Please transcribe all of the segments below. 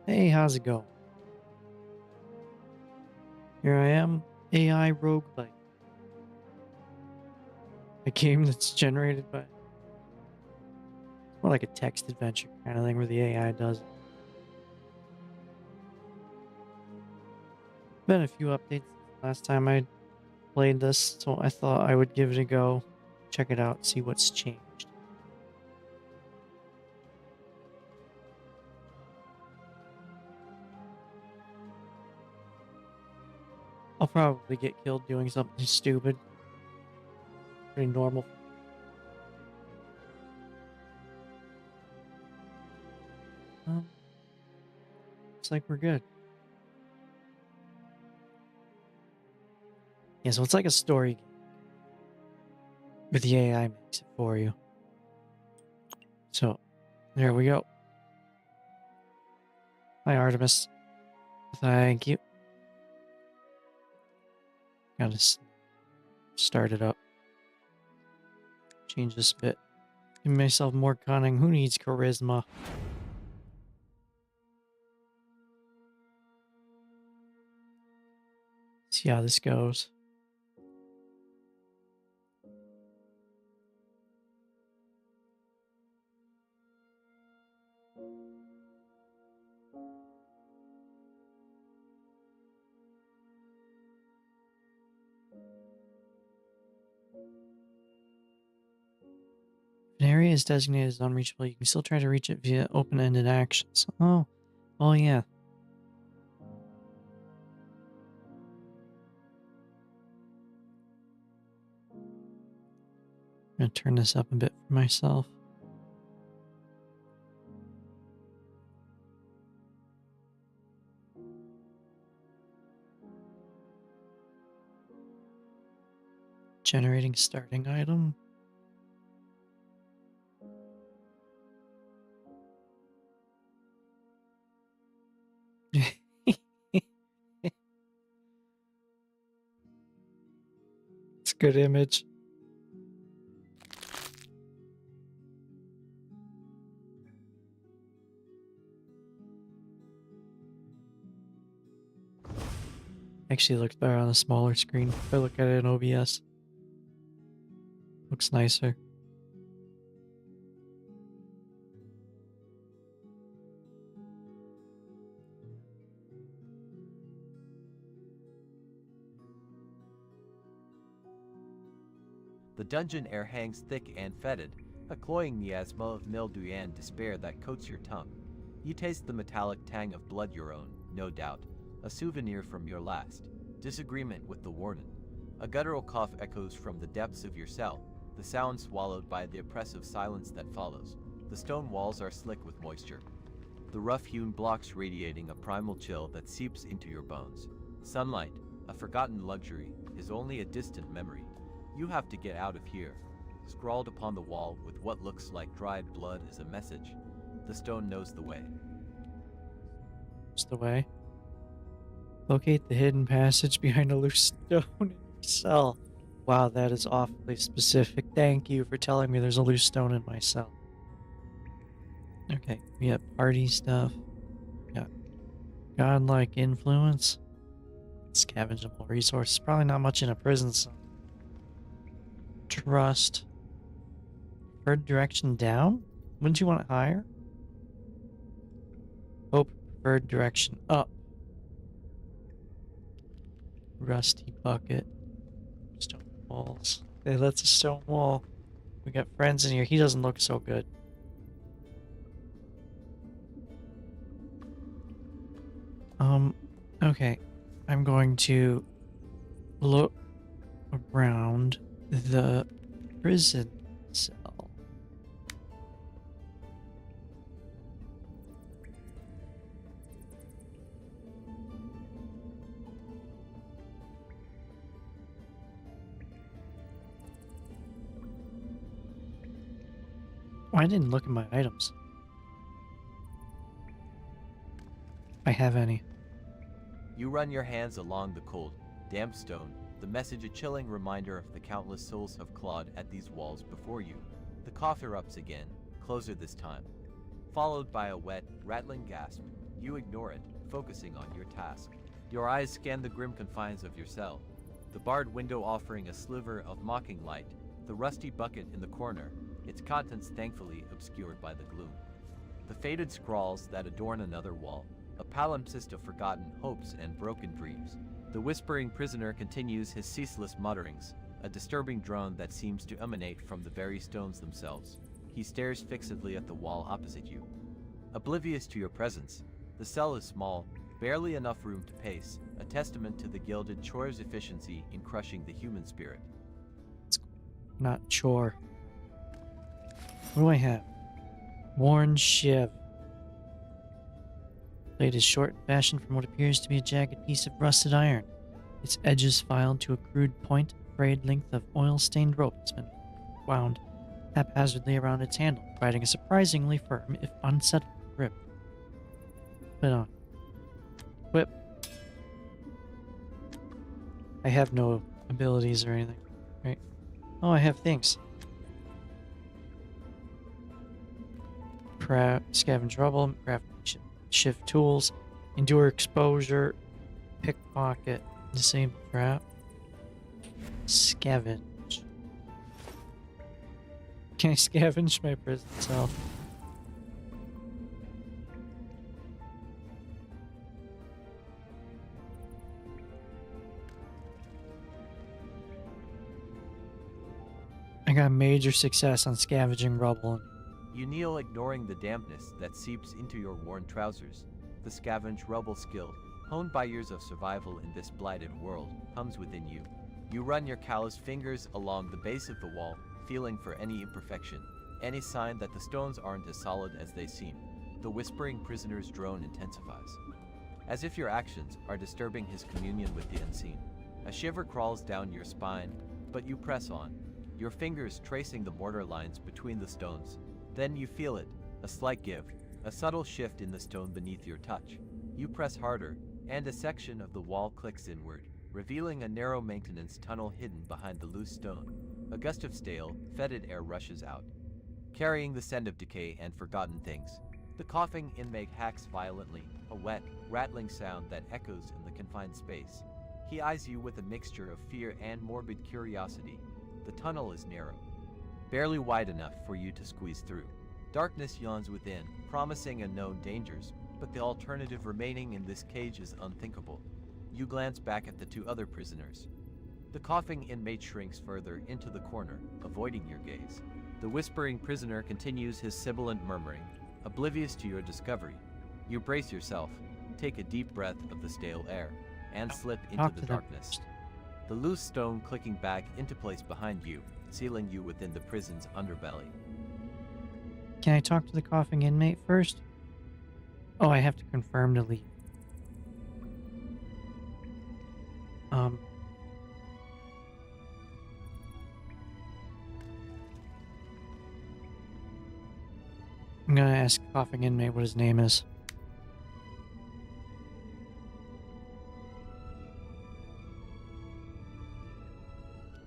Hey, how's it going? Here I am, AI Roguelite. A game that's generated by more like a text adventure kind of thing where the AI does it. Been a few updates since the last time I played this, so I thought I would give it a go, check it out, see what's changed. I'll probably get killed doing something stupid. Pretty normal. Looks like we're good. Yeah, so it's like a story game, but the AI makes it for you. So, there we go. Hi, Artemis. Thank you. Gotta start it up. Change this bit. Give myself more cunning. Who needs charisma? See how this goes. If an area is designated as unreachable, you can still try to reach it via open-ended actions. Oh yeah. I'm gonna turn this up a bit for myself. Generating starting item. It's a good image. Actually looks better on a smaller screen. If I look at it in OBS. Looks nicer. The dungeon air hangs thick and fetid, a cloying miasma of mildew and despair that coats your tongue. You taste the metallic tang of blood your own, no doubt, a souvenir from your last disagreement with the warden. A guttural cough echoes from the depths of your cell, the sound swallowed by the oppressive silence that follows. The stone walls are slick with moisture, the rough-hewn blocks radiating a primal chill that seeps into your bones. Sunlight, a forgotten luxury, is only a distant memory. You have to get out of here. Scrawled upon the wall with what looks like dried blood is a message. The stone knows the way. It's the way. Locate the hidden passage behind a loose stone in your cell. Wow, that is awfully specific. Thank you for telling me there's a loose stone in my cell. Okay, we have party stuff. We got godlike influence. Scavengeable resources. Probably not much in a prison cell. Trust. Preferred direction down? Wouldn't you want it higher? Hope preferred direction up. Rusty bucket. Stone walls. Hey, that's a stone wall. We got friends in here. He doesn't look so good. Okay. I'm going to look around the prison cell. Oh, I didn't look at my items. I have any. You run your hands along the cold, damp stone, the message a chilling reminder of the countless souls have clawed at these walls before you. The cough erupts again, closer this time. Followed by a wet, rattling gasp, You ignore it, focusing on your task. Your eyes scan the grim confines of your cell. The barred window offering a sliver of mocking light, the rusty bucket in the corner, its contents thankfully obscured by the gloom. The faded scrawls that adorn another wall, a palimpsest of forgotten hopes and broken dreams. The whispering prisoner continues his ceaseless mutterings, a disturbing drone that seems to emanate from the very stones themselves. He stares fixedly at the wall opposite you. Oblivious to your presence, the cell is small, barely enough room to pace, a testament to the gilded chore's efficiency in crushing the human spirit. Not chore. What do I have? Worn shiv. Blade is short and fashioned from what appears to be a jagged piece of rusted iron. Its edges filed to a crude point, a frayed length of oil-stained rope has been wound haphazardly around its handle, providing a surprisingly firm, if unsettling, grip. Put it on. Whip. I have no abilities or anything, right? Oh, I have things. Scavenge rubble, craft shift tools, endure exposure, pickpocket, disable trap, scavenge. Can I scavenge my prison cell? I got major success on scavenging rubble. You kneel, ignoring the dampness that seeps into your worn trousers. The scavenge rubble skill, honed by years of survival in this blighted world, hums within you. You run your calloused fingers along the base of the wall, feeling for any imperfection, any sign that the stones aren't as solid as they seem. The whispering prisoner's drone intensifies, as if your actions are disturbing his communion with the unseen. A shiver crawls down your spine, but you press on, your fingers tracing the mortar lines between the stones. Then you feel it, a slight give, a subtle shift in the stone beneath your touch. You press harder, and a section of the wall clicks inward, revealing a narrow maintenance tunnel hidden behind the loose stone. A gust of stale, fetid air rushes out, carrying the scent of decay and forgotten things. The coughing inmate hacks violently, a wet, rattling sound that echoes in the confined space. He eyes you with a mixture of fear and morbid curiosity. The tunnel is narrow, barely wide enough for you to squeeze through. Darkness yawns within, promising unknown dangers, but the alternative remaining in this cage is unthinkable. You glance back at the two other prisoners. The coughing inmate shrinks further into the corner, avoiding your gaze. The whispering prisoner continues his sibilant murmuring, oblivious to your discovery. You brace yourself, take a deep breath of the stale air, and slip into the darkness. The loose stone clicking back into place behind you, sealing you within the prison's underbelly. Can I talk to the coughing inmate first? Oh, I have to confirm to leave. I'm gonna ask coughing inmate what his name is.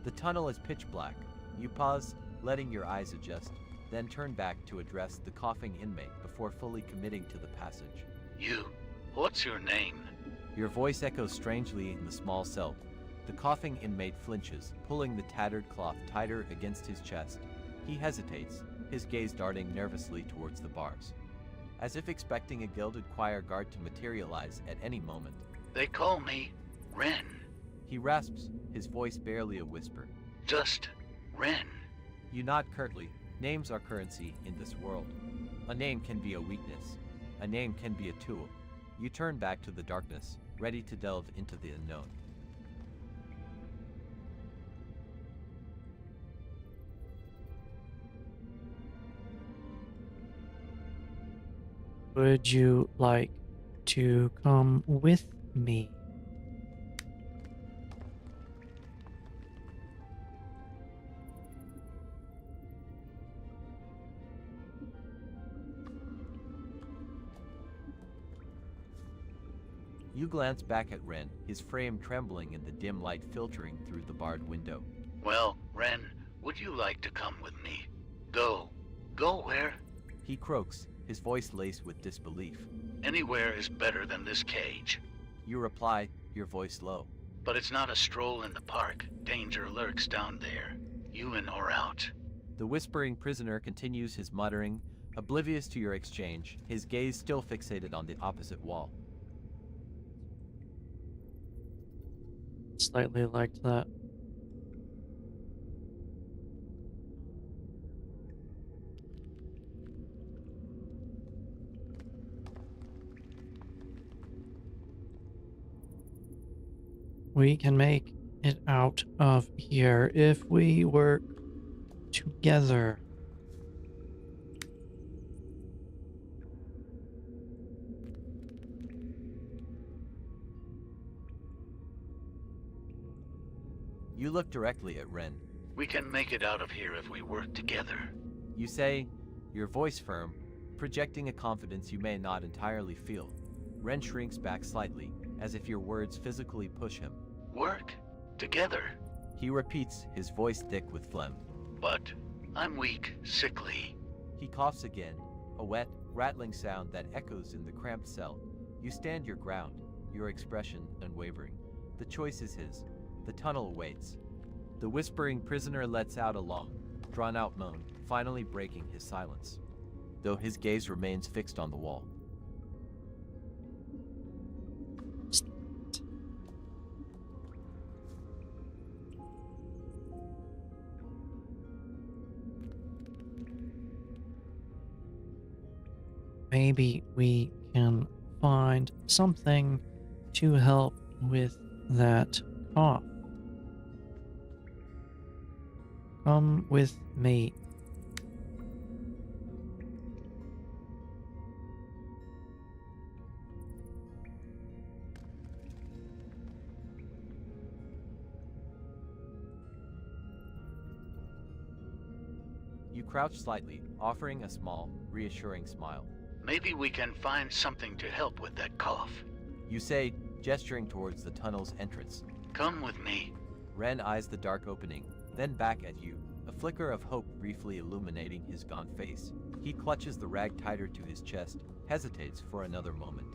The tunnel is pitch black. You pause, letting your eyes adjust, then turn back to address the coughing inmate before fully committing to the passage. What's your name? Your voice echoes strangely in the small cell. The coughing inmate flinches, pulling the tattered cloth tighter against his chest. He hesitates, his gaze darting nervously towards the bars, as if expecting a gilded choir guard to materialize at any moment. They call me Ren. He rasps, his voice barely a whisper. Just Ren. You nod curtly. Names are currency in this world. A name can be a weakness. A name can be a tool. You turn back to the darkness, ready to delve into the unknown. Would you like to come with me? You glance back at Ren, his frame trembling in the dim light filtering through the barred window. Well, Ren, would you like to come with me? Go where? He croaks, his voice laced with disbelief. Anywhere is better than this cage. You reply, your voice low. But it's not a stroll in the park. Danger lurks down there. You in or out? The whispering prisoner continues his muttering, oblivious to your exchange, his gaze still fixated on the opposite wall. Slightly liked that. We can make it out of here if we work together. You look directly at Ren. We can make it out of here if we work together. You say, your voice firm, projecting a confidence you may not entirely feel. Ren shrinks back slightly, as if your words physically push him. Work together. He repeats, his voice thick with phlegm. But I'm weak, sickly. He coughs again, a wet, rattling sound that echoes in the cramped cell. You stand your ground, your expression unwavering. The choice is his. The tunnel awaits. The whispering prisoner lets out a long, drawn-out moan, finally breaking his silence, though his gaze remains fixed on the wall. Maybe we can find something to help with that cough. Come with me. You crouch slightly, offering a small, reassuring smile. Maybe we can find something to help with that cough. You say, gesturing towards the tunnel's entrance. Come with me. Ren eyes the dark opening, then back at you, a flicker of hope briefly illuminating his gaunt face. He clutches the rag tighter to his chest, hesitates for another moment,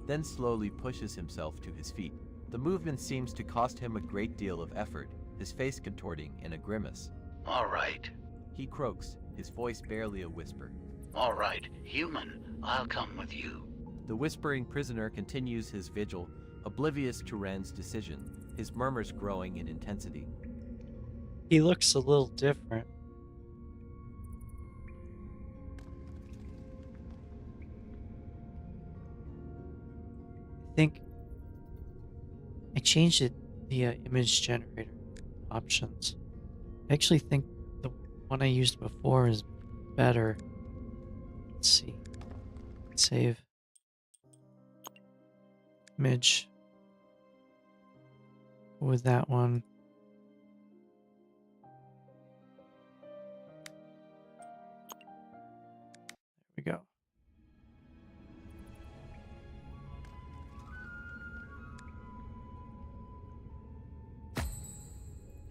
then slowly pushes himself to his feet. The movement seems to cost him a great deal of effort, his face contorting in a grimace. All right. He croaks, his voice barely a whisper. All right, human, I'll come with you. The whispering prisoner continues his vigil, oblivious to Ren's decision, his murmurs growing in intensity. He looks a little different. I think I changed the image generator options. I actually think the one I used before is better. Let's see. Save. Image. Go with that one. There we go.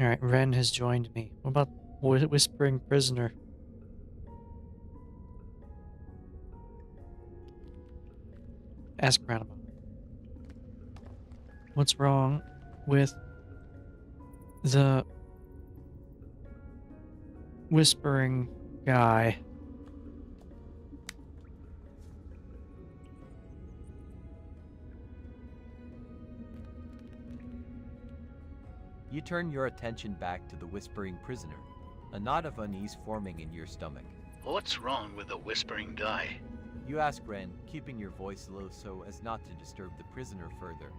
Alright, Ren has joined me. What about Whispering Prisoner? Ask Grandma. What's wrong with the whispering guy? You turn your attention back to the whispering prisoner, a knot of unease forming in your stomach. What's wrong with the whispering guy? You ask Ren, keeping your voice low so as not to disturb the prisoner further.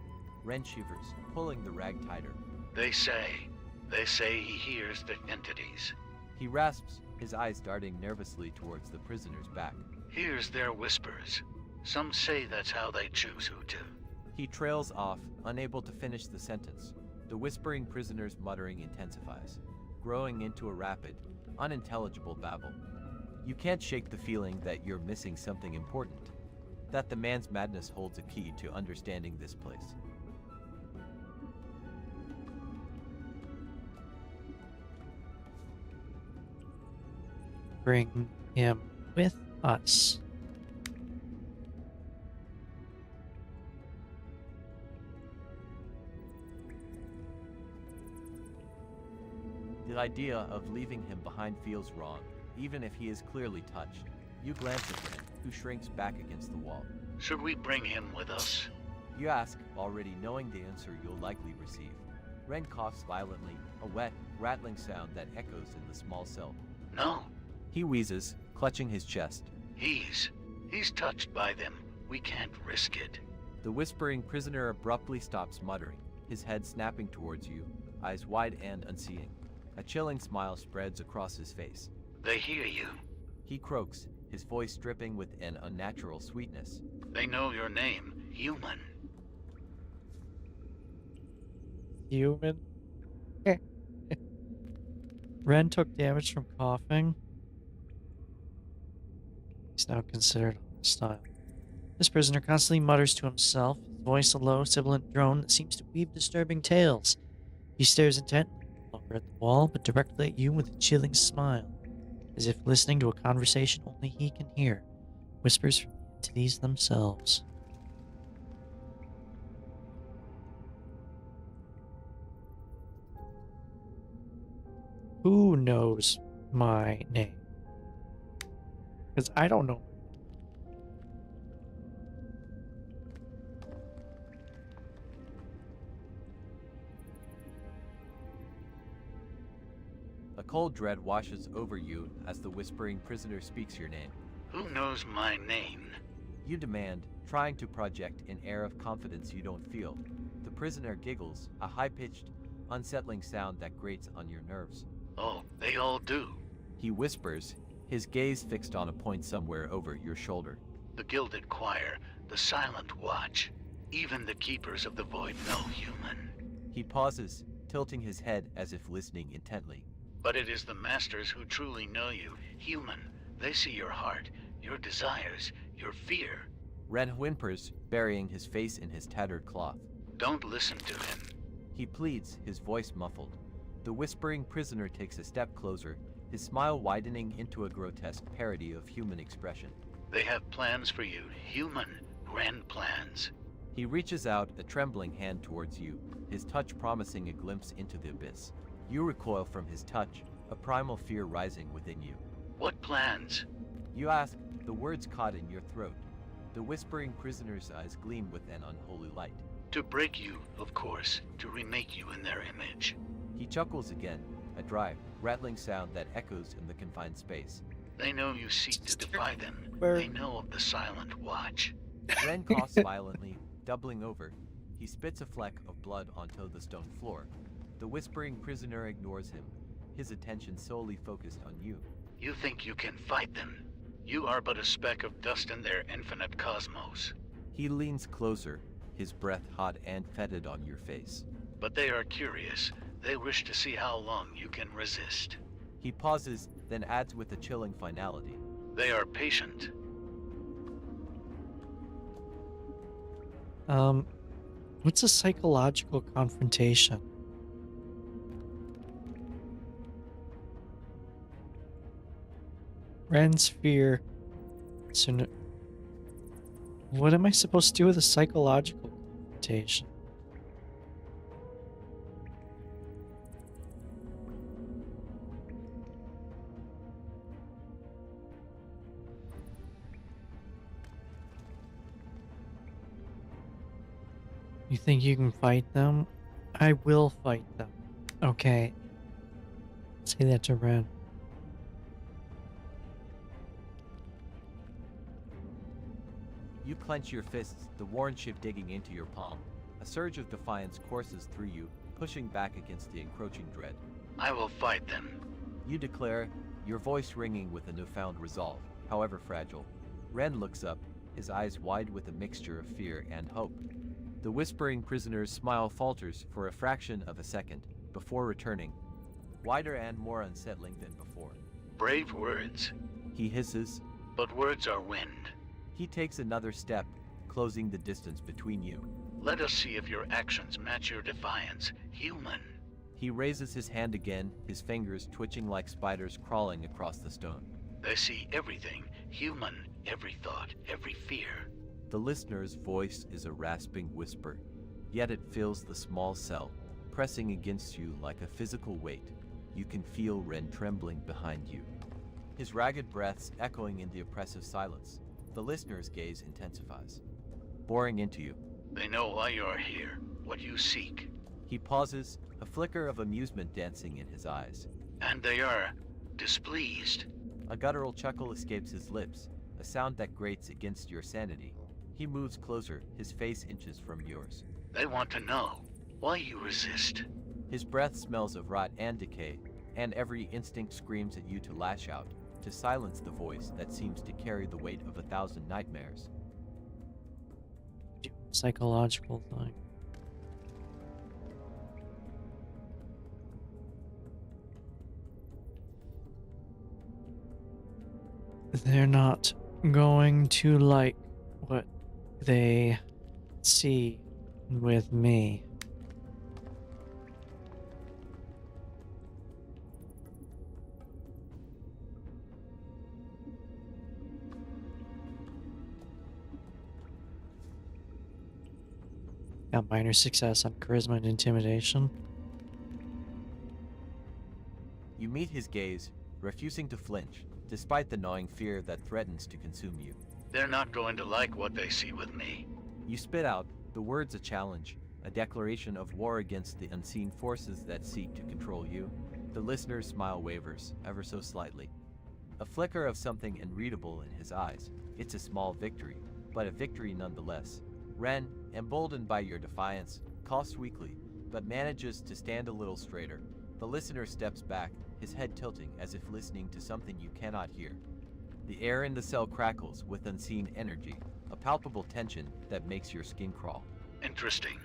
Ren shivers, pulling the rag tighter. They say he hears the entities. He rasps, his eyes darting nervously towards the prisoner's back. Hears their whispers. Some say that's how they choose who to. He trails off, unable to finish the sentence. The whispering prisoner's muttering intensifies, growing into a rapid, unintelligible babble. You can't shake the feeling that you're missing something important, that the man's madness holds a key to understanding this place. Bring him with us. The idea of leaving him behind feels wrong, even if he is clearly touched. You glance at Ren, who shrinks back against the wall. Should we bring him with us? You ask, already knowing the answer you'll likely receive. Ren coughs violently, a wet, rattling sound that echoes in the small cell. No. He wheezes, clutching his chest. He's touched by them. We can't risk it. The whispering prisoner abruptly stops muttering, his head snapping towards you, eyes wide and unseeing. A chilling smile spreads across his face. They hear you. He croaks, his voice dripping with an unnatural sweetness. They know your name, human. Human? Ren took damage from coughing. He's now considered hostile. This prisoner constantly mutters to himself, his voice a low, sibilant drone that seems to weave disturbing tales. He stares intently, no longer at the wall, but directly at you with a chilling smile, as if listening to a conversation only he can hear, whispers from the entities themselves. Who knows my name? Because I don't know. A cold dread washes over you as the whispering prisoner speaks your name. Who knows my name? You demand, trying to project an air of confidence you don't feel. The prisoner giggles, a high-pitched, unsettling sound that grates on your nerves. Oh, they all do. He whispers, his gaze fixed on a point somewhere over your shoulder. The Gilded Choir, the Silent Watch. Even the Keepers of the Void know human. He pauses, tilting his head as if listening intently. But it is the Masters who truly know you, human. They see your heart, your desires, your fear. Ren whimpers, burying his face in his tattered cloth. Don't listen to him. He pleads, his voice muffled. The whispering prisoner takes a step closer, his smile widening into a grotesque parody of human expression. They have plans for you, human, grand plans. He reaches out a trembling hand towards you, his touch promising a glimpse into the abyss. You recoil from his touch, a primal fear rising within you. What plans? You ask, the words caught in your throat. The whispering prisoner's eyes gleam with an unholy light. To break you, of course, to remake you in their image. He chuckles again, a dry, rattling sound that echoes in the confined space. They know you seek to defy them. They know of the Silent Watch. Ren coughs violently, doubling over. He spits a fleck of blood onto the stone floor. The whispering prisoner ignores him, his attention solely focused on you. You think you can fight them? You are but a speck of dust in their infinite cosmos. He leans closer, his breath hot and fetid on your face. But they are curious. They wish to see how long you can resist. He pauses, then adds with a chilling finality. They are patient. What's a psychological confrontation? Ren's fear. So what am I supposed to do with a psychological confrontation? You think you can fight them? I will fight them. Okay. Say that to Ren. You clench your fists, the worn chip digging into your palm. A surge of defiance courses through you, pushing back against the encroaching dread. I will fight them. You declare, your voice ringing with a newfound resolve, however fragile. Ren looks up, his eyes wide with a mixture of fear and hope. The whispering prisoner's smile falters for a fraction of a second, before returning, wider and more unsettling than before. Brave words. He hisses. But words are wind. He takes another step, closing the distance between you. Let us see if your actions match your defiance, human. He raises his hand again, his fingers twitching like spiders crawling across the stone. They see everything, human, every thought, every fear. The listener's voice is a rasping whisper, yet it fills the small cell, pressing against you like a physical weight. you can feel Ren trembling behind you, his ragged breaths echoing in the oppressive silence. The listener's gaze intensifies, boring into you. They know why you're here, what you seek. He pauses, a flicker of amusement dancing in his eyes. And they are displeased. A guttural chuckle escapes his lips, a sound that grates against your sanity. He moves closer, his face inches from yours. They want to know why you resist. His breath smells of rot and decay, and every instinct screams at you to lash out, to silence the voice that seems to carry the weight of 1,000 nightmares. Psychological thing. They're not going to like what they see with me. Got minor success on charisma and intimidation. You meet his gaze, refusing to flinch, despite the gnawing fear that threatens to consume you. They're not going to like what they see with me. You spit out, the words a challenge, a declaration of war against the unseen forces that seek to control you. The listener's smile wavers, ever so slightly. A flicker of something unreadable in his eyes. It's a small victory, but a victory nonetheless. Ren, emboldened by your defiance, coughs weakly, but manages to stand a little straighter. The listener steps back, his head tilting as if listening to something you cannot hear. The air in the cell crackles with unseen energy, a palpable tension that makes your skin crawl. Interesting.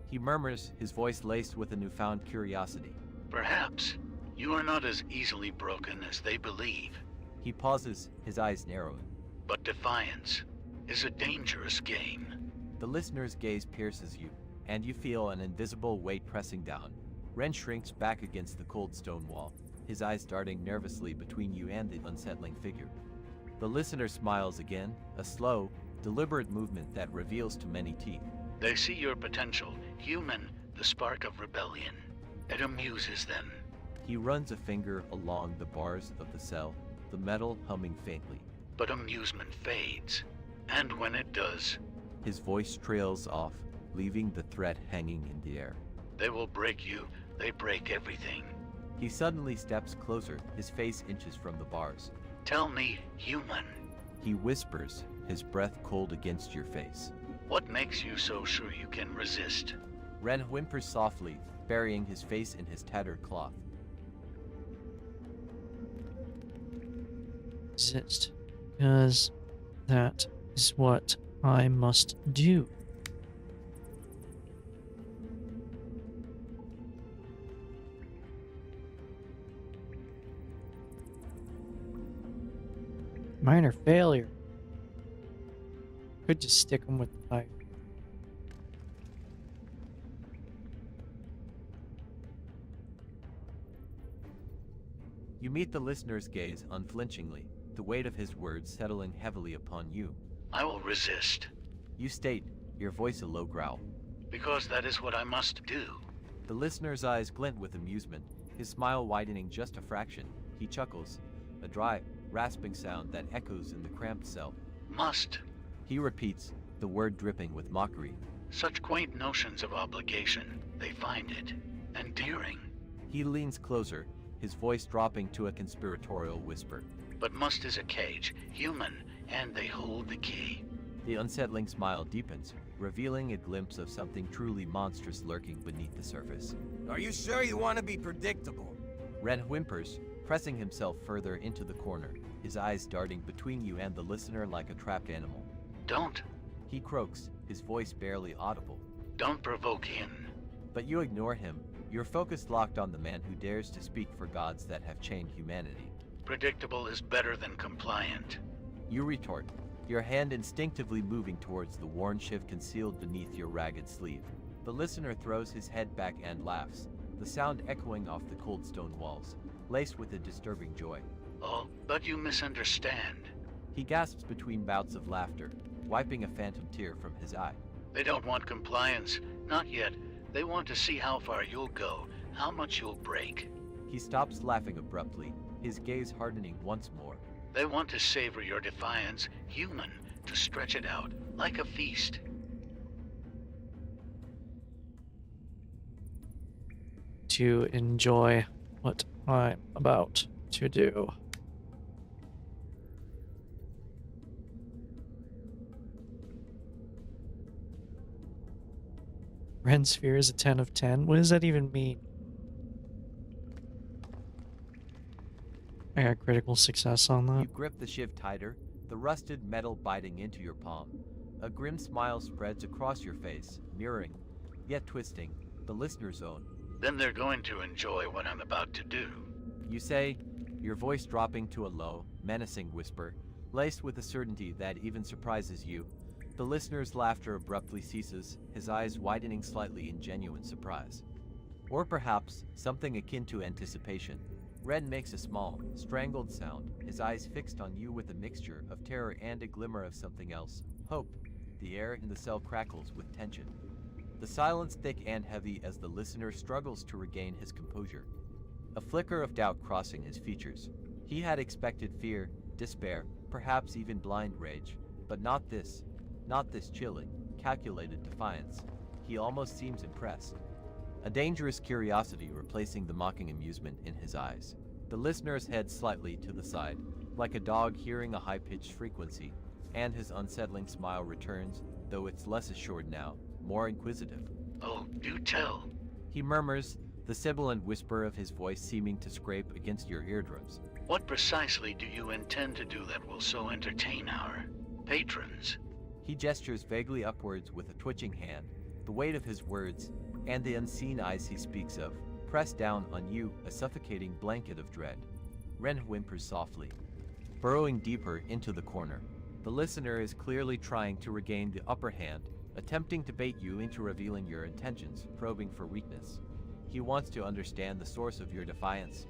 He murmurs, his voice laced with a newfound curiosity. Perhaps you are not as easily broken as they believe. He pauses, his eyes narrowing. But defiance is a dangerous game. The listener's gaze pierces you, and you feel an invisible weight pressing down. Ren shrinks back against the cold stone wall, his eyes darting nervously between you and the unsettling figure. The listener smiles again, a slow, deliberate movement that reveals to many teeth. They see your potential, human, the spark of rebellion. It amuses them. He runs a finger along the bars of the cell, the metal humming faintly. But amusement fades. And when it does, his voice trails off, leaving the threat hanging in the air. They will break you. They break everything. He suddenly steps closer, his face inches from the bars. Tell me, human. He whispers, his breath cold against your face. What makes you so sure you can resist? Ren whimpers softly, burying his face in his tattered cloth. Resist. Because that is what I must do. Minor failure. Could just stick him with the pipe. You meet the listener's gaze unflinchingly, the weight of his words settling heavily upon you. I will resist. You state, your voice a low growl. Because that is what I must do. The listener's eyes glint with amusement, his smile widening just a fraction. He chuckles, a dry, rasping sound that echoes in the cramped cell. Must. He repeats, the word dripping with mockery. Such quaint notions of obligation. They find it endearing. He leans closer, his voice dropping to a conspiratorial whisper. But must is a cage, human, and they hold the key. The unsettling smile deepens, revealing a glimpse of something truly monstrous lurking beneath the surface. Are you sure you want to be predictable? Ren whimpers, pressing himself further into the corner, his eyes darting between you and the listener like a trapped animal. Don't. He croaks, his voice barely audible. Don't provoke him. But you ignore him, your focus locked on the man who dares to speak for gods that have chained humanity. Predictable is better than compliant. You retort, your hand instinctively moving towards the worn shiv concealed beneath your ragged sleeve. The listener throws his head back and laughs, the sound echoing off the cold stone walls, laced with a disturbing joy. Oh, but you misunderstand. He gasps between bouts of laughter, wiping a phantom tear from his eye. They don't want compliance. Not yet. They want to see how far you'll go, how much you'll break. He stops laughing abruptly, his gaze hardening once more. They want to savor your defiance, human, to stretch it out, like a feast. To enjoy what I'm about to do. Ren Sphere is a 10 of 10. What does that even mean? I got critical success on that. You grip the shiv tighter, the rusted metal biting into your palm. A grim smile spreads across your face, mirroring, yet twisting, the listener's own. Then they're going to enjoy what I'm about to do. You say, your voice dropping to a low, menacing whisper, laced with a certainty that even surprises you. The listener's laughter abruptly ceases, his eyes widening slightly in genuine surprise. Or perhaps something akin to anticipation. Ren makes a small, strangled sound, his eyes fixed on you with a mixture of terror and a glimmer of something else, hope. The air in the cell crackles with tension. The silence thick and heavy as the listener struggles to regain his composure. A flicker of doubt crossing his features. He had expected fear, despair, perhaps even blind rage, but not this chilling, calculated defiance. He almost seems impressed. A dangerous curiosity replacing the mocking amusement in his eyes. The listener's head slightly to the side, like a dog hearing a high-pitched frequency, and his unsettling smile returns, though it's less assured now, more inquisitive. Oh, do tell. He murmurs, the sibilant whisper of his voice seeming to scrape against your eardrums. What precisely do you intend to do that will so entertain our patrons? He gestures vaguely upwards with a twitching hand, the weight of his words, and the unseen eyes he speaks of, press down on you a suffocating blanket of dread. Ren whimpers softly, burrowing deeper into the corner. The listener is clearly trying to regain the upper hand, attempting to bait you into revealing your intentions, probing for weakness. He wants to understand the source of your defiance,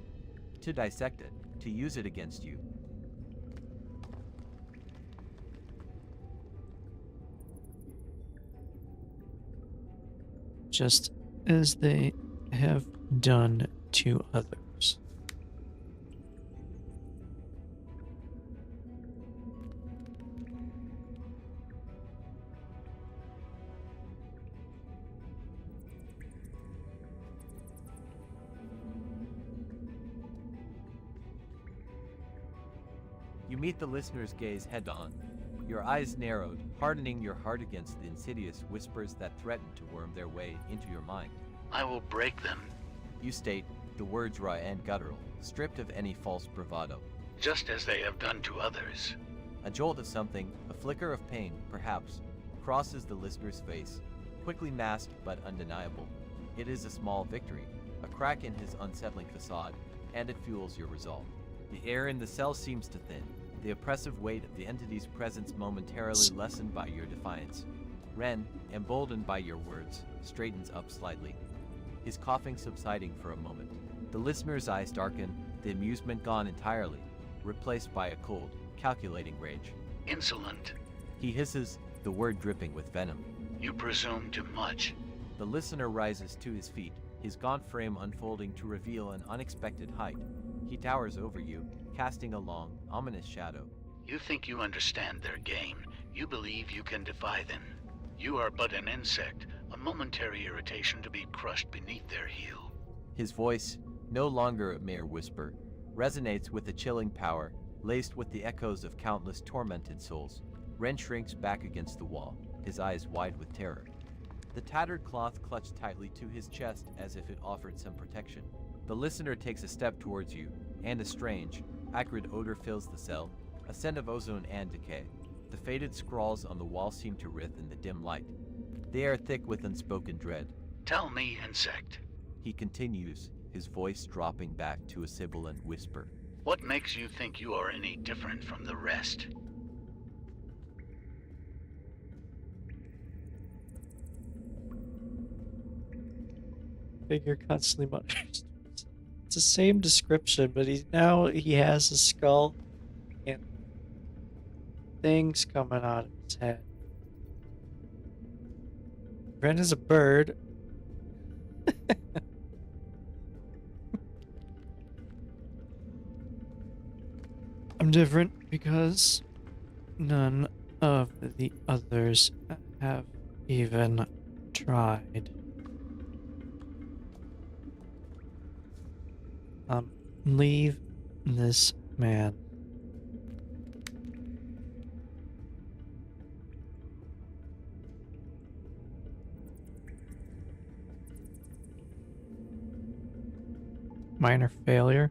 to dissect it, to use it against you. Just as they have done to others. You meet the listener's gaze head-on, your eyes narrowed, hardening your heart against the insidious whispers that threaten to worm their way into your mind. I will break them, You state, the words raw and guttural, stripped of any false bravado. just as they have done to others. A jolt of something, a flicker of pain, perhaps, crosses the listener's face, quickly masked but undeniable. It is a small victory, a crack in his unsettling facade, and it fuels your resolve. The air in the cell seems to thin, the oppressive weight of the entity's presence momentarily lessened by your defiance. Ren, emboldened by your words, straightens up slightly, his coughing subsiding for a moment. The listener's eyes darken, the amusement gone entirely, replaced by a cold, calculating rage. Insolent. He hisses, the word dripping with venom. You presume too much. The listener rises to his feet, his gaunt frame unfolding to reveal an unexpected height. He towers over you, casting a long, ominous shadow. You think you understand their game. You believe you can defy them. You are but an insect, a momentary irritation to be crushed beneath their heel. His voice, no longer a mere whisper, resonates with a chilling power, laced with the echoes of countless tormented souls. Ren shrinks back against the wall, his eyes wide with terror. The tattered cloth clutched tightly to his chest as if it offered some protection. The listener takes a step towards you, and a strange, acrid odor fills the cell, a scent of ozone and decay. The faded scrawls on the wall seem to writhe in the dim light. They are thick with unspoken dread. Tell me, insect, He continues, his voice dropping back to a sibilant whisper. what makes you think you are any different from the rest? Figure constantly mutters. It's the same description, but he has a skull and things coming out of his head. Ren is a bird. I'm different because none of the others have even tried. Leave this man. Minor failure.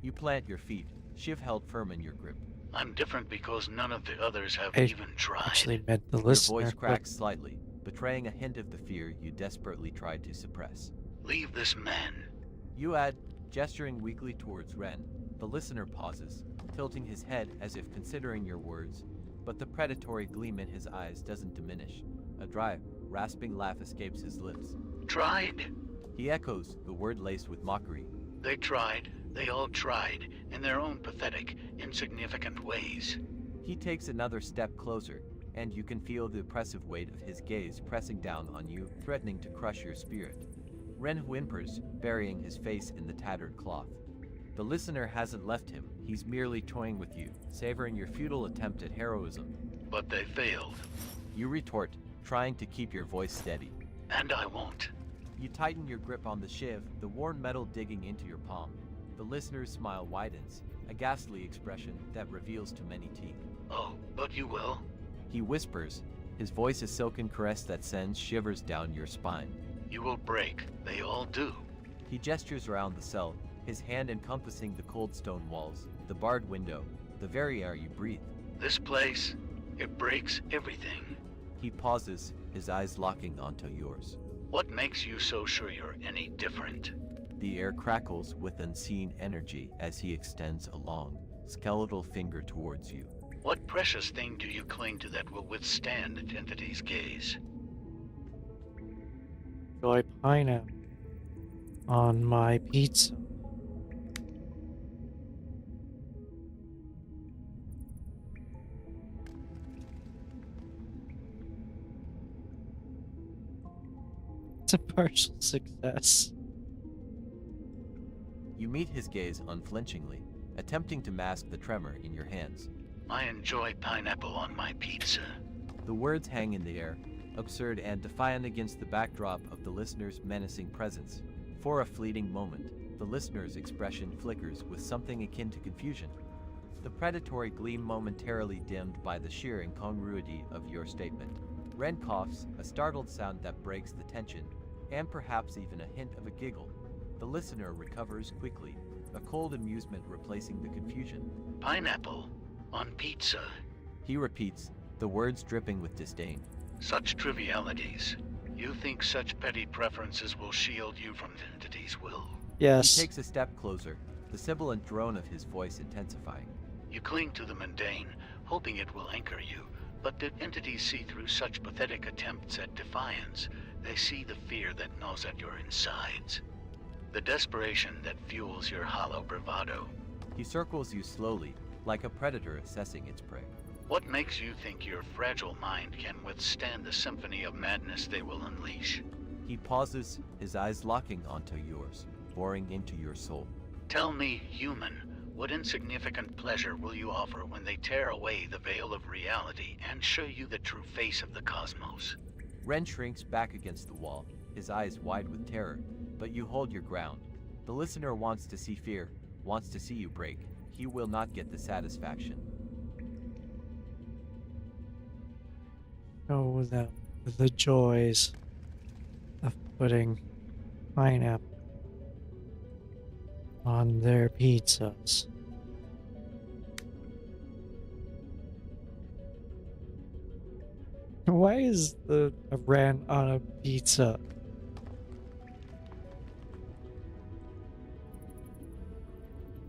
You plant your feet, shiv held firm in your grip. I'm different because none of the others have I even tried. actually meant the Your listener. voice but cracks slightly, betraying a hint of the fear you desperately tried to suppress. Leave this man. You add, gesturing weakly towards Ren. The listener pauses, tilting his head as if considering your words, but the predatory gleam in his eyes doesn't diminish. A dry, rasping laugh escapes his lips. Tried? He echoes, the word laced with mockery. They tried. They all tried, in their own pathetic, insignificant ways. He takes another step closer, and you can feel the oppressive weight of his gaze pressing down on you, threatening to crush your spirit. Ren whimpers, burying his face in the tattered cloth. The listener hasn't left him. He's merely toying with you, savoring your futile attempt at heroism. But they failed. You retort, trying to keep your voice steady. And I won't. You tighten your grip on the shiv, the worn metal digging into your palm. The listener's smile widens, a ghastly expression that reveals too many teeth. Oh, but you will? He whispers, his voice a silken caress that sends shivers down your spine. You will break. They all do. He gestures around the cell, his hand encompassing the cold stone walls, the barred window, the very air you breathe. This place, it breaks everything. He pauses, his eyes locking onto yours. What makes you so sure you're any different? The air crackles with unseen energy as he extends a long, skeletal finger towards you. What precious thing do you cling to that will withstand the entity's gaze? enjoy pineapple on my pizza. It's a partial success. You meet his gaze unflinchingly, attempting to mask the tremor in your hands. I enjoy pineapple on my pizza. The words hang in the air, absurd and defiant against the backdrop of the listener's menacing presence. For a fleeting moment, the listener's expression flickers with something akin to confusion. The predatory gleam momentarily dimmed by the sheer incongruity of your statement. Ren coughs, a startled sound that breaks the tension, and perhaps even a hint of a giggle. The listener recovers quickly, a cold amusement replacing the confusion. Pineapple on pizza. He repeats, the words dripping with disdain. Such trivialities. You think such petty preferences will shield you from the entity's will? Yes. He takes a step closer, the sibilant drone of his voice intensifying. You cling to the mundane, hoping it will anchor you, but the entities see through such pathetic attempts at defiance. They see the fear that gnaws at your insides. The desperation that fuels your hollow bravado. He circles you slowly, like a predator assessing its prey. What makes you think your fragile mind can withstand the symphony of madness they will unleash? He pauses, his eyes locking onto yours, boring into your soul. Tell me, human, what insignificant pleasure will you offer when they tear away the veil of reality and show you the true face of the cosmos? Ren shrinks back against the wall, his eyes wide with terror, but you hold your ground. The listener wants to see fear, wants to see you break. He will not get the satisfaction. Show them the joys of putting pineapple on their pizzas. Why is the Ren on a pizza?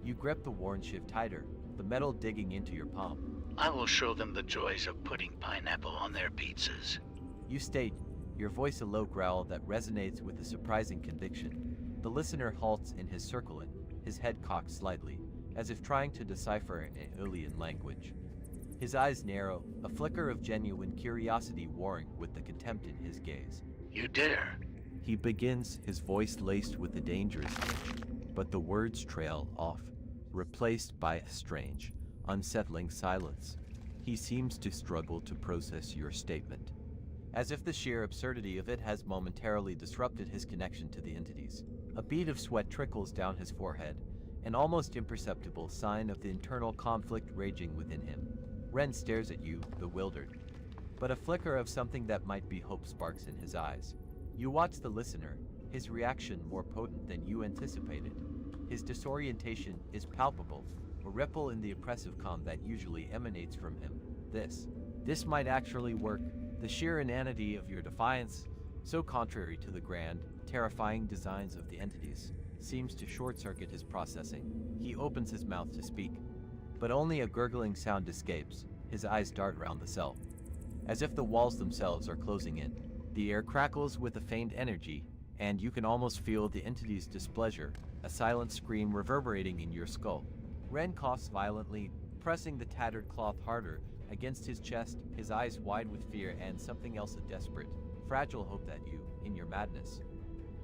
You grip the worn shiv tighter, the metal digging into your palm. I will show them the joys of putting pineapple on their pizzas. You state, your voice a low growl that resonates with a surprising conviction. The listener halts in his circlet, his head cocked slightly, as if trying to decipher an alien language. His eyes narrow, a flicker of genuine curiosity warring with the contempt in his gaze. You dare? He begins, his voice laced with a dangerous edge, but the words trail off, replaced by a strange, unsettling silence. He seems to struggle to process your statement, as if the sheer absurdity of it has momentarily disrupted his connection to the entities. A bead of sweat trickles down his forehead, an almost imperceptible sign of the internal conflict raging within him. Ren stares at you, bewildered, but a flicker of something that might be hope sparks in his eyes. You watch the listener, his reaction more potent than you anticipated. His disorientation is palpable, a ripple in the oppressive calm that usually emanates from him. This might actually work. The sheer inanity of your defiance, so contrary to the grand, terrifying designs of the entities, seems to short-circuit his processing. He opens his mouth to speak, but only a gurgling sound escapes. His eyes dart round the cell, as if the walls themselves are closing in. The air crackles with a faint energy, and you can almost feel the entity's displeasure, a silent scream reverberating in your skull. Ren coughs violently, pressing the tattered cloth harder against his chest, his eyes wide with fear and something else, a desperate, fragile hope that you, in your madness,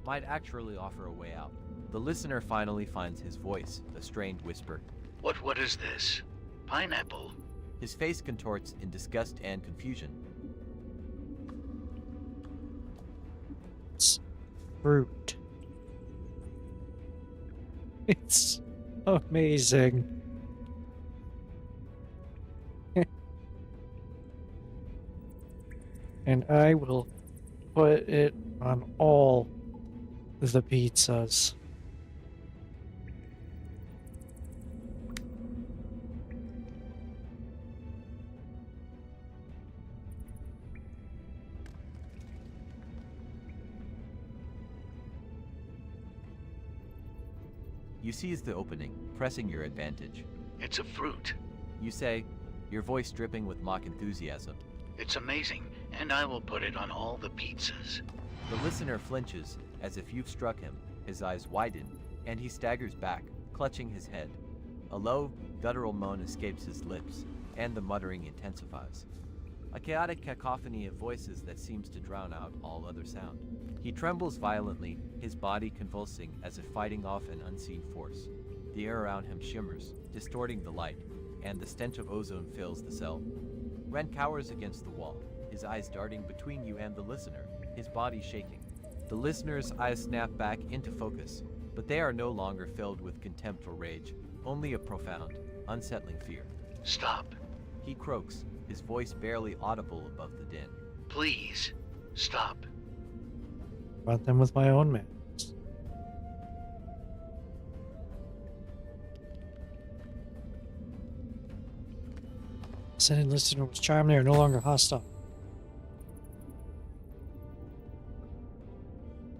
might actually offer a way out. The listener finally finds his voice, a strained whisper. What is this? Pineapple? His face contorts in disgust and confusion. It's fruit. It's amazing. And I will put it on all the pizzas. You seize the opening, pressing your advantage. It's a fruit. You say, your voice dripping with mock enthusiasm. It's amazing, and I will put it on all the pizzas. The listener flinches, as if you've struck him. His eyes widen, and he staggers back, clutching his head. A low, guttural moan escapes his lips, and the muttering intensifies. A chaotic cacophony of voices that seems to drown out all other sound. He trembles violently, his body convulsing as if fighting off an unseen force. The air around him shimmers, distorting the light, and the stench of ozone fills the cell. Ren cowers against the wall, his eyes darting between you and the listener, his body shaking. The listener's eyes snap back into focus, but they are no longer filled with contempt or rage, only a profound, unsettling fear. Stop. He croaks, his voice barely audible above the din. Please, stop. Brought them with my own manners. Ascended listener was charmed. They are no longer hostile.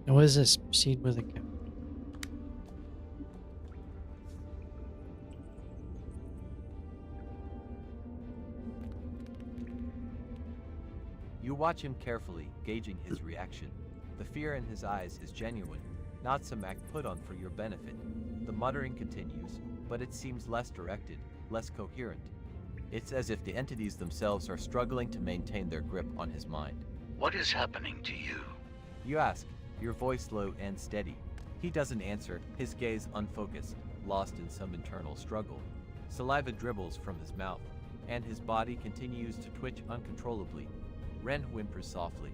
Now, what is this? Proceed with it. You watch him carefully, gauging his reaction. The fear in his eyes is genuine, not some act put on for your benefit. The muttering continues, but it seems less directed, less coherent. It's as if the entities themselves are struggling to maintain their grip on his mind. What is happening to you? You ask, your voice low and steady. He doesn't answer, his gaze unfocused, lost in some internal struggle. Saliva dribbles from his mouth, and his body continues to twitch uncontrollably. Ren whimpers softly,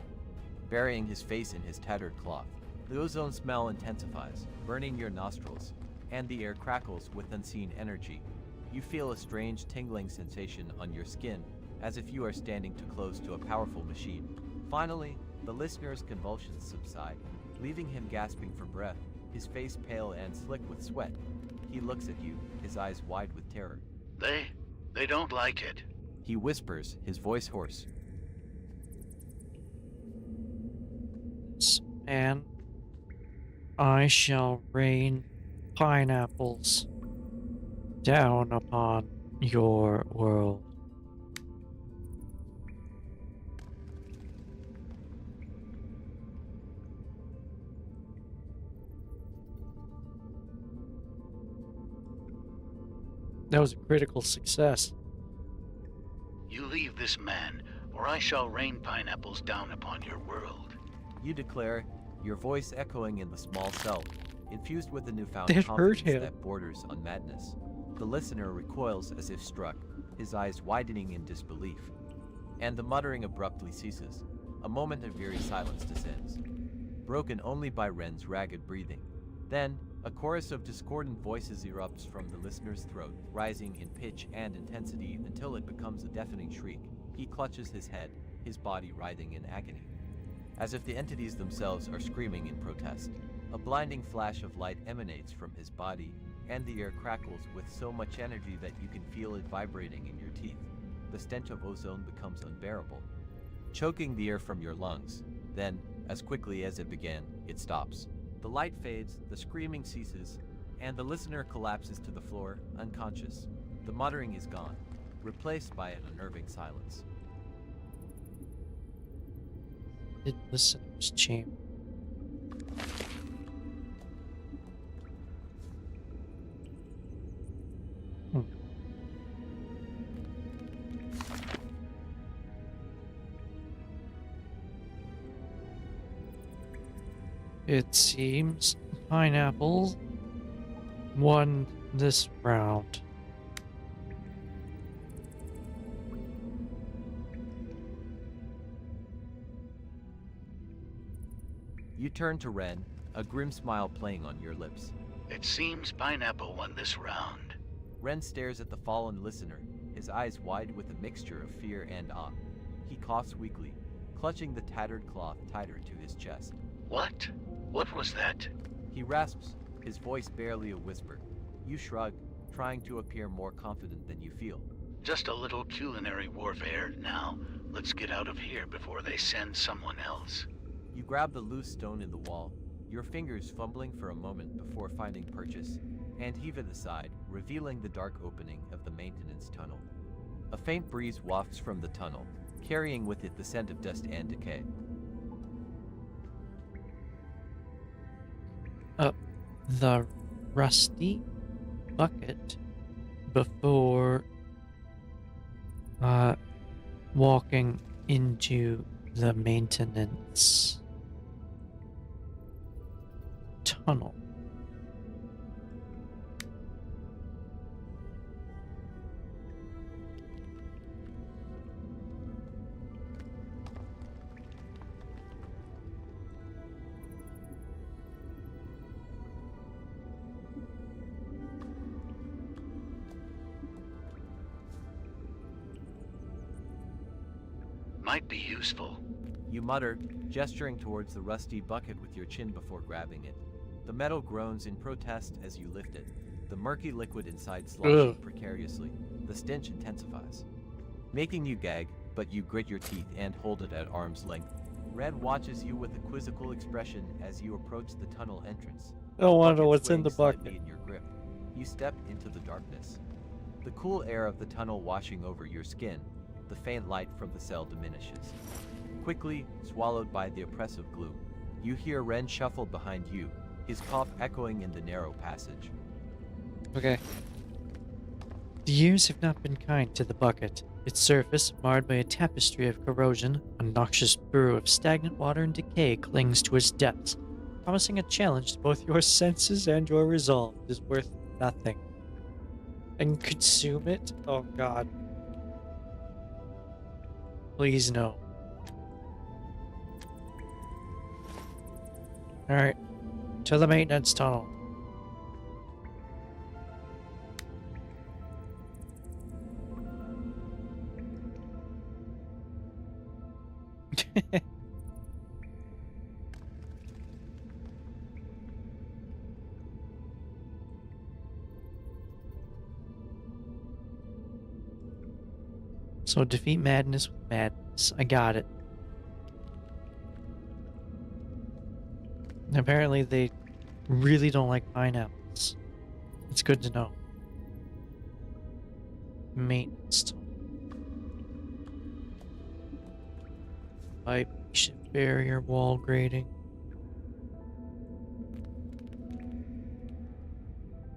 burying his face in his tattered cloth. The ozone smell intensifies, burning your nostrils, and the air crackles with unseen energy. You feel a strange tingling sensation on your skin, as if you are standing too close to a powerful machine. Finally, the listener's convulsions subside, leaving him gasping for breath, his face pale and slick with sweat. He looks at you, his eyes wide with terror. They don't like it. He whispers, his voice hoarse. And I shall rain pineapples down upon your world. That was a critical success. leave this man, or I shall rain pineapples down upon your world. You declare, your voice echoing in the small cell, infused with a newfound That hurt confidence him. that borders on madness. The listener recoils as if struck, his eyes widening in disbelief. And the muttering abruptly ceases. A moment of eerie silence descends, broken only by Ren's ragged breathing. Then, a chorus of discordant voices erupts from the listener's throat, rising in pitch and intensity until it becomes a deafening shriek. He clutches his head, his body writhing in agony, as if the entities themselves are screaming in protest. A blinding flash of light emanates from his body, and the air crackles with so much energy that you can feel it vibrating in your teeth. The stench of ozone becomes unbearable, choking the air from your lungs. Then, as quickly as it began, it stops. The light fades, the screaming ceases, and the listener collapses to the floor, unconscious. The muttering is gone, replaced by an unnerving silence. Did listener's chamber. It seems pineapple won this round. You turn to Ren, a grim smile playing on your lips. It seems Pineapple won this round. Ren stares at the fallen listener, his eyes wide with a mixture of fear and awe. He coughs weakly, clutching the tattered cloth tighter to his chest. What? What was that? He rasps, his voice barely a whisper. You shrug, trying to appear more confident than you feel. Just a little culinary warfare. Now, let's get out of here before they send someone else. You grab the loose stone in the wall, your fingers fumbling for a moment before finding purchase, and heave it aside, revealing the dark opening of the maintenance tunnel. A faint breeze wafts from the tunnel, carrying with it the scent of dust and decay. Up the rusty bucket before walking into the maintenance tunnel. Might be useful. You mutter, gesturing towards the rusty bucket with your chin before grabbing it. The metal groans in protest as you lift it, the murky liquid inside sloshing precariously. The stench intensifies, making you gag, but you grit your teeth and hold it at arm's length. Red watches you with a quizzical expression as you approach the tunnel entrance. I don't want to know Bucket what's in the swings slightly bucket. in your grip. You step into the darkness, the cool air of the tunnel washing over your skin. The faint light from the cell diminishes, quickly swallowed by the oppressive gloom. You hear Ren shuffle behind you, his cough echoing in the narrow passage. Okay. The years have not been kind to the bucket. Its surface, marred by a tapestry of corrosion, a noxious brew of stagnant water and decay clings to its depths, promising a challenge to both your senses and your resolve. It is worth nothing. And consume it? Oh god. Please no. Alright. To the maintenance tunnel. So defeat madness with madness. I got it. Apparently they really don't like pineapples. It's good to know. Maintenance. Pipe barrier wall grading.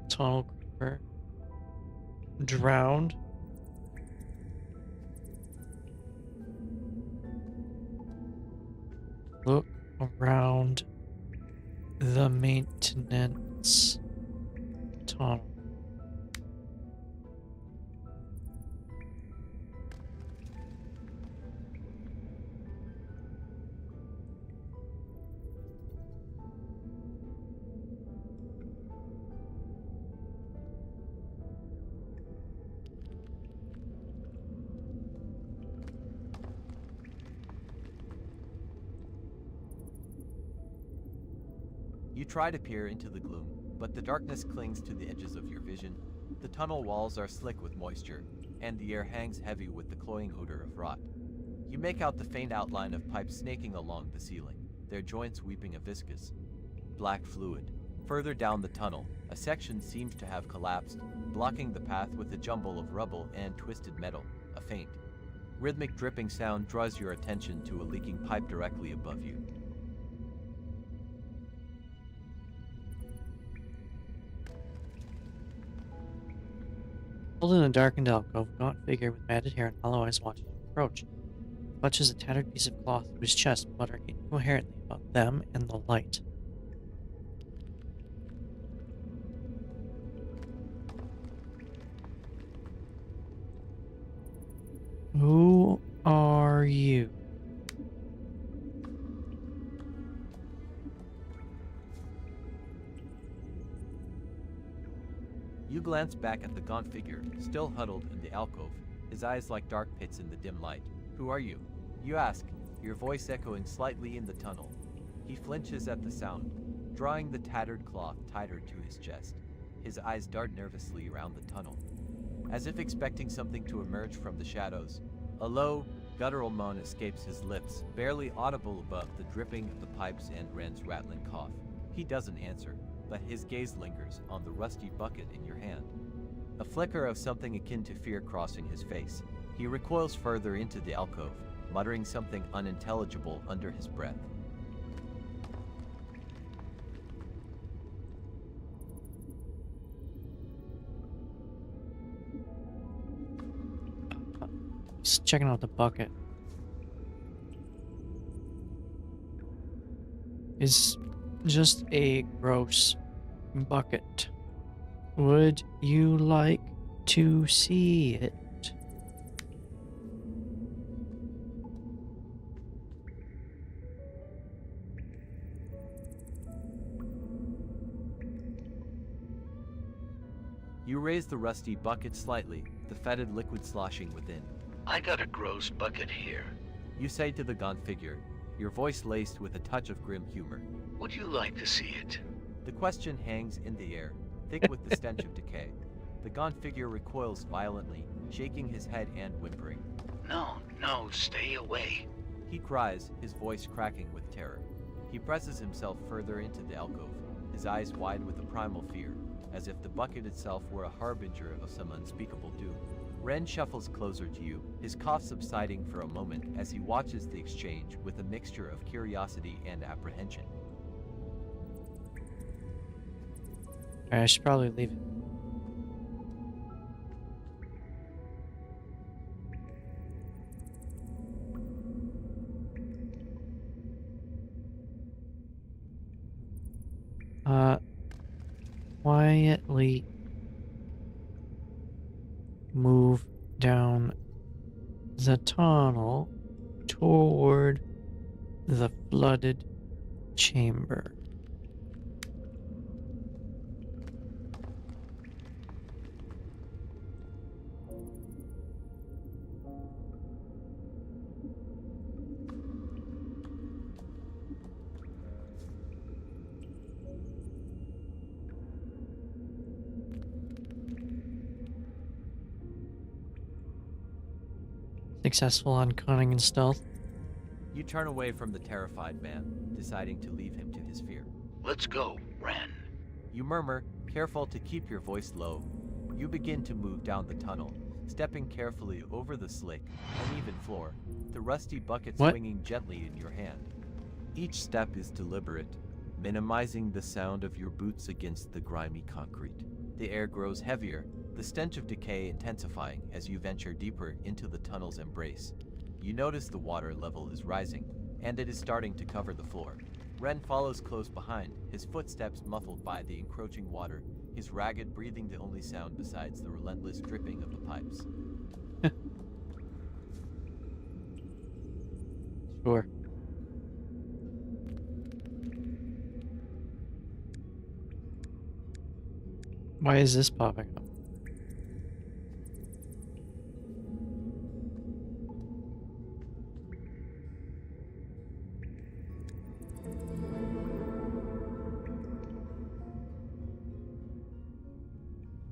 Tunnel creeper. Drowned. look around the maintenance tunnel. You try to peer into the gloom, but the darkness clings to the edges of your vision. The tunnel walls are slick with moisture, and the air hangs heavy with the cloying odor of rot. You make out the faint outline of pipes snaking along the ceiling, their joints weeping a viscous, black fluid. Further down the tunnel, a section seems to have collapsed, blocking the path with a jumble of rubble and twisted metal. A faint, rhythmic dripping sound draws your attention to a leaking pipe directly above you. Pulled in a darkened alcove, a gaunt figure with matted hair and hollow eyes watches you approach. He clutches a tattered piece of cloth to his chest, muttering incoherently about them and the light. Who are you? You glance back at the gaunt figure, still huddled in the alcove, his eyes like dark pits in the dim light. Who are you? You ask, your voice echoing slightly in the tunnel. He flinches at the sound, drawing the tattered cloth tighter to his chest. His eyes dart nervously around the tunnel, as if expecting something to emerge from the shadows. A low, guttural moan escapes his lips, barely audible above the dripping of the pipes and Ren's rattling cough. He doesn't answer, but his gaze lingers on the rusty bucket in your hand. A flicker of something akin to fear crossing his face. He recoils further into the alcove, muttering something unintelligible under his breath. Just checking out the bucket. Is just a gross bucket. Would you like to see it? You raise the rusty bucket slightly, the fetid liquid sloshing within. I got a gross bucket here. You say to the gaunt figure, your voice laced with a touch of grim humor. Would you like to see it? The question hangs in the air, thick with the stench of decay. The gaunt figure recoils violently, shaking his head and whimpering. No, no, stay away. He cries, his voice cracking with terror. He presses himself further into the alcove, his eyes wide with a primal fear, as if the bucket itself were a harbinger of some unspeakable doom. Ren shuffles closer to you, his cough subsiding for a moment as he watches the exchange with a mixture of curiosity and apprehension. I should probably leave it. Quietly move down the tunnel toward the flooded chamber. Successful on cunning and stealth. You turn away from the terrified man, deciding to leave him to his fear. Let's go, Ren. You murmur, careful to keep your voice low. You begin to move down the tunnel, stepping carefully over the slick, uneven floor, the rusty bucket swinging gently in your hand. Each step is deliberate, minimizing the sound of your boots against the grimy concrete. The air grows heavier, the stench of decay intensifying as you venture deeper into the tunnel's embrace. You notice the water level is rising, and it is starting to cover the floor. Ren follows close behind, his footsteps muffled by the encroaching water, his ragged breathing the only sound besides the relentless dripping of the pipes. Sure. Why is this popping up?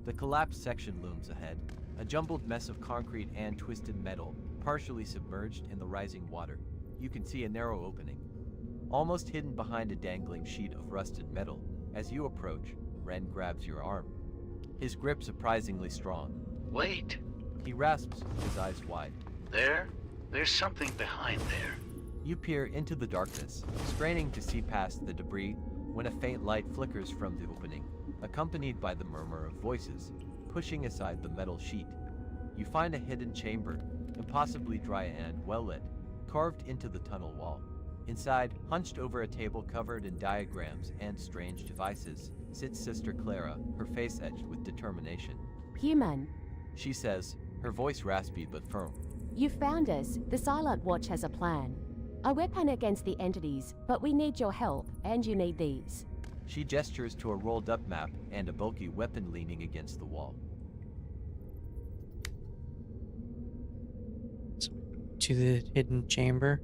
The collapsed section looms ahead, a jumbled mess of concrete and twisted metal, partially submerged in the rising water. You can see a narrow opening, almost hidden behind a dangling sheet of rusted metal. As you approach, Ren grabs your arm, his grip surprisingly strong. Wait. He rasps, his eyes wide. There's something behind there. You peer into the darkness, straining to see past the debris when a faint light flickers from the opening, accompanied by the murmur of voices, pushing aside the metal sheet. You find a hidden chamber, impossibly dry and well-lit, carved into the tunnel wall. Inside, hunched over a table covered in diagrams and strange devices, sits Sister Clara, her face etched with determination. Human, She says, her voice raspy but firm. you found us. The Silent Watch has a plan. A weapon against the entities, but we need your help, and you need these. She gestures to a rolled-up map and a bulky weapon leaning against the wall. To the hidden chamber.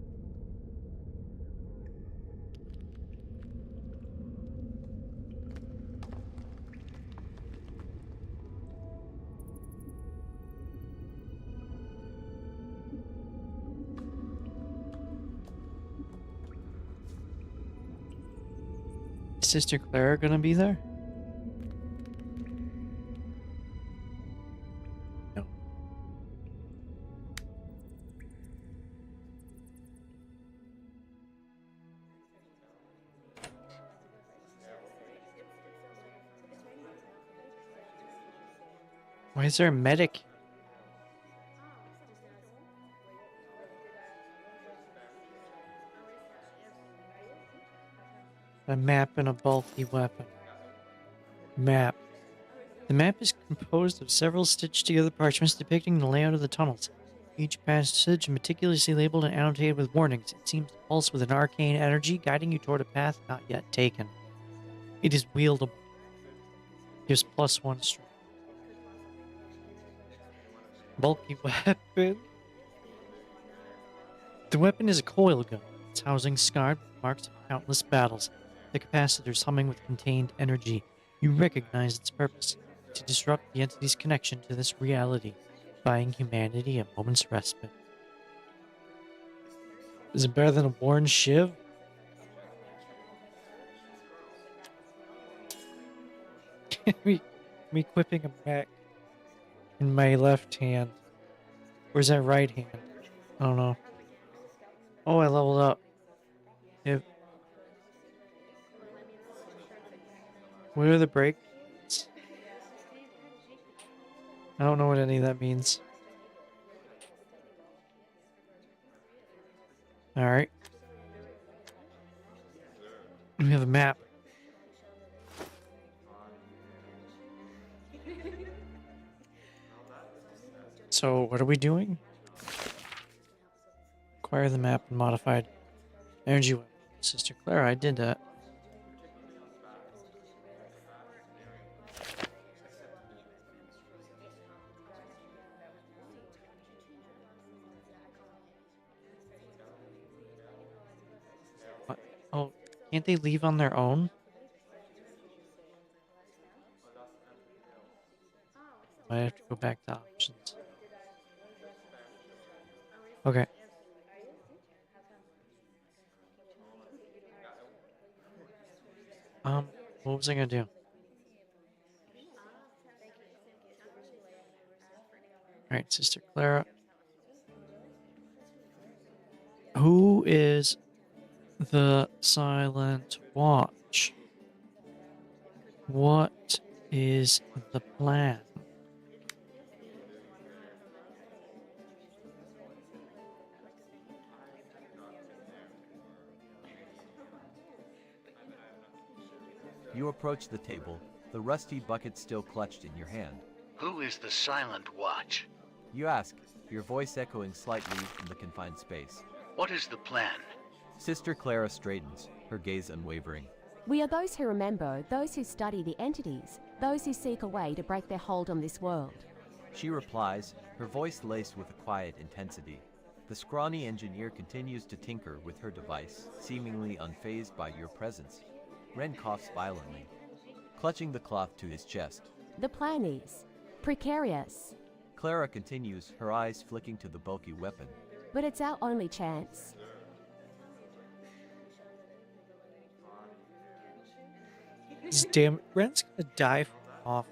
Is Sister Clara gonna be there? No. Why is there a medic? A map and a bulky weapon. Map. The map is composed of several stitched together parchments depicting the layout of the tunnels. Each passage meticulously labeled and annotated with warnings. It seems to pulse with an arcane energy, guiding you toward a path not yet taken. It is wieldable. Gives +1 strength. Bulky weapon. The weapon is a coil gun. Its housing scarred with marks of countless battles. The capacitors humming with contained energy. You recognize its purpose: to disrupt the entity's connection to this reality, buying humanity a moment's respite. Is it better than a worn shiv? me equipping a mech in my left hand. Where's that right hand? I don't know. Oh, I leveled up. If what are the breaks? I don't know what any of that means. Alright. We have a map. So, what are we doing? Acquire the map and modified energy weapon. Sister Clara, I did that. What? Oh, can't they leave on their own? I have to go back to options. Okay. What was I gonna do? Alright, Sister Clara. Who is the Silent Watch? What is the plan? You approach the table, the rusty bucket still clutched in your hand. Who is the Silent Watch? You ask, your voice echoing slightly in the confined space. What is the plan? Sister Clara straightens, her gaze unwavering. We are those who remember, those who study the entities, those who seek a way to break their hold on this world. She replies, her voice laced with a quiet intensity. The scrawny engineer continues to tinker with her device, seemingly unfazed by your presence. Ren coughs violently, clutching the cloth to his chest. The plan is precarious, Clara continues, her eyes flicking to the bulky weapon. but it's our only chance. Damn, Ren's gonna die off.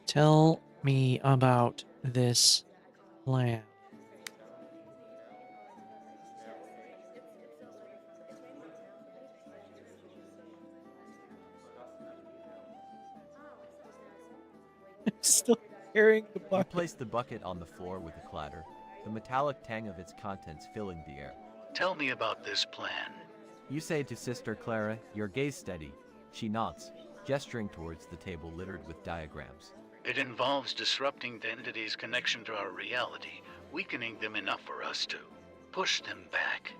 Tell me about this plan. I'm still carrying the You bucket. place the bucket on the floor with a clatter, the metallic tang of its contents filling the air. Tell me about this plan. You say to Sister Clara, your gaze steady. She nods, gesturing towards the table littered with diagrams. It involves disrupting the entity's connection to our reality, weakening them enough for us to push them back.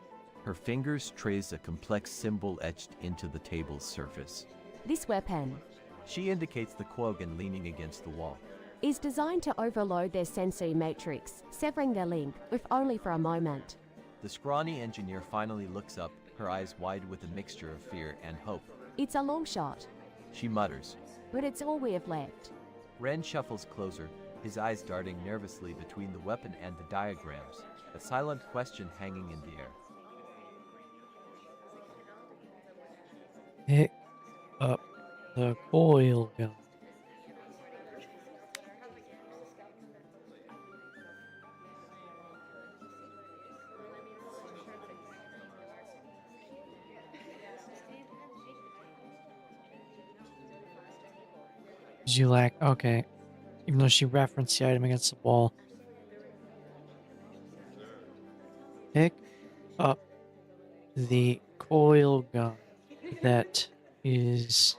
Her fingers trace a complex symbol etched into the table's surface. This weapon She indicates the Quogan leaning against the wall. is designed to overload their sensory matrix, severing their link, if only for a moment. The scrawny engineer finally looks up, her eyes wide with a mixture of fear and hope. It's a long shot, She mutters. but it's all we have left. Ren shuffles closer, his eyes darting nervously between the weapon and the diagrams, a silent question hanging in the air. Pick up the coil gun. You lack, okay. Even though she referenced the item against the wall. Pick up the coil gun that is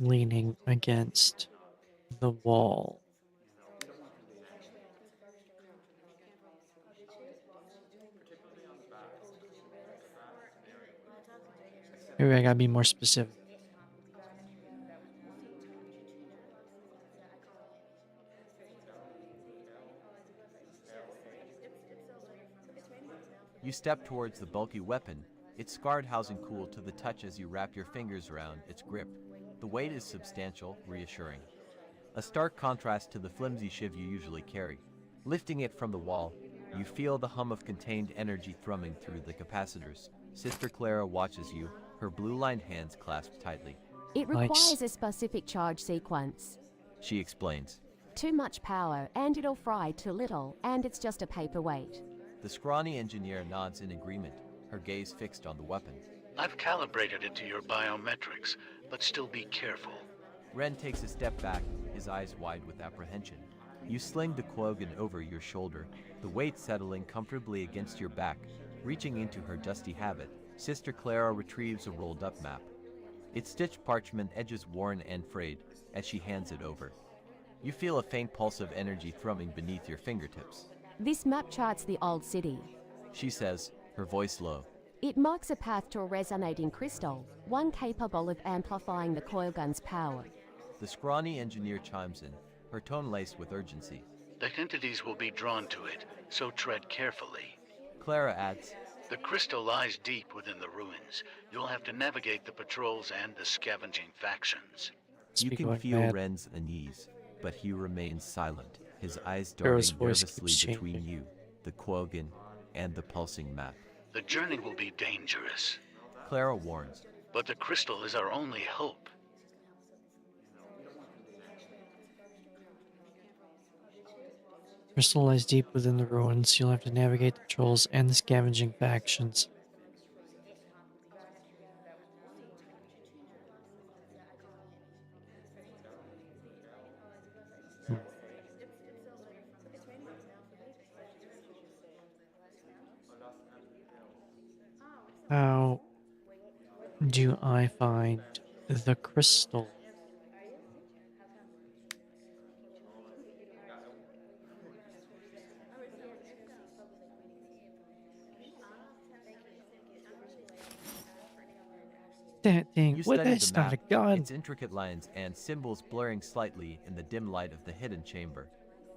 leaning against the wall. Maybe I gotta be more specific. You step towards the bulky weapon, its scarred housing cool to the touch as you wrap your fingers around its grip. The weight is substantial, reassuring. A stark contrast to the flimsy shiv you usually carry. Lifting it from the wall, you feel the hum of contained energy thrumming through the capacitors. Sister Clara watches you, her blue-lined hands clasped tightly. It Nice. requires a specific charge sequence. She explains. Too much power, and it'll fry too little, and it's just a paperweight. The scrawny engineer nods in agreement, her gaze fixed on the weapon. I've calibrated it to your biometrics, but still be careful. Ren takes a step back, his eyes wide with apprehension. You sling the Quogan over your shoulder, the weight settling comfortably against your back. Reaching into her dusty habit, Sister Clara retrieves a rolled-up map. Its stitched parchment edges worn and frayed as she hands it over. You feel a faint pulse of energy thrumming beneath your fingertips. This map charts the old city. She says, her voice low. It marks a path to a resonating crystal, one capable of amplifying the coil gun's power. The scrawny engineer chimes in, her tone laced with urgency. The entities will be drawn to it, so tread carefully. Clara adds, The crystal lies deep within the ruins. You'll have to navigate the patrols and the scavenging factions. you Speak can like feel that. Ren's unease, but he remains silent, his eyes Pharaoh's darting voice nervously keeps between changing. you, the Quogan, and the pulsing map. The journey will be dangerous, Clara warns. but the crystal is our only hope. Crystal lies deep within the ruins. You'll have to navigate the patrols and the scavenging factions. How do I find the crystal? That thing, You what? study the That's not map, a gun. its intricate lines and symbols blurring slightly in the dim light of the hidden chamber,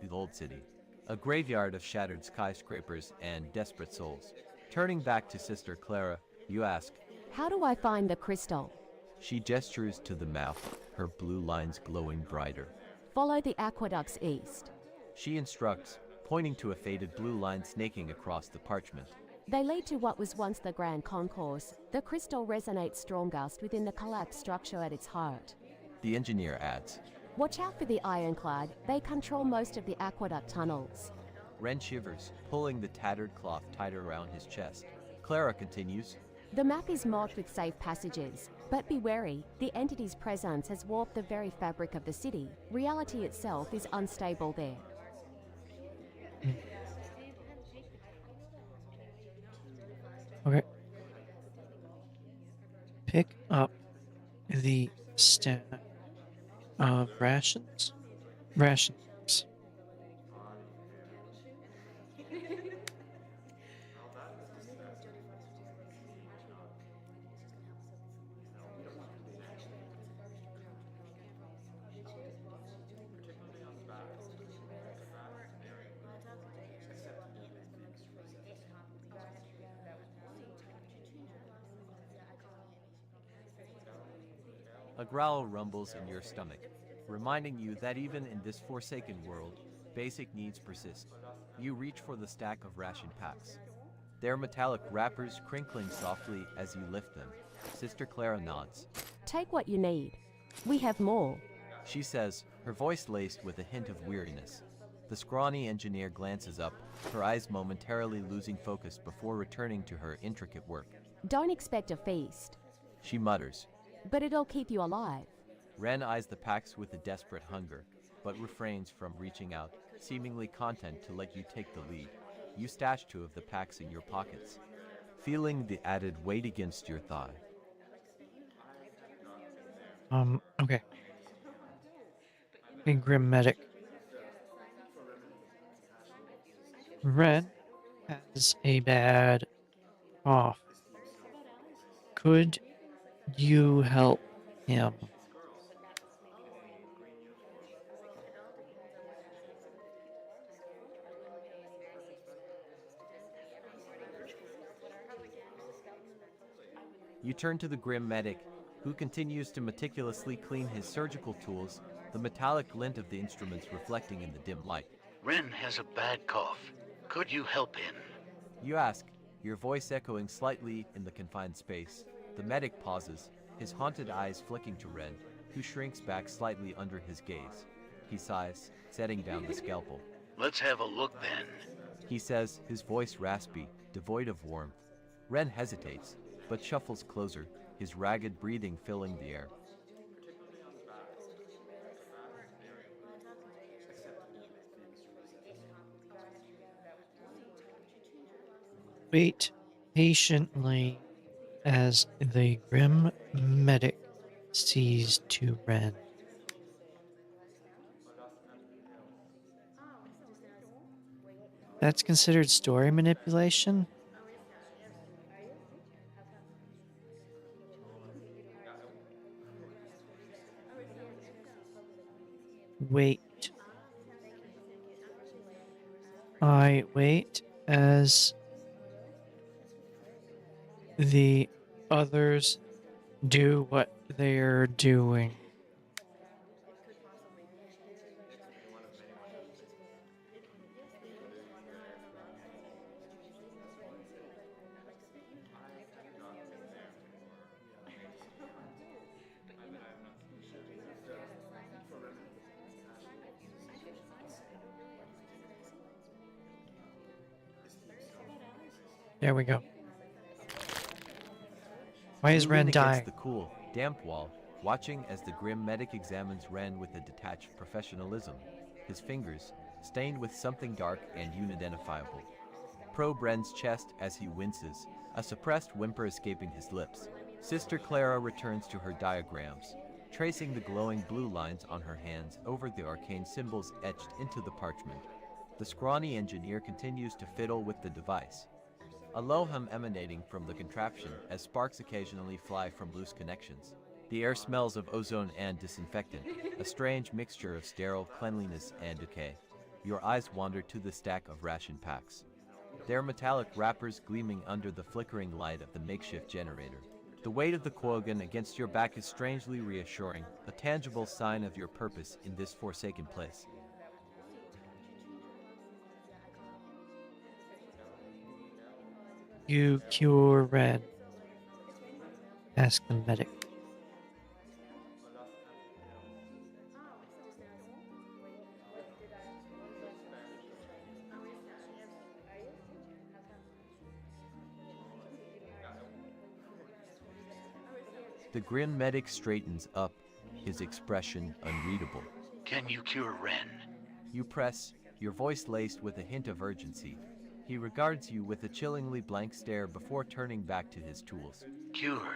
the old city. A graveyard of shattered skyscrapers and desperate souls. Turning back to Sister Clara, you ask. How do I find the crystal? She gestures to the map, her blue lines glowing brighter. Follow the aqueducts east. She instructs, pointing to a faded blue line snaking across the parchment. They lead to what was once the Grand Concourse. The crystal resonates strongest within the collapsed structure at its heart. The engineer adds. Watch out for the ironclad. They control most of the aqueduct tunnels. Ren shivers, pulling the tattered cloth tighter around his chest. Clara continues. The map is marked with safe passages, but be wary. The entity's presence has warped the very fabric of the city. Reality itself is unstable there. Okay. Pick up the stack of rations. Rations. A growl rumbles in your stomach, reminding you that even in this forsaken world, basic needs persist. You reach for the stack of ration packs. Their metallic wrappers crinkling softly as you lift them. Sister Clara nods. Take what you need. We have more. She says, her voice laced with a hint of weariness. The scrawny engineer glances up, her eyes momentarily losing focus before returning to her intricate work. Don't expect a feast, She mutters. but it'll keep you alive. Ren eyes the packs with a desperate hunger, but refrains from reaching out, seemingly content to let you take the lead. You stash 2 of the packs in your pockets, feeling the added weight against your thigh. Okay. Big Grim Medic. Ren has a bad cough. Could you help him? You turn to the grim medic, who continues to meticulously clean his surgical tools, the metallic glint of the instruments reflecting in the dim light. Ren has a bad cough. Could you help him? You ask, your voice echoing slightly in the confined space. The medic pauses, his haunted eyes flicking to Ren, who shrinks back slightly under his gaze. He sighs, setting down the scalpel. Let's have a look then. He says, his voice raspy, devoid of warmth. Ren hesitates, but shuffles closer, his ragged breathing filling the air. Wait patiently as the Grim Medic sees to Ren. That's considered story manipulation? Wait. I wait as the others do what they're doing. There we go. Why is You Ren lean dying? against the cool, damp wall, watching as the grim medic examines Ren with a detached professionalism. his fingers stained with something dark and unidentifiable. Probe Ren's chest as he winces, a suppressed whimper escaping his lips. Sister Clara returns to her diagrams, tracing the glowing blue lines on her hands over the arcane symbols etched into the parchment. The scrawny engineer continues to fiddle with the device, a low hum emanating from the contraption as sparks occasionally fly from loose connections. The air smells of ozone and disinfectant, a strange mixture of sterile cleanliness and decay. Your eyes wander to the stack of ration packs, their metallic wrappers gleaming under the flickering light of the makeshift generator. The weight of the Quogan against your back is strangely reassuring, a tangible sign of your purpose in this forsaken place. You cure Ren. Ask the medic. The grim medic straightens up, his expression unreadable. Can you cure Ren? You press, your voice laced with a hint of urgency. He regards you with a chillingly blank stare before turning back to his tools. Cure?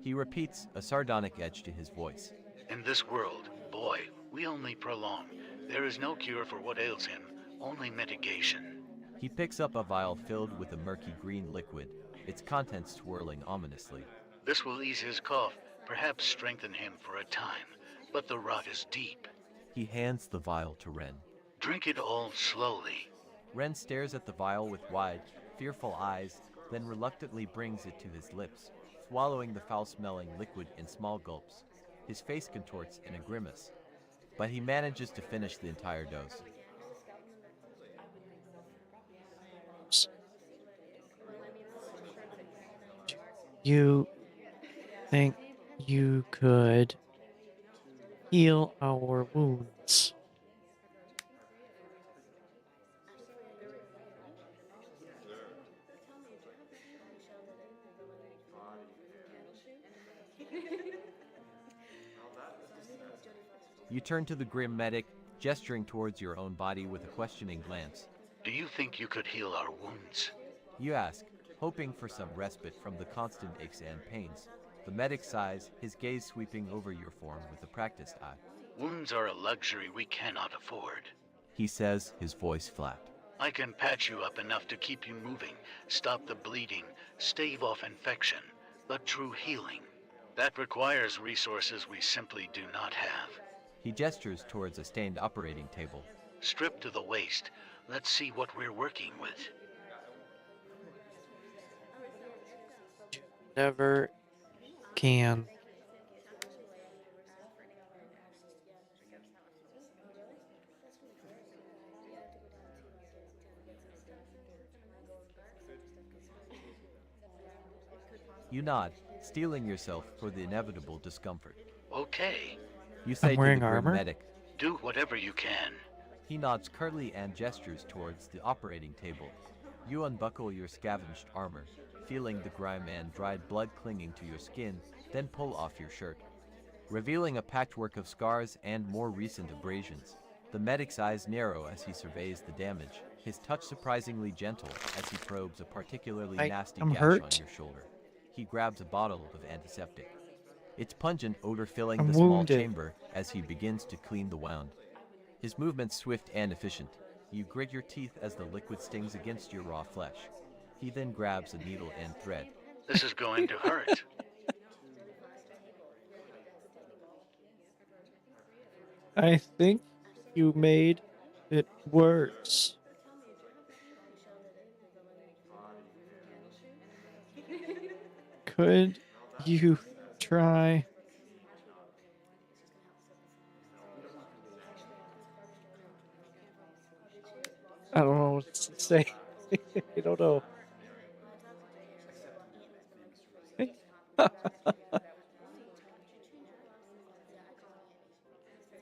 He repeats, a sardonic edge to his voice. In this world, boy, we only prolong. There is no cure for what ails him, only mitigation. He picks up a vial filled with a murky green liquid, its contents swirling ominously. This will ease his cough, perhaps strengthen him for a time, but the rot is deep. He hands the vial to Ren. Drink it all slowly. Ren stares at the vial with wide, fearful eyes, then reluctantly brings it to his lips, swallowing the foul-smelling liquid in small gulps. His face contorts in a grimace, but he manages to finish the entire dose. You think you could heal our wounds? You turn to the grim medic, gesturing towards your own body with a questioning glance. Do you think you could heal our wounds? You ask, hoping for some respite from the constant aches and pains. The medic sighs, his gaze sweeping over your form with a practiced eye. Wounds are a luxury we cannot afford. He says, his voice flat. I can patch you up enough to keep you moving, stop the bleeding, stave off infection, but true healing, that requires resources we simply do not have. He gestures towards a stained operating table. Stripped to the waist, let's see what we're working with. Never can. You nod, steeling yourself for the inevitable discomfort. Okay, You say I'm to wearing the grim armor? medic. do whatever you can. He nods curtly and gestures towards the operating table. You unbuckle your scavenged armor, feeling the grime and dried blood clinging to your skin, then pull off your shirt, revealing a patchwork of scars and more recent abrasions. The medic's eyes narrow as he surveys the damage, his touch surprisingly gentle as he probes a particularly nasty I'm gash hurt. on your shoulder. He grabs a bottle of antiseptic, its pungent odor filling I'm the small wounded. chamber as he begins to clean the wound. His movements swift and efficient. You grit your teeth as the liquid stings against your raw flesh. He then grabs a needle and thread. This is going to hurt. I think you made it worse. Could you try? I don't know what to say. I don't know.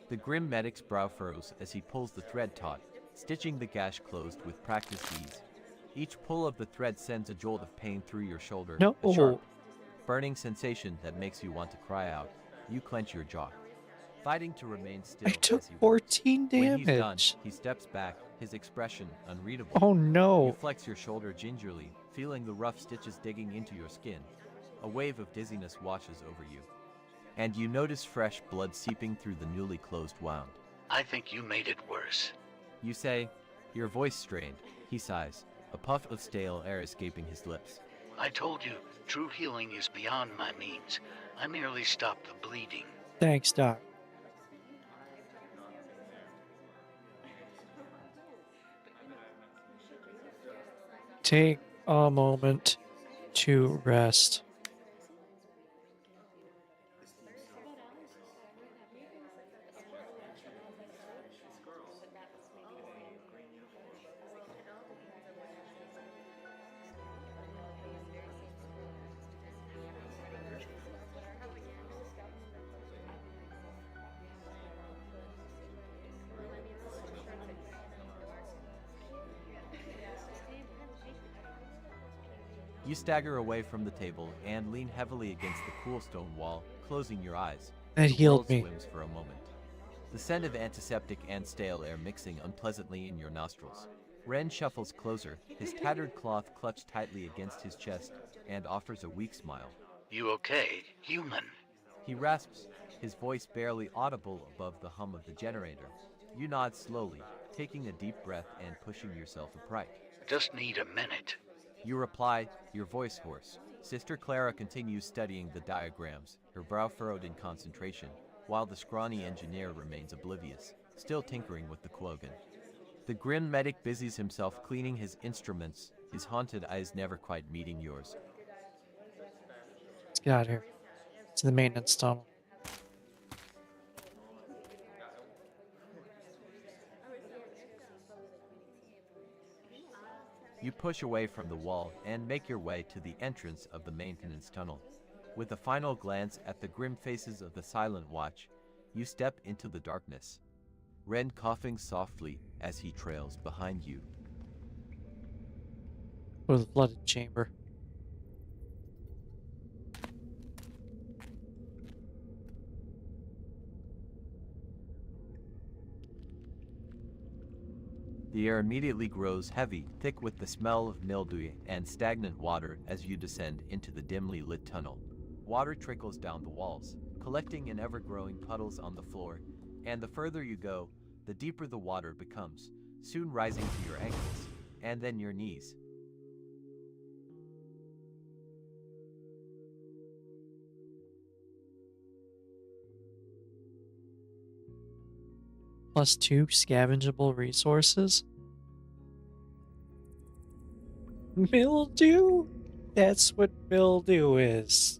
The grim medic's brow furrows as he pulls the thread taut, stitching the gash closed with practiced ease. Each pull of the thread sends a jolt of pain through your shoulder, No. a sharp, burning sensation that makes you want to cry out. You clench your jaw. fighting to remain still I as took he works. 14 When he's done, damage. he steps back, his expression unreadable. Oh You no. flex your shoulder gingerly, feeling the rough stitches digging into your skin. A wave of dizziness washes over you, and you notice fresh blood seeping through the newly closed wound. I think you made it worse. You say, your voice strained. He sighs, a puff of stale air escaping his lips. I told you, true healing is beyond my means. I merely stopped the bleeding. Thanks, Doc. Take a moment to rest. You stagger away from the table and lean heavily against the cool stone wall, closing your eyes. That The healed world me. swims for a moment. The scent of antiseptic and stale air mixing unpleasantly in your nostrils. Ren shuffles closer, his tattered cloth clutched tightly against his chest, and offers a weak smile. You okay, human? He rasps, his voice barely audible above the hum of the generator. You nod slowly, taking a deep breath and pushing yourself upright. Just need a minute. You reply, your voice hoarse. Sister Clara continues studying the diagrams, her brow furrowed in concentration, while the scrawny engineer remains oblivious, still tinkering with the Quogan. The grim medic busies himself cleaning his instruments, his haunted eyes never quite meeting yours. Let's get out of here. To the maintenance tunnel. You push away from the wall and make your way to the entrance of the maintenance tunnel. With a final glance at the grim faces of the Silent Watch, you step into the darkness. Ren coughing softly as he trails behind you. Or the flooded chamber. The air immediately grows heavy, thick with the smell of mildew and stagnant water as you descend into the dimly lit tunnel. Water trickles down the walls, collecting in ever-growing puddles on the floor, and the further you go, the deeper the water becomes, soon rising to your ankles, and then your knees. +2 scavengeable resources. Mildew? That's what mildew is.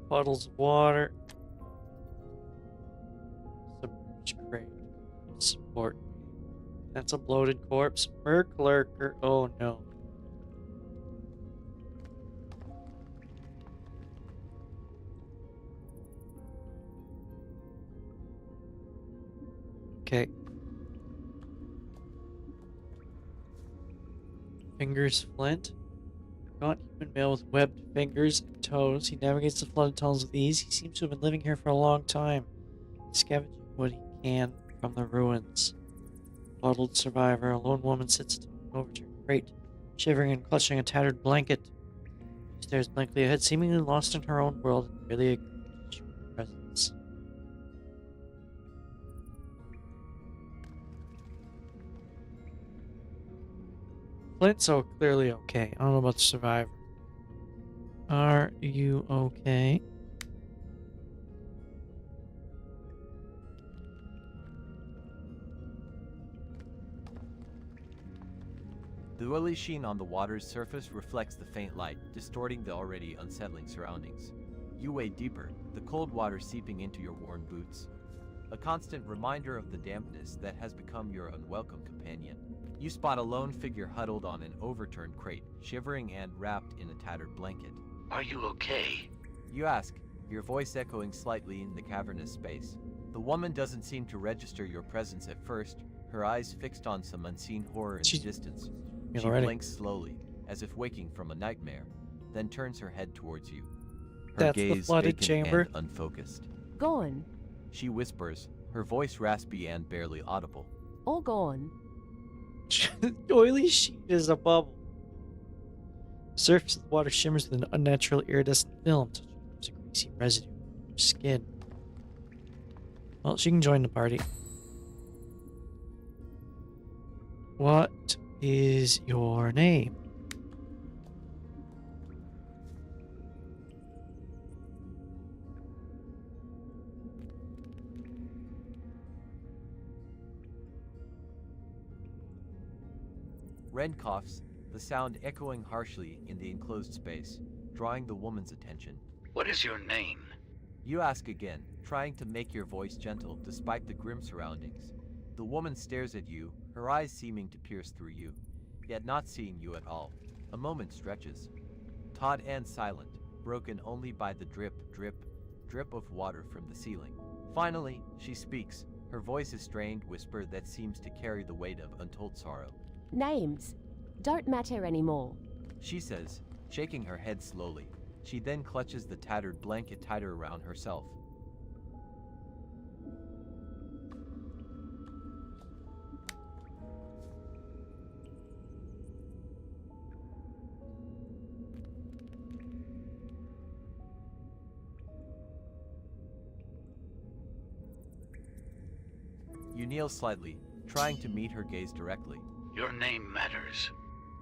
Puddles of water. Submerged crate. Support. That's a bloated corpse. Merc lurker. Oh no. Okay. Fingers flint. Gaunt human male with webbed fingers and toes. He navigates the flooded tunnels with ease. He seems to have been living here for a long time, scavenging what he can from the ruins. Bottled survivor. A lone woman sits atop an overturned crate, shivering and clutching a tattered blanket. She stares blankly ahead, seemingly lost in her own world and barely acknowledges your presence. Flint's so clearly okay. I don't know about the survivor. Are you okay? The oily sheen on the water's surface reflects the faint light, distorting the already unsettling surroundings. You wade deeper, the cold water seeping into your worn boots. A constant reminder of the dampness that has become your unwelcome companion. You spot a lone figure huddled on an overturned crate, shivering and wrapped in a tattered blanket. Are you okay? You ask, your voice echoing slightly in the cavernous space. The woman doesn't seem to register your presence at first, her eyes fixed on some unseen horror in the distance. She already. blinks slowly, as if waking from a nightmare. then turns her head towards you. Her That's the gaze flooded vacant chamber. and unfocused. Gone. She whispers, her voice raspy and barely audible. All gone. The oily sheet is a bubble. The surface of the water shimmers with an unnatural iridescent film, touching a greasy residue on her skin. Well, she can join the party. What is your name? Ren coughs, the sound echoing harshly in the enclosed space, drawing the woman's attention. What is your name? You ask again, trying to make your voice gentle despite the grim surroundings. The woman stares at you, her eyes seeming to pierce through you, yet not seeing you at all. A moment stretches. Taut and silent, broken only by the drip, drip, drip of water from the ceiling. Finally, she speaks, her voice a strained whisper that seems to carry the weight of untold sorrow. Names don't matter anymore. She says, shaking her head slowly. She then clutches the tattered blanket tighter around herself. You kneel slightly, trying to meet her gaze directly. Your name matters.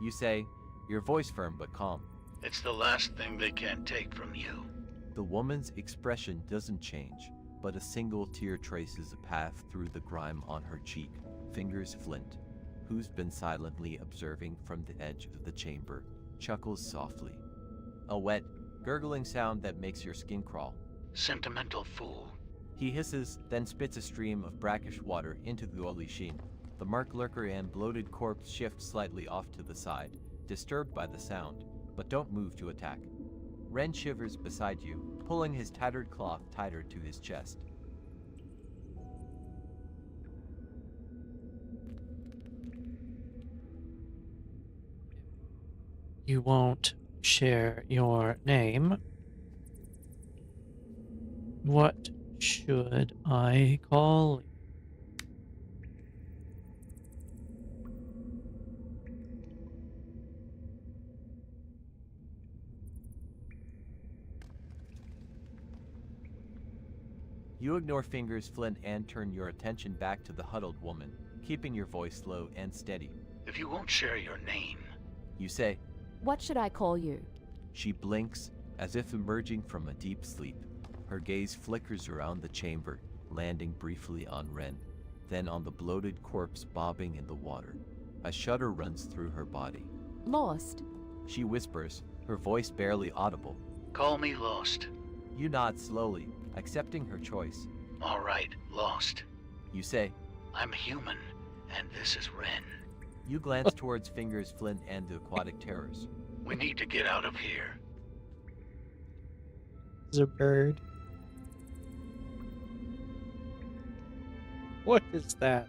You say, your voice firm but calm. It's the last thing they can take from you. The woman's expression doesn't change, but a single tear traces a path through the grime on her cheek. Fingers Flint, who's been silently observing from the edge of the chamber, chuckles softly. A wet, gurgling sound that makes your skin crawl. Sentimental fool. He hisses, then spits a stream of brackish water into the oily sheen. The mark lurker and bloated corpse shift slightly off to the side, disturbed by the sound, but don't move to attack. Ren shivers beside you, pulling his tattered cloth tighter to his chest. You won't share your name. What should I call you? You ignore Fingers Flint and turn your attention back to the huddled woman, keeping your voice low and steady. If you won't share your name, You say, What should I call you? She blinks, as if emerging from a deep sleep. Her gaze flickers around the chamber, landing briefly on Ren, then on the bloated corpse bobbing in the water. A shudder runs through her body. Lost. She whispers, her voice barely audible. call me Lost. You nod slowly, accepting her choice. All right, Lost. You say, I'm human, and this is Ren. You glance towards Fingers Flint and the aquatic terrors. We need to get out of here. It's a bird. What is that?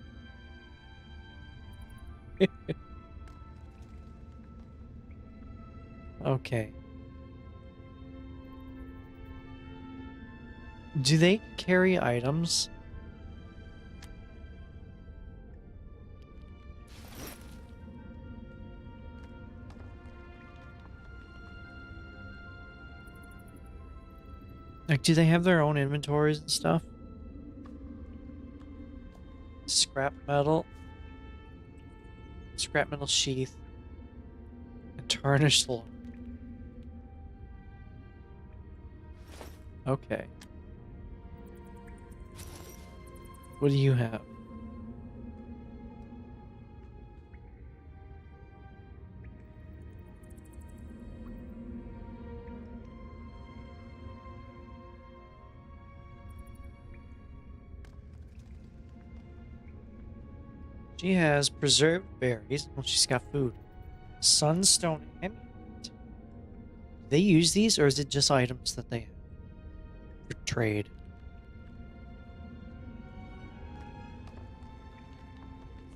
Okay. Do they carry items? Like, do they have their own inventories and stuff? Scrap metal. Scrap metal sheath. And tarnished log. Okay. What do you have? She has preserved berries. Well, she's got food. Sunstone amulet. Do they use these, or is it just items that they have for trade?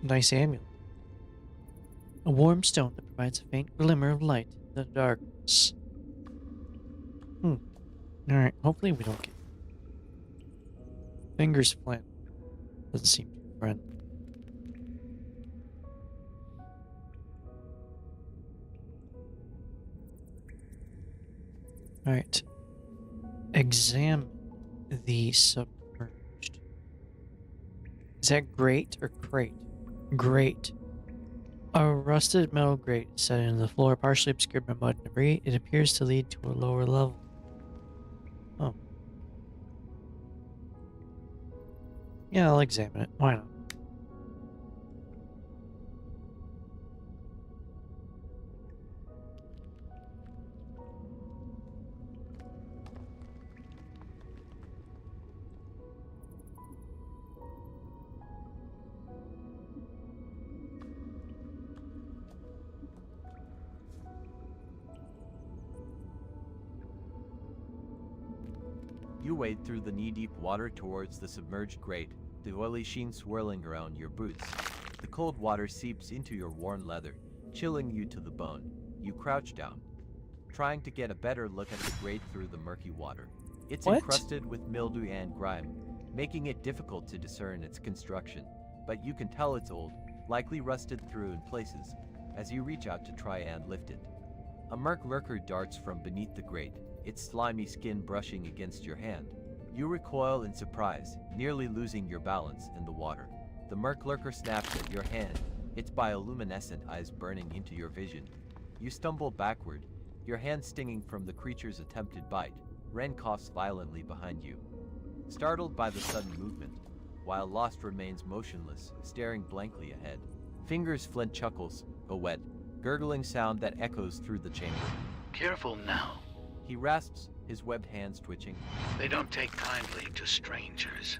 Nice amulet. A warm stone that provides a faint glimmer of light in the darkness. Alright, hopefully we don't get fingers flint. Doesn't seem too friendly. Alright. Examine the submerged. Is that grate or crate? Grate. A rusted metal grate set into the floor, partially obscured by mud and debris. It appears to lead to a lower level. Oh. Yeah, I'll examine it. Why not? You wade through the knee-deep water towards the submerged grate, the oily sheen swirling around your boots. The cold water seeps into your worn leather, chilling you to the bone. You crouch down, trying to get a better look at the grate through the murky water. It's What? encrusted with mildew and grime, making it difficult to discern its construction, but you can tell it's old, likely rusted through in places, as you reach out to try and lift it. A murk lurker darts from beneath the grate, its slimy skin brushing against your hand. You recoil in surprise, nearly losing your balance in the water. The murk lurker snaps at your hand, its bioluminescent eyes burning into your vision. You stumble backward, your hand stinging from the creature's attempted bite. Ren coughs violently behind you. Startled by the sudden movement, while Lost remains motionless, staring blankly ahead. Fingers Flint chuckles, a wet, gurgling sound that echoes through the chamber. Careful now. He rasps, his webbed hands twitching. They don't take kindly to strangers.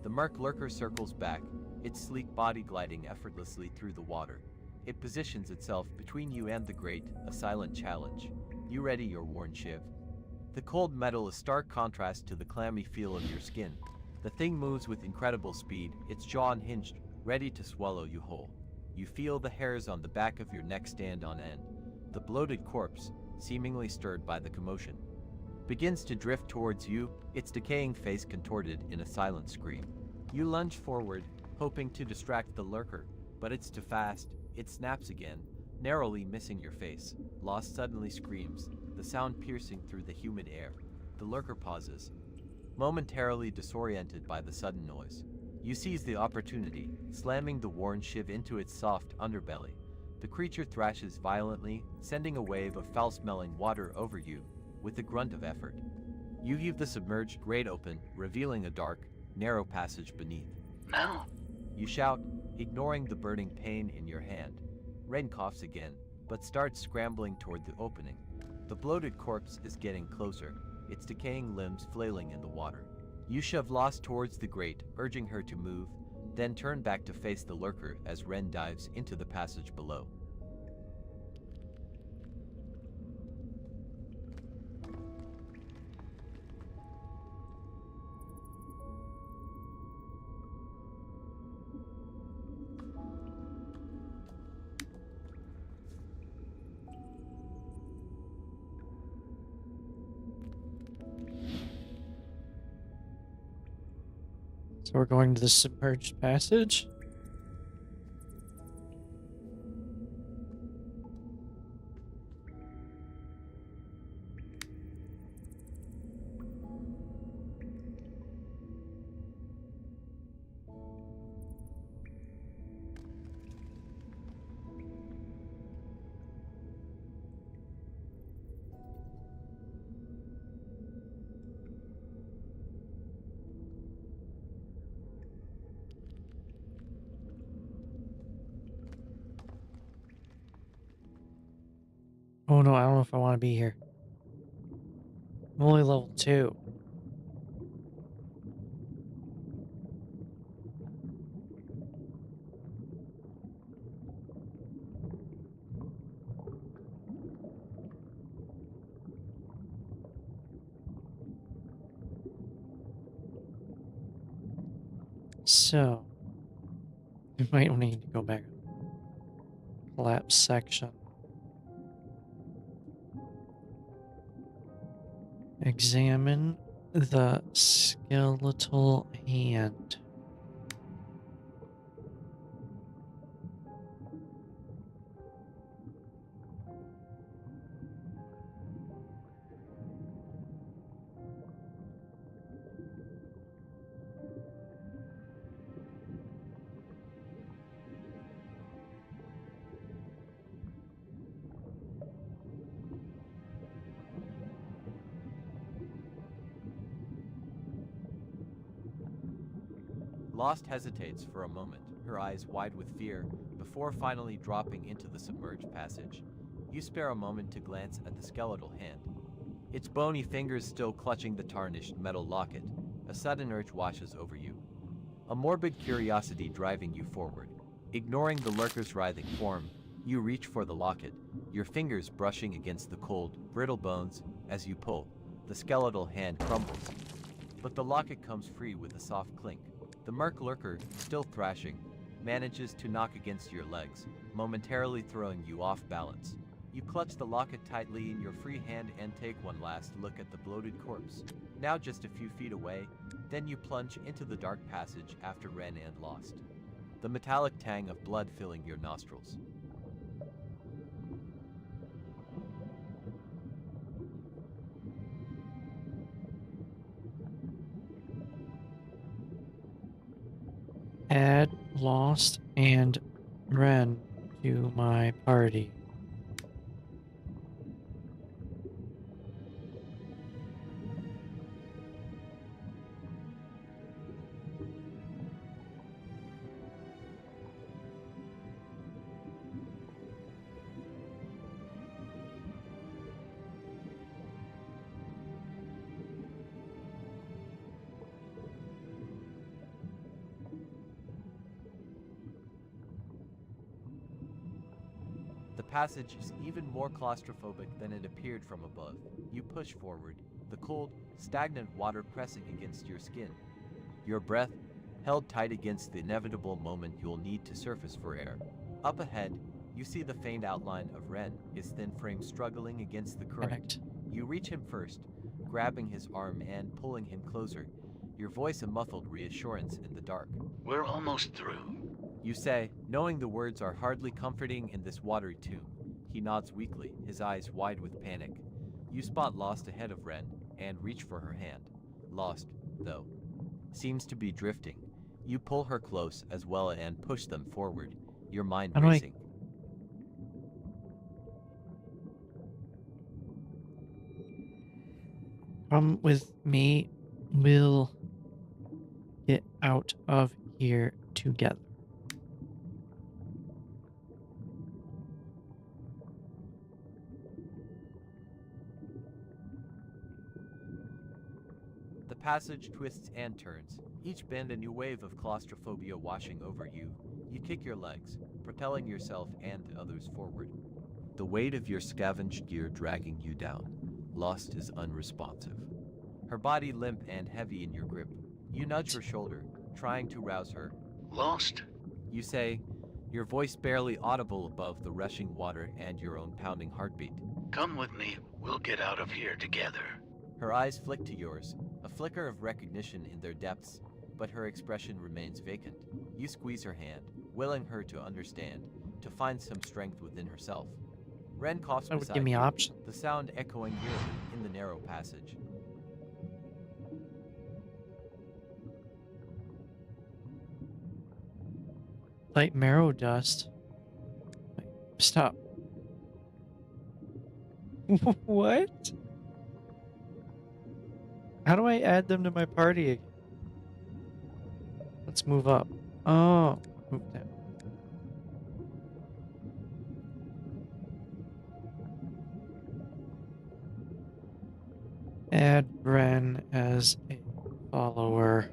The murk lurker circles back, its sleek body gliding effortlessly through the water. It positions itself between you and the grate, a silent challenge. You ready your worn shiv. The cold metal is stark contrast to the clammy feel of your skin. The thing moves with incredible speed, its jaw unhinged, ready to swallow you whole. You feel the hairs on the back of your neck stand on end. The bloated corpse, seemingly stirred by the commotion, begins to drift towards you, its decaying face contorted in a silent scream. You lunge forward, hoping to distract the lurker, but it's too fast. It snaps again, narrowly missing your face. Lost suddenly screams, the sound piercing through the humid air. The lurker pauses, momentarily disoriented by the sudden noise. You seize the opportunity, slamming the worn shiv into its soft underbelly. The creature thrashes violently, sending a wave of foul-smelling water over you, with a grunt of effort. You heave the submerged grate open, revealing a dark, narrow passage beneath. Now? You shout, ignoring the burning pain in your hand. Ren coughs again, but starts scrambling toward the opening. The bloated corpse is getting closer, its decaying limbs flailing in the water. You shove Lost towards the grate, urging her to move, then turn back to face the lurker as Ren dives into the passage below. So we're going to the submerged passage. Oh no, I don't know if I want to be here. I'm only level 2. So, we might need to go back. Collapse section. Examine the skeletal hand. Lost hesitates for a moment, her eyes wide with fear, before finally dropping into the submerged passage. You spare a moment to glance at the skeletal hand. Its bony fingers still clutching the tarnished metal locket. A sudden urge washes over you. A morbid curiosity driving you forward. Ignoring the lurker's writhing form, you reach for the locket, your fingers brushing against the cold, brittle bones. As you pull, the skeletal hand crumbles. But the locket comes free with a soft clink. The merc lurker, still thrashing, manages to knock against your legs, momentarily throwing you off balance. You clutch the locket tightly in your free hand and take one last look at the bloated corpse, now just a few feet away. Then you plunge into the dark passage after Ren and Lost, the metallic tang of blood filling your nostrils. Add Lost and Ren to my party. The passage is even more claustrophobic than it appeared from above. You push forward, the cold, stagnant water pressing against your skin. Your breath held tight against the inevitable moment you'll need to surface for air. Up ahead, you see the faint outline of Ren, his thin frame struggling against the current. Panicked. You reach him first, grabbing his arm and pulling him closer, your voice a muffled reassurance in the dark. We're almost through. You say, knowing the words are hardly comforting in this watery tomb. He nods weakly, his eyes wide with panic. You spot Lost ahead of Ren and reach for her hand. Lost, though, seems to be drifting. You pull her close as well and push them forward, your mind How do I- racing. Come with me. We'll get out of here together. The passage twists and turns, each bend a new wave of claustrophobia washing over you. You kick your legs, propelling yourself and others forward. The weight of your scavenged gear dragging you down. Lost is unresponsive. Her body limp and heavy in your grip. You nudge her shoulder, trying to rouse her. Lost? You say, your voice barely audible above the rushing water and your own pounding heartbeat. Come with me. We'll get out of here together. Her eyes flick to yours, a flicker of recognition in their depths, but her expression remains vacant. You squeeze her hand, willing her to understand, to find some strength within herself. Ren coughs That would beside give me you, options. the sound echoing eerily in the narrow passage. Light marrow dust. Wait, stop. What? How do I add them to my party again? Let's move up. Oh, move down. Add Ren as a follower.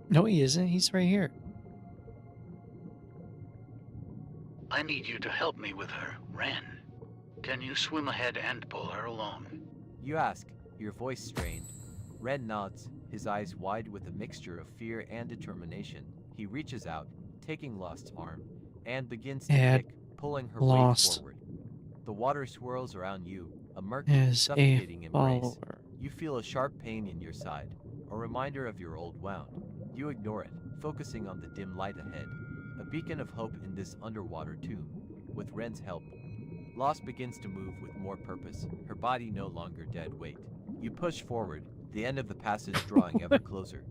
No, he isn't. He's right here. I need you to help me with her, Ren. Can you swim ahead and pull her along? You ask, your voice strained. Ren nods, his eyes wide with a mixture of fear and determination. He reaches out, taking Lost's arm, and begins to Add kick, pulling her weight Lost forward. The water swirls around you, a murky, as a suffocating embrace. follower. You feel a sharp pain in your side, a reminder of your old wound. You ignore it, focusing on the dim light ahead, a beacon of hope in this underwater tomb. With Ren's help, Lost begins to move with more purpose, her body no longer dead weight. You push forward, the end of the passage drawing ever closer.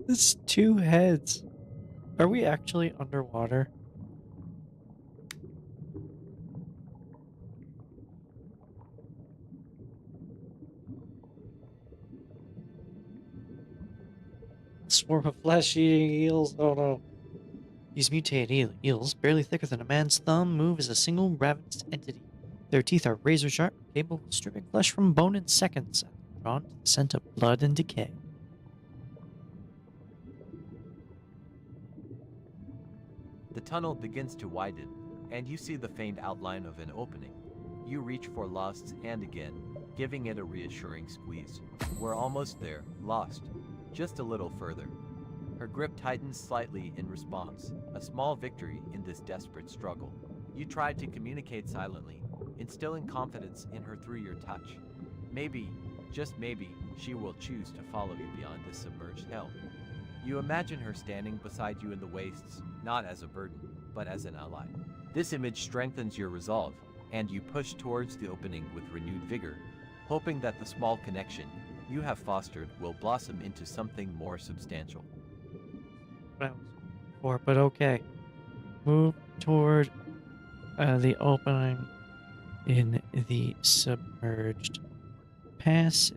It's two heads. Are we actually underwater? Swarm of flesh-eating eels. Oh no. These mutated eels, barely thicker than a man's thumb, move as a single ravenous entity. Their teeth are razor sharp, capable of stripping flesh from bone in seconds, and drawn to the scent of blood and decay. The tunnel begins to widen, and you see the faint outline of an opening. You reach for Lost's hand again, giving it a reassuring squeeze. We're almost there, Lost. Just a little further. Her grip tightens slightly in response, a small victory in this desperate struggle. You try to communicate silently, instilling confidence in her through your touch. Maybe, just maybe, she will choose to follow you beyond this submerged hell. You imagine her standing beside you in the wastes, not as a burden, but as an ally. This image strengthens your resolve, and you push towards the opening with renewed vigor, hoping that the small connection you have fostered will blossom into something more substantial. What I was for, but okay. Move toward the opening in the submerged passage.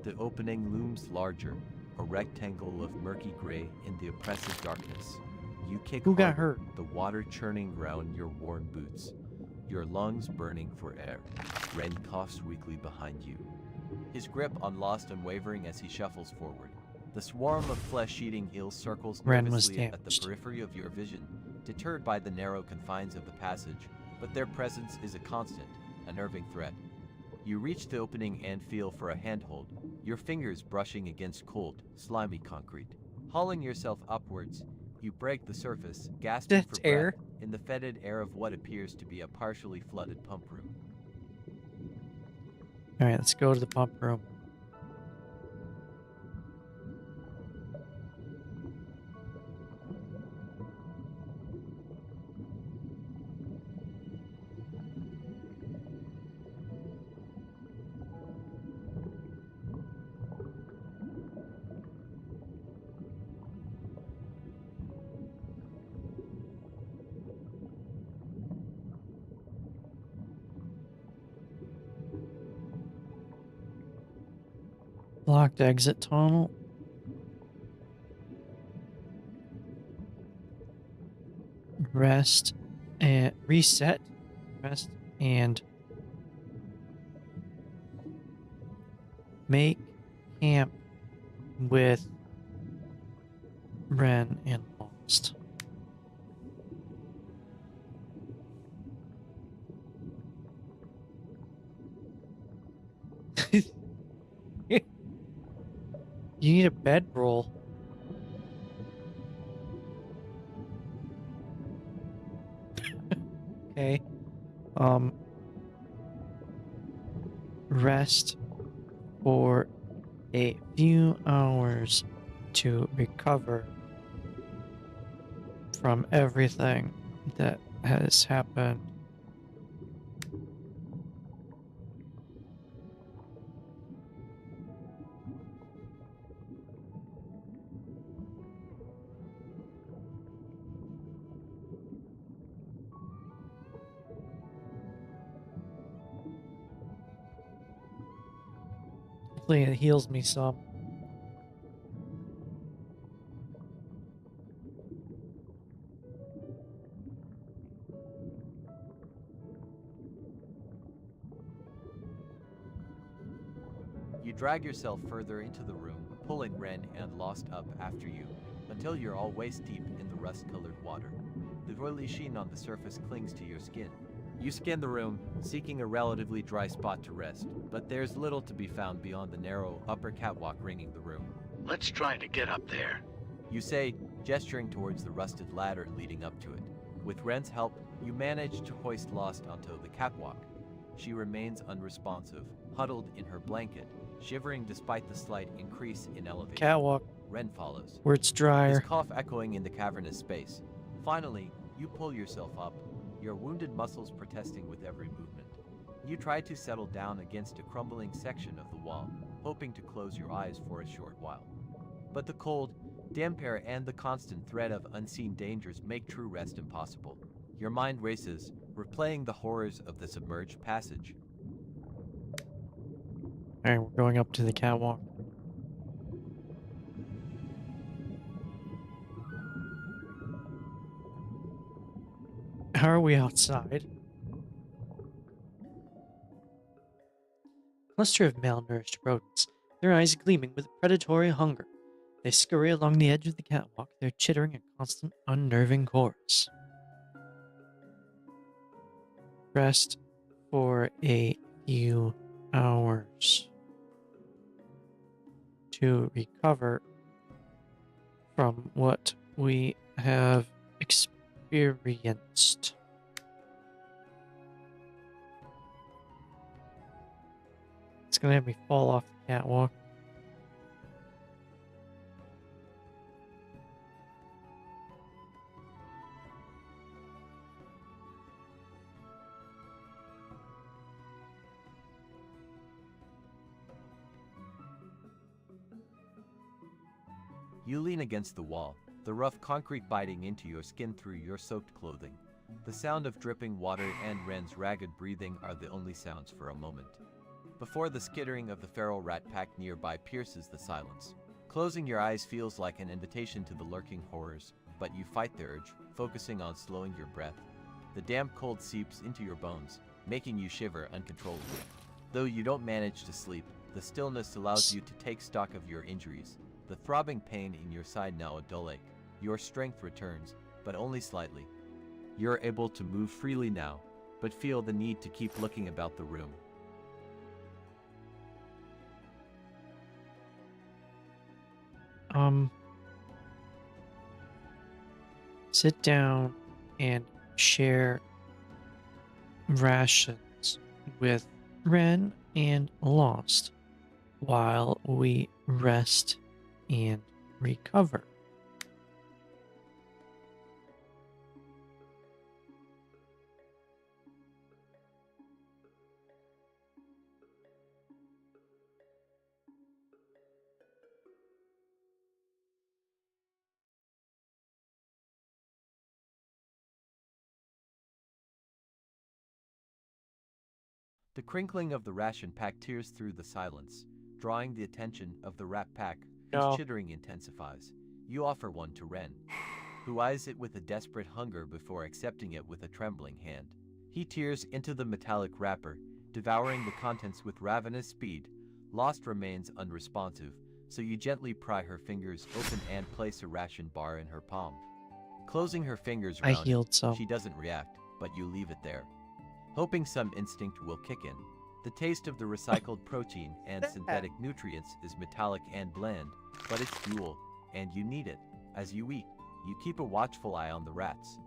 The opening looms larger, a rectangle of murky gray in the oppressive darkness. You kick Who got harder, hurt? the water churning around your worn boots, your lungs burning for air. Ren coughs weakly behind you, his grip on Lost unwavering as he shuffles forward. The swarm of flesh-eating eels circles Ren was nervously at the damaged. periphery of your vision, deterred by the narrow confines of the passage, but their presence is a constant, unnerving threat. You reach the opening and feel for a handhold, your fingers brushing against cold, slimy concrete. Hauling yourself upwards, you break the surface, gasping That's for breath air. in the fetid air of what appears to be a partially flooded pump room. Alright, let's go to the pump room. Blocked exit tunnel. Rest and reset. Rest and make camp with Ren and Lost. You need a bedroll. Okay. Rest for a few hours to recover from everything that has happened. Hopefully it heals me some. drag yourself further into the room, pulling Ren and Lost up after you, until you're all waist deep in the rust-colored water. The oily sheen on the surface clings to your skin. You scan the room, seeking a relatively dry spot to rest, but there's little to be found beyond the narrow upper catwalk ringing the room. Let's try to get up there. You say, gesturing towards the rusted ladder leading up to it. With Ren's help, you manage to hoist Lost onto the catwalk. She remains unresponsive, huddled in her blanket, shivering despite the slight increase in elevation. Catwalk, Ren follows, where it's his drier. cough echoing in the cavernous space. Finally, you pull yourself up, your wounded muscles protesting with every movement. You try to settle down against a crumbling section of the wall, hoping to close your eyes for a short while. But the cold, damp air and the constant threat of unseen dangers make true rest impossible. Your mind races, replaying the horrors of the submerged passage. Alright, we're going up to the catwalk. How are we outside? Cluster of malnourished rodents, their eyes gleaming with predatory hunger. They scurry along the edge of the catwalk, their chittering a constant, unnerving chorus. Rest for a few hours to recover from what we have experienced. It's gonna have me fall off the catwalk. You lean against the wall, the rough concrete biting into your skin through your soaked clothing. The sound of dripping water and Ren's ragged breathing are the only sounds for a moment, before the skittering of the feral rat pack nearby pierces the silence. Closing your eyes feels like an invitation to the lurking horrors, but you fight the urge, focusing on slowing your breath. The damp cold seeps into your bones, making you shiver uncontrollably. Though you don't manage to sleep, the stillness allows you to take stock of your injuries. The throbbing pain in your side now a dull ache. Your strength returns, but only slightly. You're able to move freely now, but feel the need to keep looking about the room. Sit down and share rations with Ren and Lost while we rest and recover. The crinkling of the ration pack tears through the silence, drawing the attention of the rat pack, whose No. chittering intensifies. You offer one to Ren, who eyes it with a desperate hunger before accepting it with a trembling hand. He tears into the metallic wrapper, devouring the contents with ravenous speed. Lost remains unresponsive, so you gently pry her fingers open and place a ration bar in her palm. Closing her fingers I around healed it, some. she doesn't react, but you leave it there, hoping some instinct will kick in. The taste of the recycled protein and synthetic nutrients is metallic and bland, but it's fuel, and you need it. As you eat, you keep a watchful eye on the rats,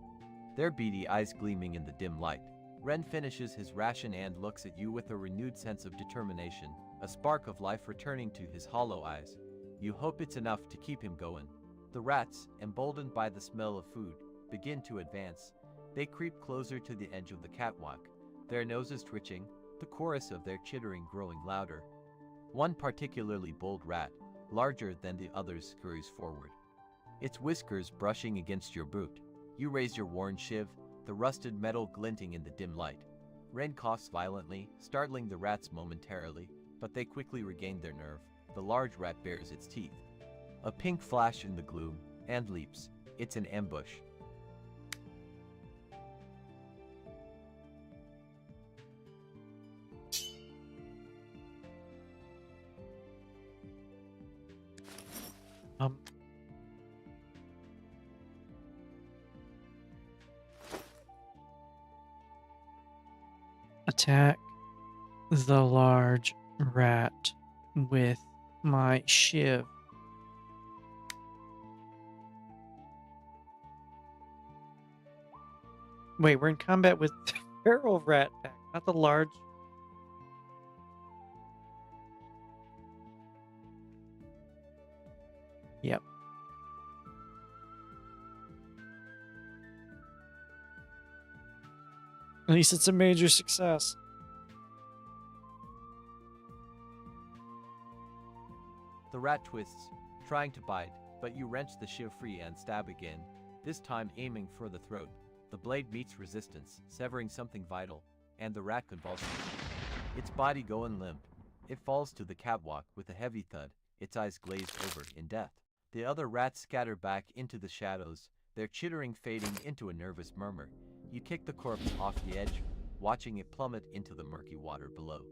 their beady eyes gleaming in the dim light. Ren finishes his ration and looks at you with a renewed sense of determination, a spark of life returning to his hollow eyes. You hope it's enough to keep him going. The rats, emboldened by the smell of food, begin to advance. They creep closer to the edge of the catwalk, their noses twitching, the chorus of their chittering growing louder. One particularly bold rat, larger than the others, scurries forward, its whiskers brushing against your boot. You raise your worn shiv, the rusted metal glinting in the dim light. Ren coughs violently, startling the rats momentarily, but they quickly regain their nerve. The large rat bares its teeth. A pink flash in the gloom, and leaps. It's an ambush. attack the large rat with my shiv. Wait, we're in combat with the feral rat pack, not the large. Yep. At least it's a major success. The rat twists, trying to bite, but you wrench the shiv free and stab again, this time aiming for the throat. The blade meets resistance, severing something vital, and the rat convulses. Its body going limp. It falls to the catwalk with a heavy thud, its eyes glazed over in death. The other rats scatter back into the shadows, their chittering fading into a nervous murmur. You kick the corpse off the edge, watching it plummet into the murky water below.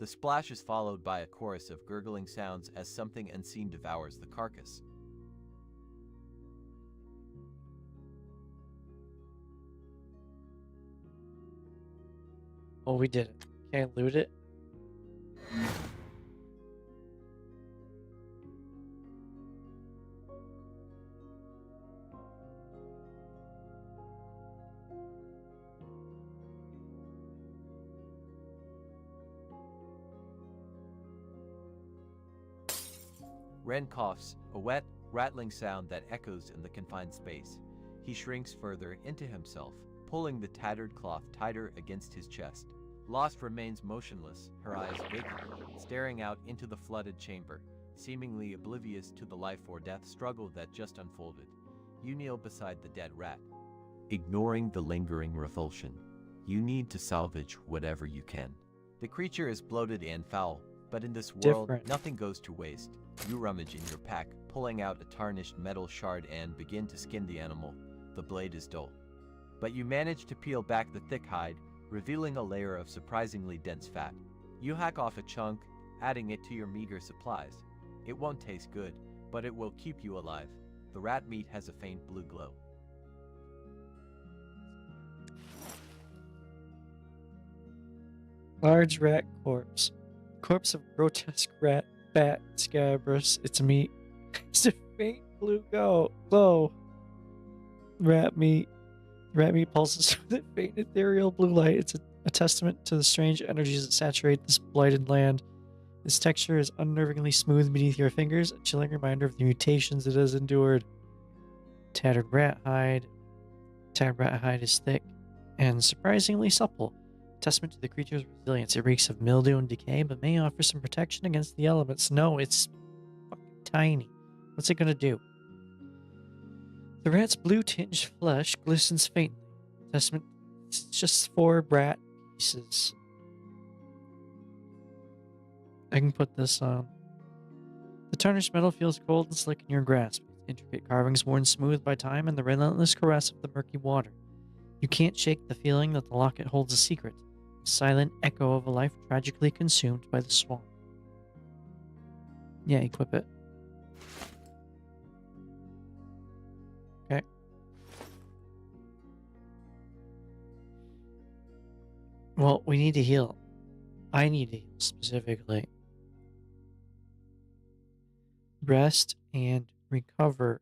The splash is followed by a chorus of gurgling sounds as something unseen devours the carcass. Oh, we did it. Can't loot it. Ren coughs, a wet, rattling sound that echoes in the confined space. He shrinks further into himself, pulling the tattered cloth tighter against his chest. Lost remains motionless, her eyes vacant, staring out into the flooded chamber, seemingly oblivious to the life or death struggle that just unfolded. You kneel beside the dead rat, ignoring the lingering revulsion. You need to salvage whatever you can. The creature is bloated and foul, but in this world, nothing goes to waste. You rummage in your pack, pulling out a tarnished metal shard and begin to skin the animal. The blade is dull, but you manage to peel back the thick hide, revealing a layer of surprisingly dense fat. You hack off a chunk, adding it to your meager supplies. It won't taste good, but it will keep you alive. The rat meat has a faint blue glow. Large rat corpse. Corpse of grotesque rat, fat, scabrous. Its meat. It's a faint blue glow. Rat meat. Rat meat pulses with a faint ethereal blue light. It's a testament to the strange energies that saturate this blighted land. Its texture is unnervingly smooth beneath your fingers, a chilling reminder of the mutations it has endured. Tattered rat hide. Tattered rat hide is thick and surprisingly supple. Testament to the creature's resilience. It reeks of mildew and decay, but may offer some protection against the elements. No, it's fucking tiny. What's it gonna do? The rat's blue-tinged flesh glistens faintly. Testament, it's just 4 rat pieces. I can put this on. The tarnished metal feels cold and slick in your grasp. Intricate carvings worn smooth by time and the relentless caress of the murky water. You can't shake the feeling that the locket holds a secret. Silent echo of a life tragically consumed by the swamp. Yeah, equip it. Okay. Well, we need to heal. I need to heal specifically. Rest and recover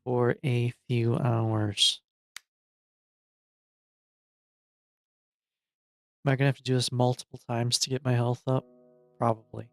for a few hours. Am I gonna have to do this multiple times to get my health up? Probably.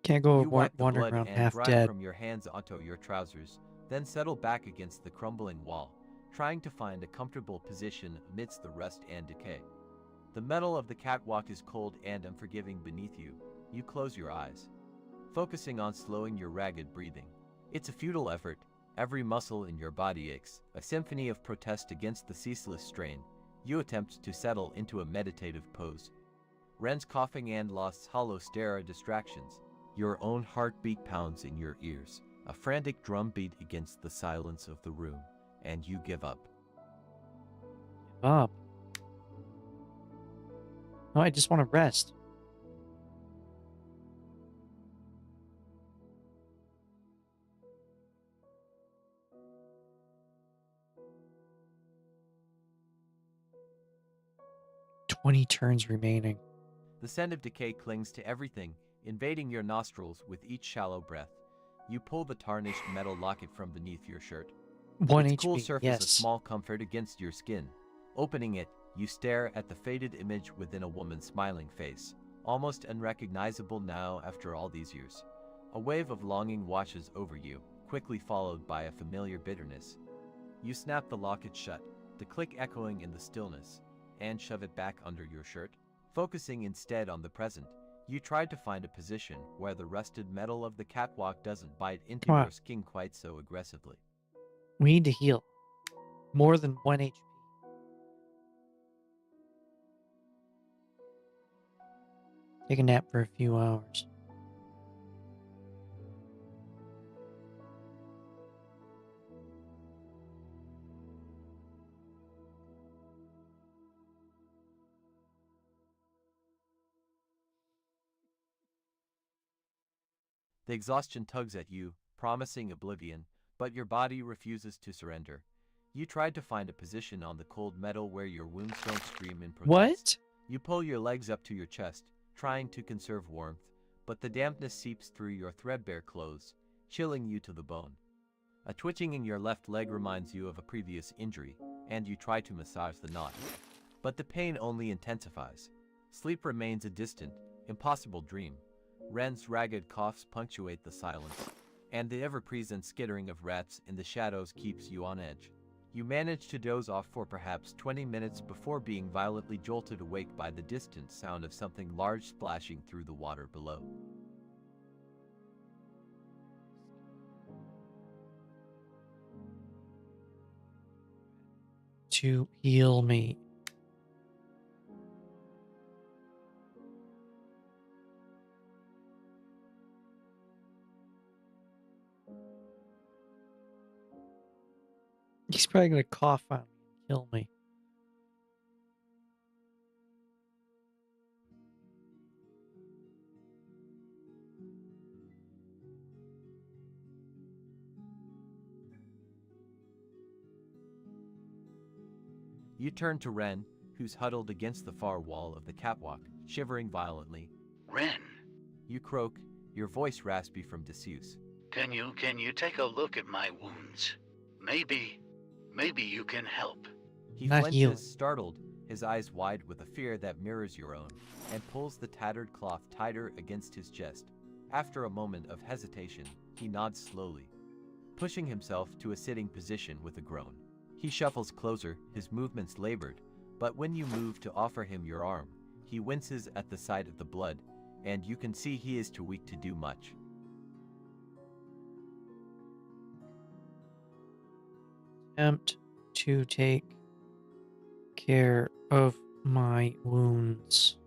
Can't go You wipe the wandering blood around and half grime dead. from your hands onto your trousers, then settle back against the crumbling wall, trying to find a comfortable position amidst the rust and decay. The metal of the catwalk is cold and unforgiving beneath you. You close your eyes, focusing on slowing your ragged breathing. It's a futile effort. Every muscle in your body aches, a symphony of protest against the ceaseless strain. You attempt to settle into a meditative pose. Ren's coughing and Lost's hollow stare are distractions. Your own heartbeat pounds in your ears, a frantic drumbeat against the silence of the room, and you give up. Up. No, I just want to rest. "20 turns remaining." The scent of decay clings to everything, invading your nostrils with each shallow breath. You pull the tarnished metal locket from beneath your shirt. 1 Its cool HP, surface a yes. small comfort against your skin. Opening it, you stare at the faded image within a woman's smiling face, almost unrecognizable now after all these years. A wave of longing washes over you, quickly followed by a familiar bitterness. You snap the locket shut, the click echoing in the stillness, and shove it back under your shirt. Focusing instead on the present, you try to find a position where the rusted metal of the catwalk doesn't bite into Come on. your skin quite so aggressively. We need to heal. More than 1 HP. Take a nap for a few hours. The exhaustion tugs at you, promising oblivion, but your body refuses to surrender. You try to find a position on the cold metal where your wounds don't scream in protest. What? You pull your legs up to your chest, trying to conserve warmth, but the dampness seeps through your threadbare clothes, chilling you to the bone. A twitching in your left leg reminds you of a previous injury, and you try to massage the knot. But the pain only intensifies. Sleep remains a distant, impossible dream. Ren's ragged coughs punctuate the silence, and the ever-present skittering of rats in the shadows keeps you on edge. You manage to doze off for perhaps 20 minutes before being violently jolted awake by the distant sound of something large splashing through the water below. To heal me. He's probably gonna cough on me and kill me. You turn to Ren, who's huddled against the far wall of the catwalk, shivering violently. Ren, You croak, your voice raspy from disuse. can you take a look at my wounds? Maybe you can help. He Not flinches, healing. startled, his eyes wide with a fear that mirrors your own, and pulls the tattered cloth tighter against his chest. After a moment of hesitation, he nods slowly, pushing himself to a sitting position with a groan. He shuffles closer, his movements labored, but when you move to offer him your arm, he winces at the sight of the blood, and you can see he is too weak to do much. Attempt to take care of my wounds.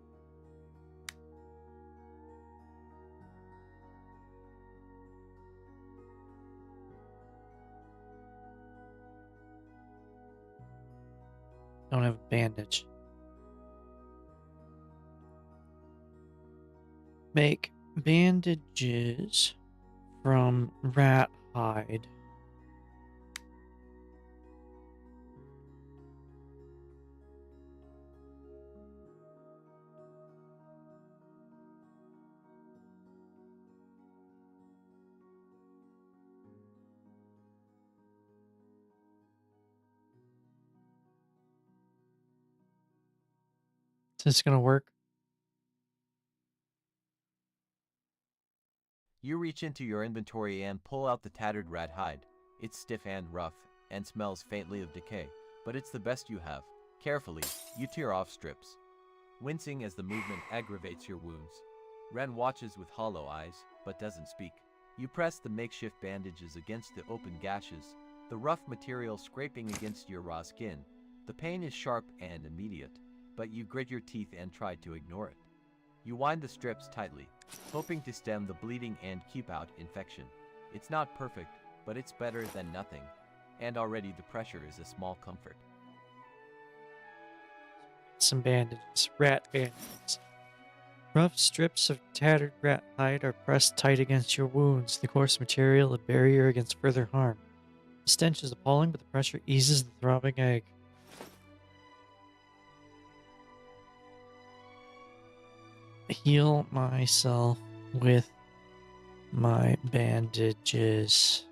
Don't have a bandage. Make bandages from rat hide. Is this gonna work? You reach into your inventory and pull out the tattered rat hide. It's stiff and rough, and smells faintly of decay, but it's the best you have. Carefully, you tear off strips, wincing as the movement aggravates your wounds. Ren watches with hollow eyes, but doesn't speak. You press the makeshift bandages against the open gashes, the rough material scraping against your raw skin. The pain is sharp and immediate, but you grit your teeth and try to ignore it. You wind the strips tightly, hoping to stem the bleeding and keep out infection. It's not perfect, but it's better than nothing, and already the pressure is a small comfort. some bandages. Rat bandages. Rough strips of tattered rat hide are pressed tight against your wounds, the coarse material a barrier against further harm. The stench is appalling, but the pressure eases the throbbing egg. Heal myself with my bandages.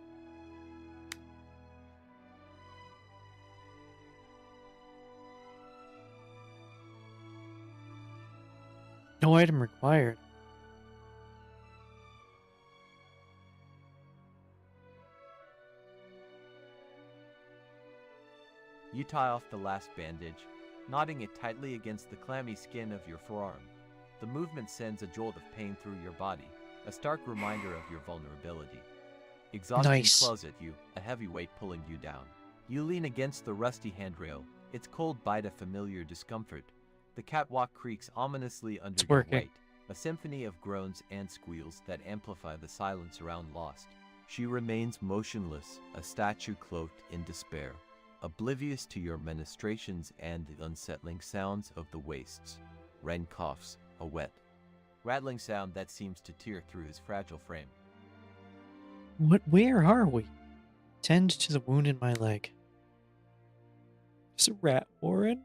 No item required. You tie off the last bandage, knotting it tightly against the clammy skin of your forearm. The movement sends a jolt of pain through your body, a stark reminder of your vulnerability. Exhaustion Nice. claws at you, a heavy weight pulling you down. You lean against the rusty handrail, its cold bite a familiar discomfort. The catwalk creaks ominously under your working. weight, a symphony of groans and squeals that amplify the silence around Lost. She remains motionless, a statue cloaked in despair, oblivious to your ministrations and the unsettling sounds of the wastes. Ren coughs, a wet, rattling sound that seems to tear through his fragile frame. Where are we? Tend to the wound in my leg. Is a rat warren?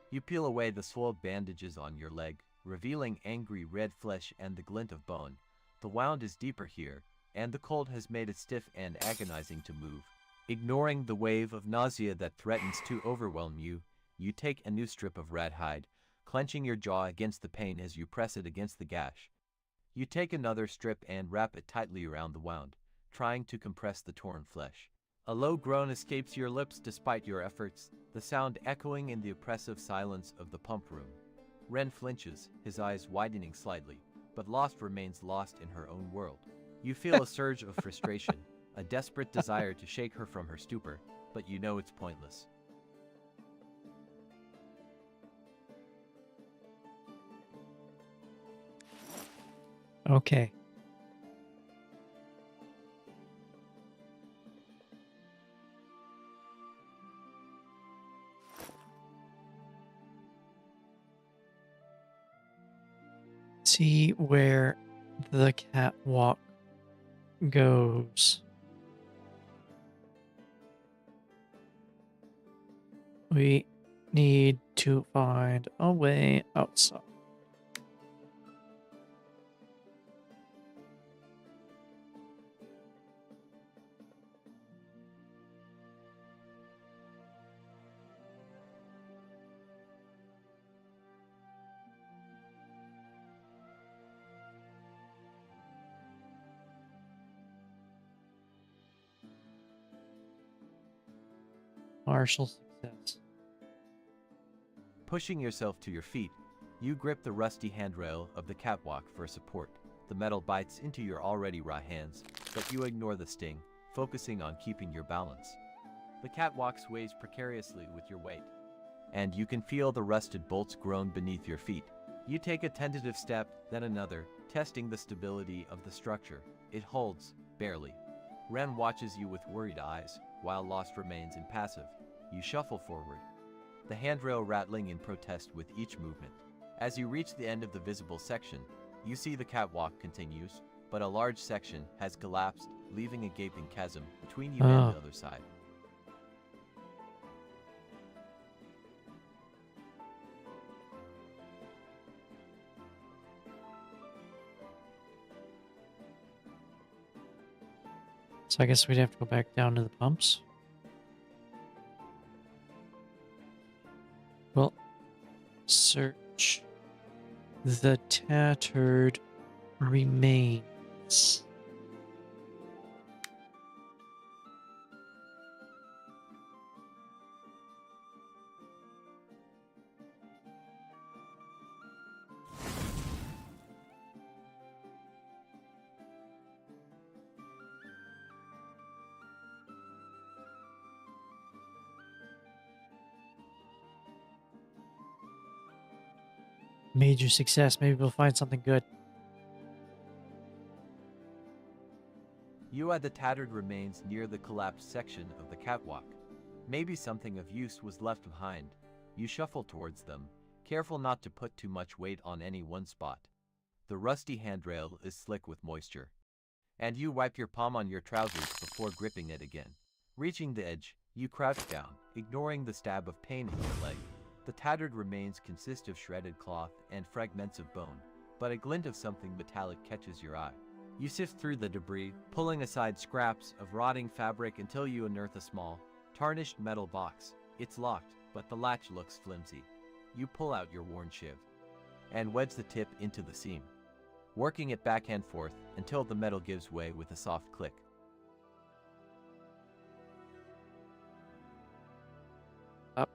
You peel away the soiled bandages on your leg, revealing angry red flesh and the glint of bone. The wound is deeper here, and the cold has made it stiff and agonizing to move. Ignoring the wave of nausea that threatens to overwhelm you, you take a new strip of rat hide, clenching your jaw against the pain as you press it against the gash. You take another strip and wrap it tightly around the wound, trying to compress the torn flesh. A low groan escapes your lips despite your efforts, the sound echoing in the oppressive silence of the pump room. Ren flinches, his eyes widening slightly, but Lost remains lost in her own world. You feel a surge of frustration, a desperate desire to shake her from her stupor, but you know it's pointless. Okay. See where the catwalk goes. We need to find a way outside. Partial success. Pushing yourself to your feet, you grip the rusty handrail of the catwalk for support. The metal bites into your already raw hands, but you ignore the sting, focusing on keeping your balance. The catwalk sways precariously with your weight, and you can feel the rusted bolts groan beneath your feet. You take a tentative step, then another, testing the stability of the structure. It holds, barely. Ren watches you with worried eyes, while Lost remains impassive. You shuffle forward, the handrail rattling in protest with each movement. As you reach the end of the visible section, you see the catwalk continues, but a large section has collapsed, leaving a gaping chasm between you and the other side. So I guess we'd have to go back down to the pumps. Well, search the tattered remains. Major success. Maybe we'll find something good. You add the tattered remains near the collapsed section of the catwalk. Maybe something of use was left behind. You shuffle towards them, careful not to put too much weight on any one spot. The rusty handrail is slick with moisture, and you wipe your palm on your trousers before gripping it again. Reaching the edge, you crouch down, ignoring the stab of pain in your leg. The tattered remains consist of shredded cloth and fragments of bone, but a glint of something metallic catches your eye. You sift through the debris, pulling aside scraps of rotting fabric until you unearth a small, tarnished metal box. It's locked, but the latch looks flimsy. You pull out your worn shiv and wedge the tip into the seam, working it back and forth until the metal gives way with a soft click. Up.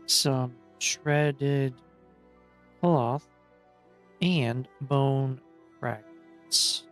Some shredded cloth and bone fragments.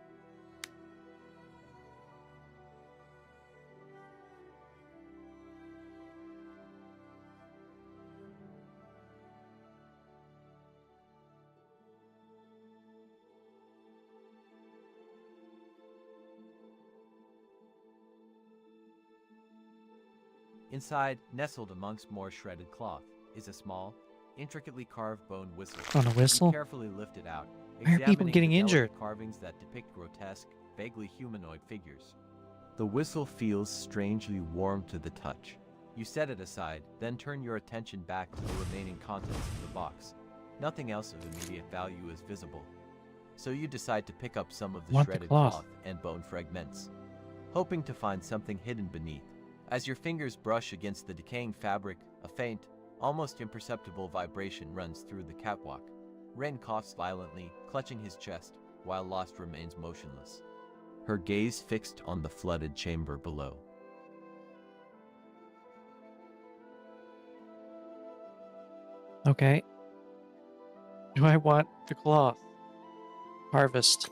Inside, nestled amongst more shredded cloth, is a small, intricately carved bone whistle. On a whistle? You carefully lift it out, Why are people examining getting the delicate injured? carvings that depict grotesque, vaguely humanoid figures. The whistle feels strangely warm to the touch. You set it aside, then turn your attention back to the remaining contents of the box. Nothing else of immediate value is visible, so you decide to pick up some of the shredded cloth and bone fragments, hoping to find something hidden beneath. As your fingers brush against the decaying fabric, a faint, almost imperceptible vibration runs through the catwalk. Ren coughs violently, clutching his chest, while Lost remains motionless, her gaze fixed on the flooded chamber below. Okay. Do I want the cloth? Harvest.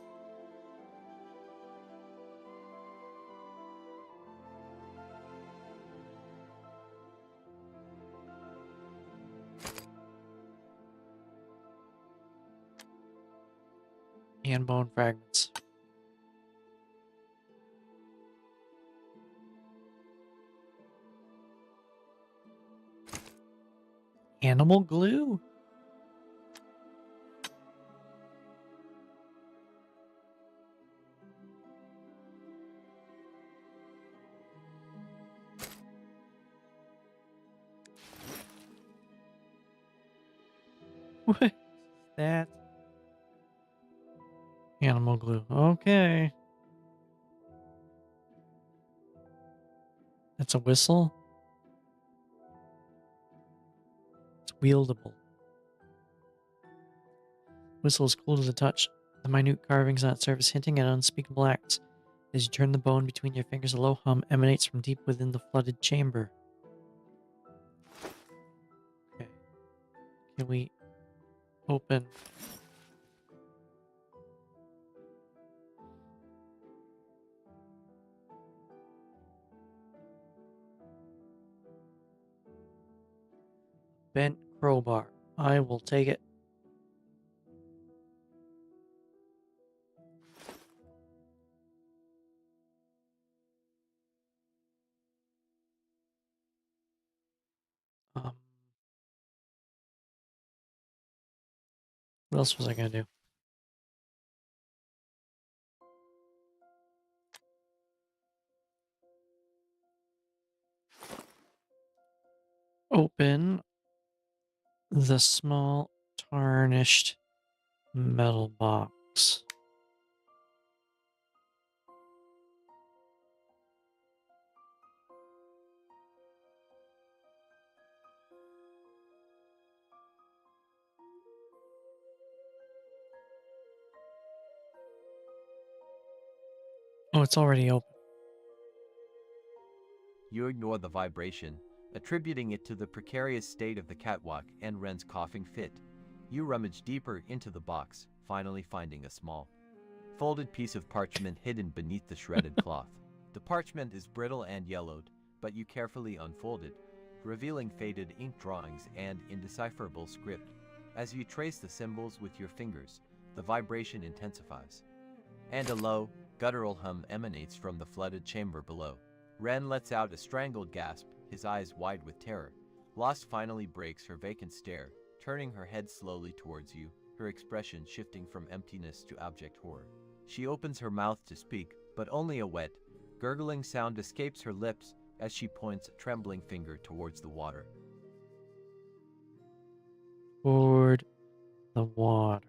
And bone fragments. Animal glue? What is that? Animal glue. Okay. That's a whistle? It's wieldable. Whistle is cool to the touch. The minute carvings on its surface hinting at unspeakable acts. As you turn the bone between your fingers, a low hum emanates from deep within the flooded chamber. Okay. Can we open? Bent crowbar. I will take it. What else was I gonna do? Open the small tarnished metal box. Oh, it's already open. You ignore the vibration, attributing it to the precarious state of the catwalk and Ren's coughing fit. You rummage deeper into the box, finally finding a small, folded piece of parchment hidden beneath the shredded cloth. The parchment is brittle and yellowed, but you carefully unfold it, revealing faded ink drawings and indecipherable script. As you trace the symbols with your fingers, the vibration intensifies, and a low, guttural hum emanates from the flooded chamber below. Ren lets out a strangled gasp, his eyes wide with terror. Lost finally breaks her vacant stare, turning her head slowly towards you, her expression shifting from emptiness to abject horror. She opens her mouth to speak, but only a wet, gurgling sound escapes her lips as she points a trembling finger towards the water. Toward the water.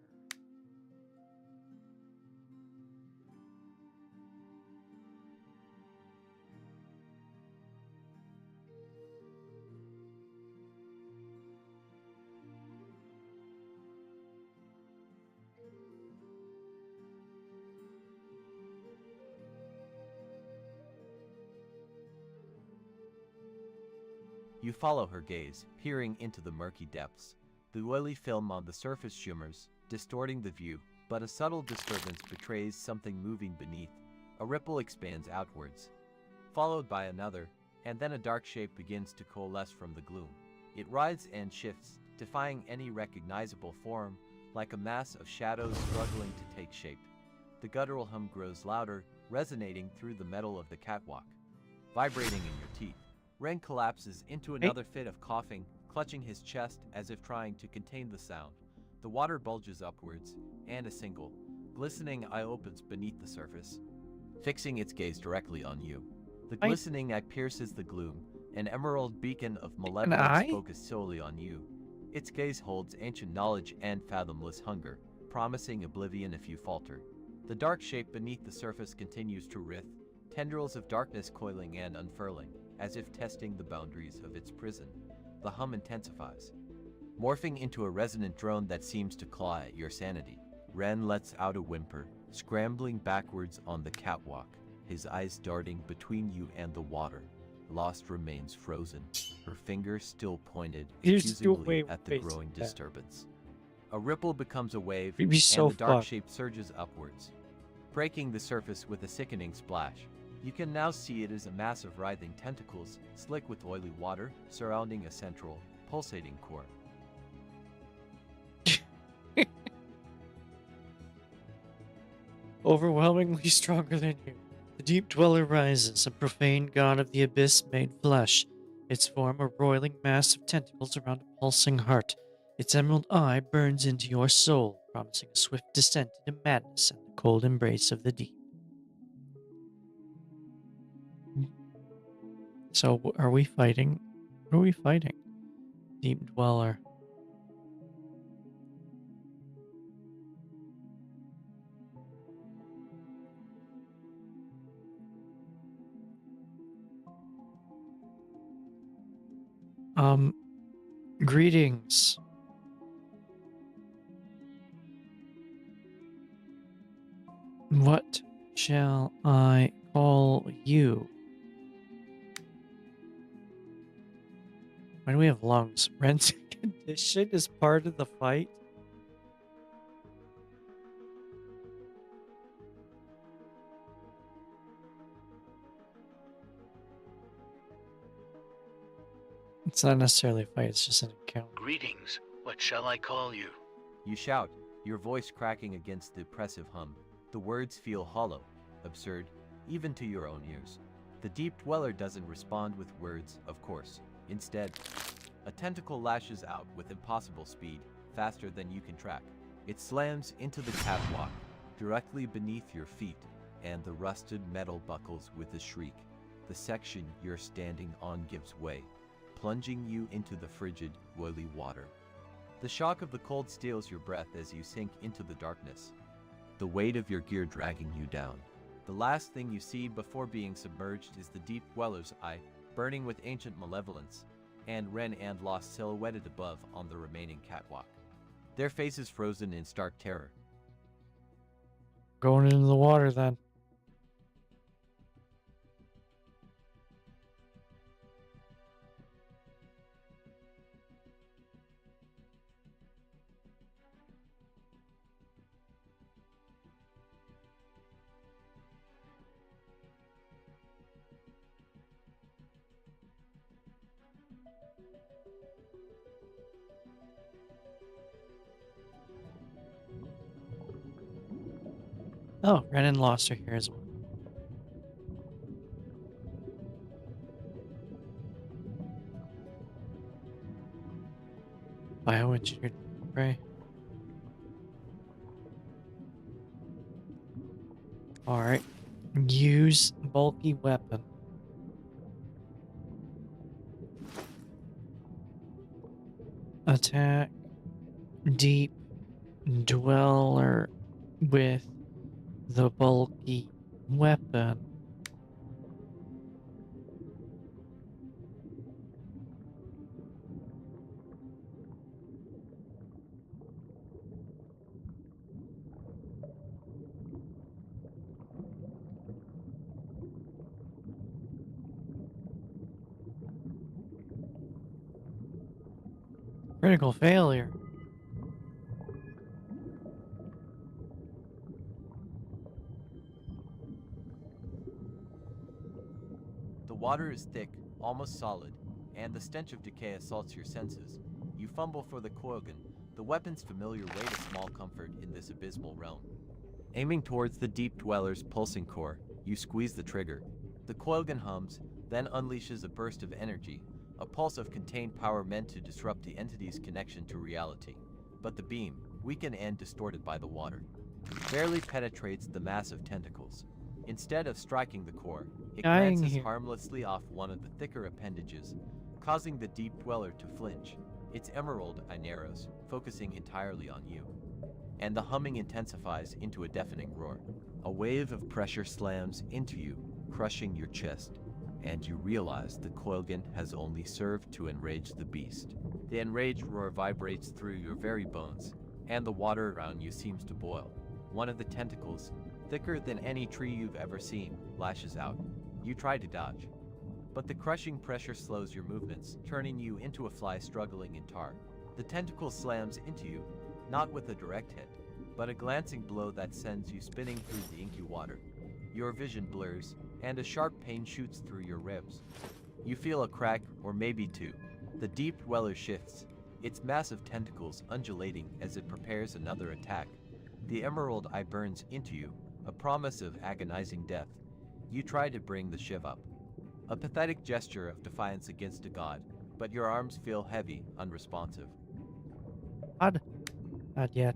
You follow her gaze, peering into the murky depths. The oily film on the surface shimmers, distorting the view, but a subtle disturbance betrays something moving beneath. A ripple expands outwards, followed by another, and then a dark shape begins to coalesce from the gloom. It rides and shifts, defying any recognizable form, like a mass of shadows struggling to take shape. The guttural hum grows louder, resonating through the metal of the catwalk, vibrating in your teeth. Ren collapses into another fit of coughing, clutching his chest as if trying to contain the sound. The water bulges upwards, and a single, glistening eye opens beneath the surface, fixing its gaze directly on you. The glistening eye pierces the gloom, an emerald beacon of malevolence focused solely on you. Its gaze holds ancient knowledge and fathomless hunger, promising oblivion if you falter. The dark shape beneath the surface continues to writhe, tendrils of darkness coiling and unfurling, as if testing the boundaries of its prison. The hum intensifies, morphing into a resonant drone that seems to claw at your sanity. Ren lets out a whimper, scrambling backwards on the catwalk, his eyes darting between you and the water. Lost remains frozen, her fingers still pointed accusingly at the growing disturbance. A ripple becomes a wave, and the dark shape surges upwards, breaking the surface with a sickening splash. You can now see it as a mass of writhing tentacles, slick with oily water, surrounding a central, pulsating core. Overwhelmingly stronger than you. The deep dweller rises, a profane god of the abyss made flesh. Its form a roiling mass of tentacles around a pulsing heart. Its emerald eye burns into your soul, promising a swift descent into madness and the cold embrace of the deep. So, are we fighting? What are we fighting? Deep dweller. Greetings. What shall I call you? Why do we have lungs? Ren's condition is part of the fight? It's not necessarily a fight, it's just an encounter. Greetings. What shall I call you? You shout, your voice cracking against the oppressive hum. The words feel hollow, absurd, even to your own ears. The deep dweller doesn't respond with words, of course. Instead, a tentacle lashes out with impossible speed, faster than you can track. It slams into the catwalk, directly beneath your feet, and the rusted metal buckles with a shriek. The section you're standing on gives way, plunging you into the frigid, oily water. The shock of the cold steals your breath as you sink into the darkness, the weight of your gear dragging you down. The last thing you see before being submerged is the deep dweller's eye, burning with ancient malevolence, and Ren and Lost silhouetted above on the remaining catwalk, their faces frozen in stark terror. Going into the water then. Oh, Renan lost her here as well. Bioengineered prey. Alright. Use bulky weapon. Attack deep dweller with the bulky weapon. Critical failure. The water is thick, almost solid, and the stench of decay assaults your senses. You fumble for the Kogan, the weapon's familiar weight a small comfort in this abysmal realm. Aiming towards the deep dweller's pulsing core, you squeeze the trigger. The Kogan hums, then unleashes a burst of energy, a pulse of contained power meant to disrupt the entity's connection to reality. But the beam, weakened and distorted by the water, barely penetrates the mass of tentacles. Instead of striking the core, it Dying glances here. harmlessly off one of the thicker appendages, causing the deep dweller to flinch. Its emerald eye narrows, focusing entirely on you. And the humming intensifies into a deafening roar. A wave of pressure slams into you, crushing your chest, and you realize the Kogan has only served to enrage the beast. The enraged roar vibrates through your very bones, and the water around you seems to boil. One of the tentacles, thicker than any tree you've ever seen, lashes out. You try to dodge, but the crushing pressure slows your movements, turning you into a fly struggling in tar. The tentacle slams into you, not with a direct hit, but a glancing blow that sends you spinning through the inky water. Your vision blurs, and a sharp pain shoots through your ribs. You feel a crack, or maybe two. The deep dweller shifts, its massive tentacles undulating as it prepares another attack. The emerald eye burns into you, a promise of agonizing death. You try to bring the shiv up, a pathetic gesture of defiance against a god, but your arms feel heavy, unresponsive. God. Not yet.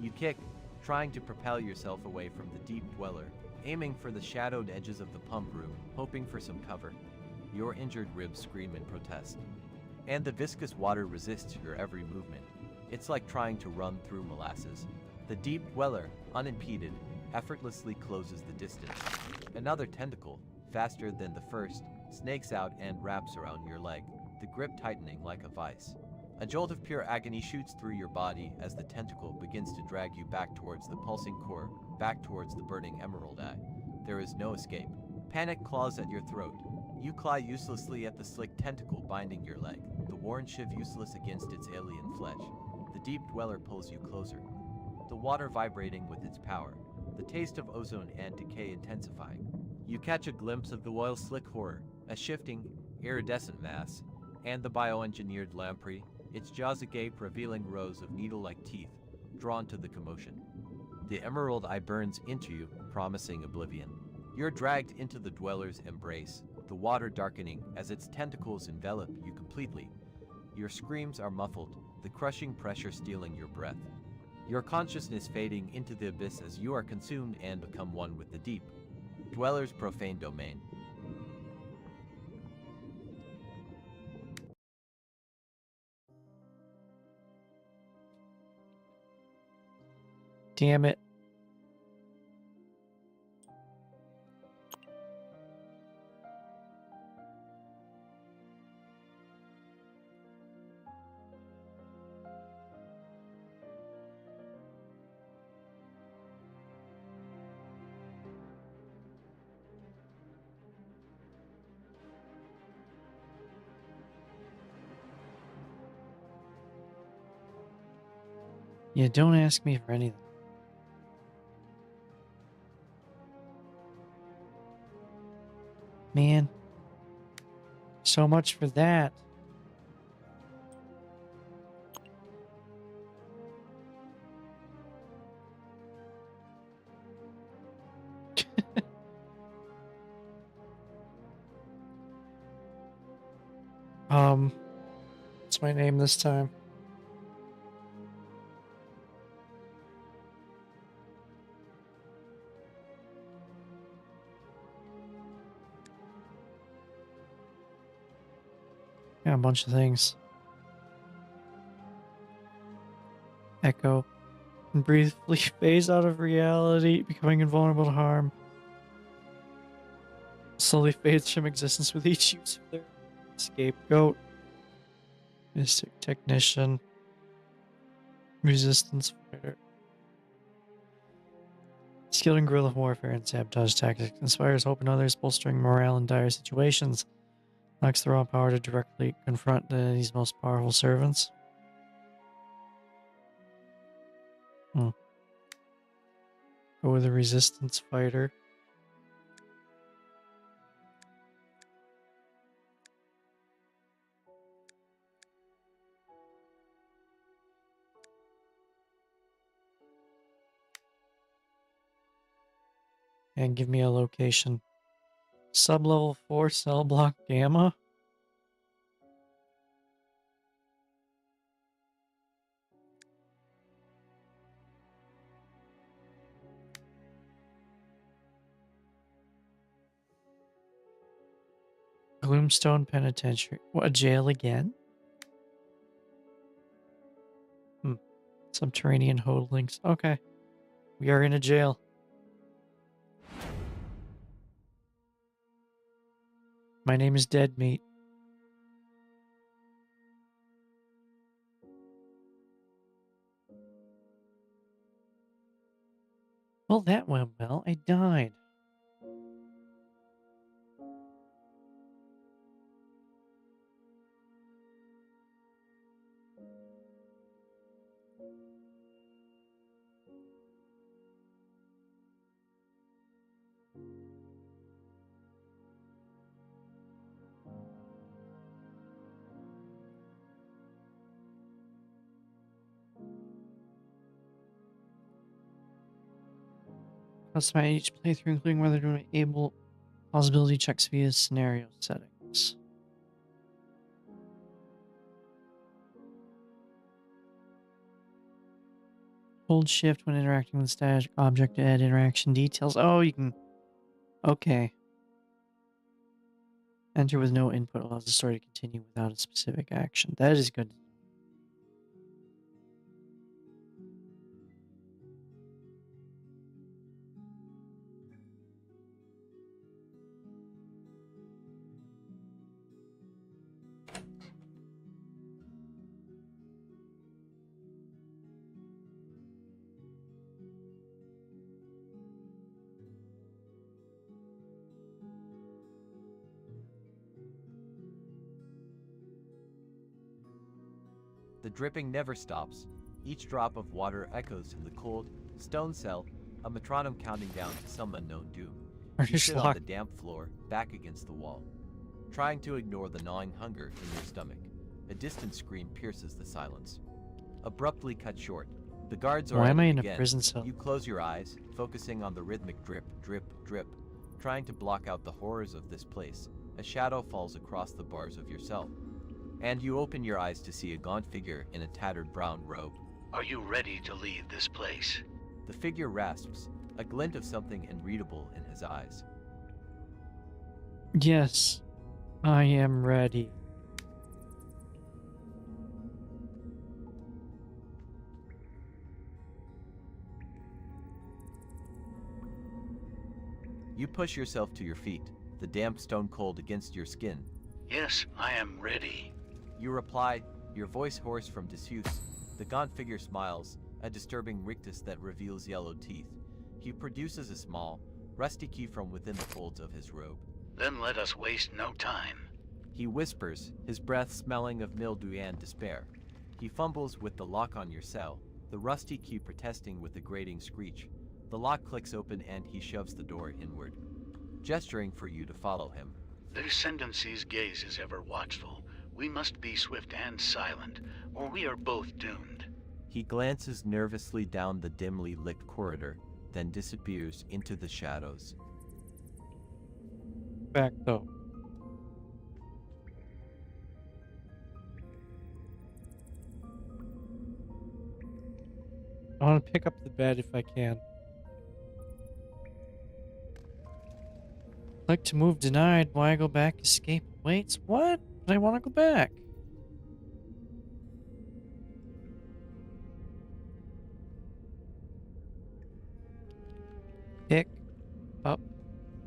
You kick, trying to propel yourself away from the deep dweller, aiming for the shadowed edges of the pump room, hoping for some cover. Your injured ribs scream in protest, and the viscous water resists your every movement. It's like trying to run through molasses. The deep dweller, unimpeded, effortlessly closes the distance. Another tentacle, faster than the first, snakes out and wraps around your leg, the grip tightening like a vice. A jolt of pure agony shoots through your body as the tentacle begins to drag you back towards the pulsing core, back towards the burning emerald eye. There is no escape. Panic claws at your throat. You claw uselessly at the slick tentacle binding your leg, the worn shiv useless against its alien flesh. The deep dweller pulls you closer, the water vibrating with its power, the taste of ozone and decay intensifying. You catch a glimpse of the oil slick horror, a shifting, iridescent mass, and the bioengineered lamprey, its jaws agape revealing rows of needle-like teeth, drawn to the commotion. The emerald eye burns into you, promising oblivion. You're dragged into the dweller's embrace, the water darkening as its tentacles envelop you completely. Your screams are muffled, the crushing pressure stealing your breath. Your consciousness fading into the abyss as you are consumed and become one with the deep. Dweller's profane domain. Damn it. Yeah, don't ask me for anything. Man, so much for that. What's my name this time? Yeah, a bunch of things. Echo. And briefly phase out of reality, becoming invulnerable to harm. Slowly fades from existence with each use of their scapegoat. Mystic Technician. Resistance Fighter. Skilled in guerrilla warfare and sabotage tactics. Inspires hope in others, bolstering morale in dire situations. Lacks the raw power to directly confront the enemy's most powerful servants. Go with a resistance fighter. And give me a location. Sub-level 4 cell block gamma. Gloomstone Penitentiary. What, a jail again? Subterranean hodlings. Okay. We are in a jail. My name is Dead Meat. Well, that went well. I died. Customize each playthrough, including whether to enable plausibility checks via scenario settings. Hold shift when interacting with static object to add interaction details. Oh, you can... Okay. Enter with no input allows the story to continue without a specific action. That is good. The dripping never stops. Each drop of water echoes in the cold, stone cell, a metronome counting down to some unknown doom. You sit on the damp floor, back against the wall, trying to ignore the gnawing hunger in your stomach. A distant scream pierces the silence. Abruptly cut short. The guards are Why am I in again. a prison cell? You close your eyes, focusing on the rhythmic drip, drip, drip, trying to block out the horrors of this place. A shadow falls across the bars of your cell, and you open your eyes to see a gaunt figure in a tattered brown robe. Are you ready to leave this place? The figure rasps, a glint of something unreadable in his eyes. Yes, I am ready. You push yourself to your feet, the damp stone cold against your skin. Yes, I am ready. You reply, your voice hoarse from disuse. The gaunt figure smiles, a disturbing rictus that reveals yellow teeth. He produces a small, rusty key from within the folds of his robe. Then let us waste no time. He whispers, his breath smelling of mildew and despair. He fumbles with the lock on your cell, the rusty key protesting with a grating screech. The lock clicks open and he shoves the door inward, gesturing for you to follow him. The Ascendancy's gaze is ever watchful. We must be swift and silent, or we are both doomed. He glances nervously down the dimly lit corridor, then disappears into the shadows. Back though. I want to pick up the bed if I can. Click to move denied. Why go back? Escape waits. What? I want to go back. Pick up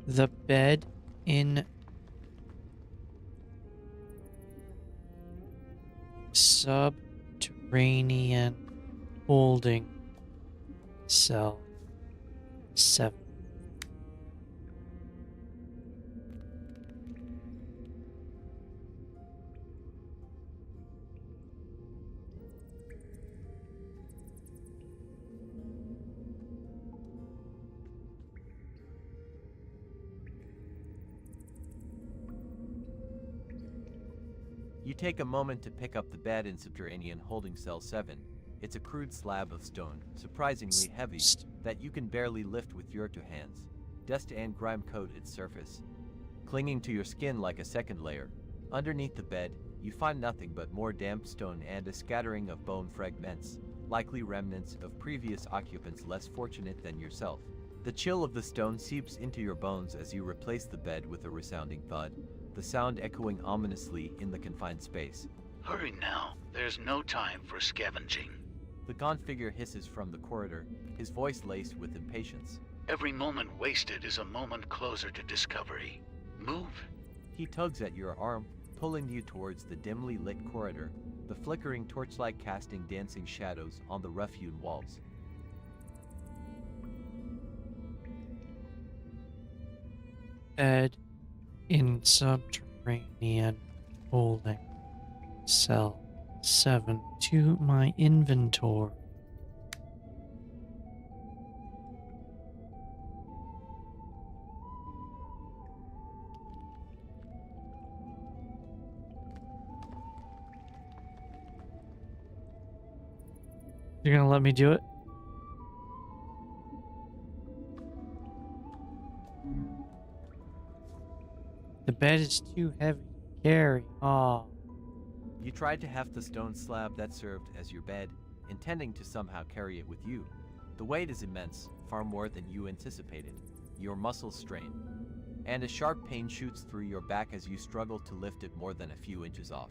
the bed in subterranean holding cell 7. You take a moment to pick up the bed in subterranean holding cell 7. It's a crude slab of stone, surprisingly heavy, that you can barely lift with your two hands. Dust and grime coat its surface, clinging to your skin like a second layer. Underneath the bed, you find nothing but more damp stone and a scattering of bone fragments, likely remnants of previous occupants less fortunate than yourself. The chill of the stone seeps into your bones as you replace the bed with a resounding thud, the sound echoing ominously in the confined space. Hurry now. There's no time for scavenging. The gaunt figure hisses from the corridor, his voice laced with impatience. Every moment wasted is a moment closer to discovery. Move. He tugs at your arm, pulling you towards the dimly lit corridor, the flickering torchlight casting dancing shadows on the rough-hewn walls. Bed in subterranean holding cell 7 to my inventory. You're gonna let me do it? The bed is too heavy to carry. Aw. You tried to heft the stone slab that served as your bed, intending to somehow carry it with you. The weight is immense, far more than you anticipated. Your muscles strain, and a sharp pain shoots through your back as you struggle to lift it more than a few inches off.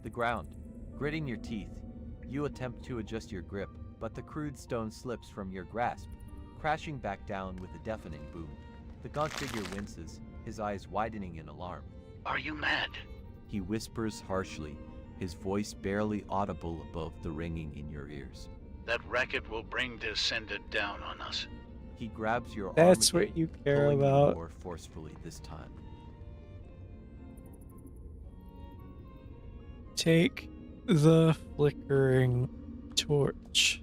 The ground, gritting your teeth, you attempt to adjust your grip, but the crude stone slips from your grasp, crashing back down with a deafening boom. The gaunt figure winces, his eyes widening in alarm. Are you mad? He whispers harshly, his voice barely audible above the ringing in your ears. That racket will bring the Ascended down on us. He grabs your arm That's again, what you care pulling you about. more forcefully this time. Take the flickering torch.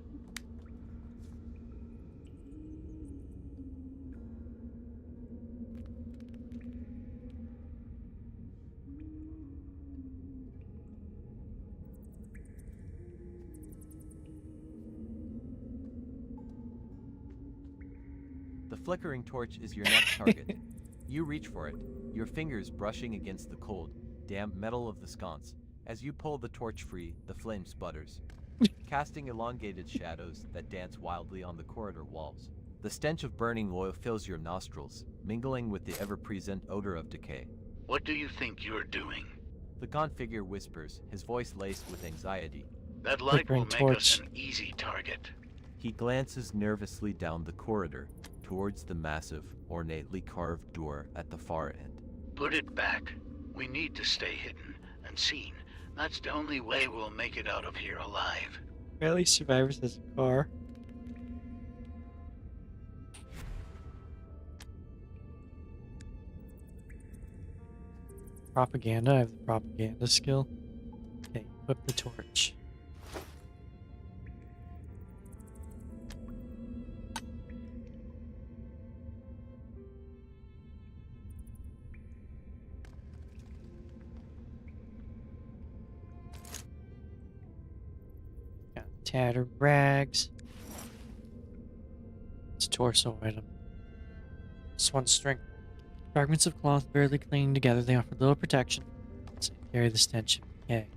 The flickering torch is your next target. You reach for it, your fingers brushing against the cold, damp metal of the sconce. As you pull the torch free, the flame sputters, casting elongated shadows that dance wildly on the corridor walls. The stench of burning oil fills your nostrils, mingling with the ever-present odor of decay. What do you think you're doing? The gaunt figure whispers, his voice laced with anxiety. That light will Flickering make us torch. an easy target. He glances nervously down the corridor, towards the massive, ornately carved door at the far end. Put it back. We need to stay hidden and seen. That's the only way we'll make it out of here alive. Rally Survivors has a car. Propaganda. I have the propaganda skill. Okay, equip the torch. tattered rags. It's a torso item. Just one string. Fragments of cloth barely clinging together, they offer little protection. So carry the stench of decay.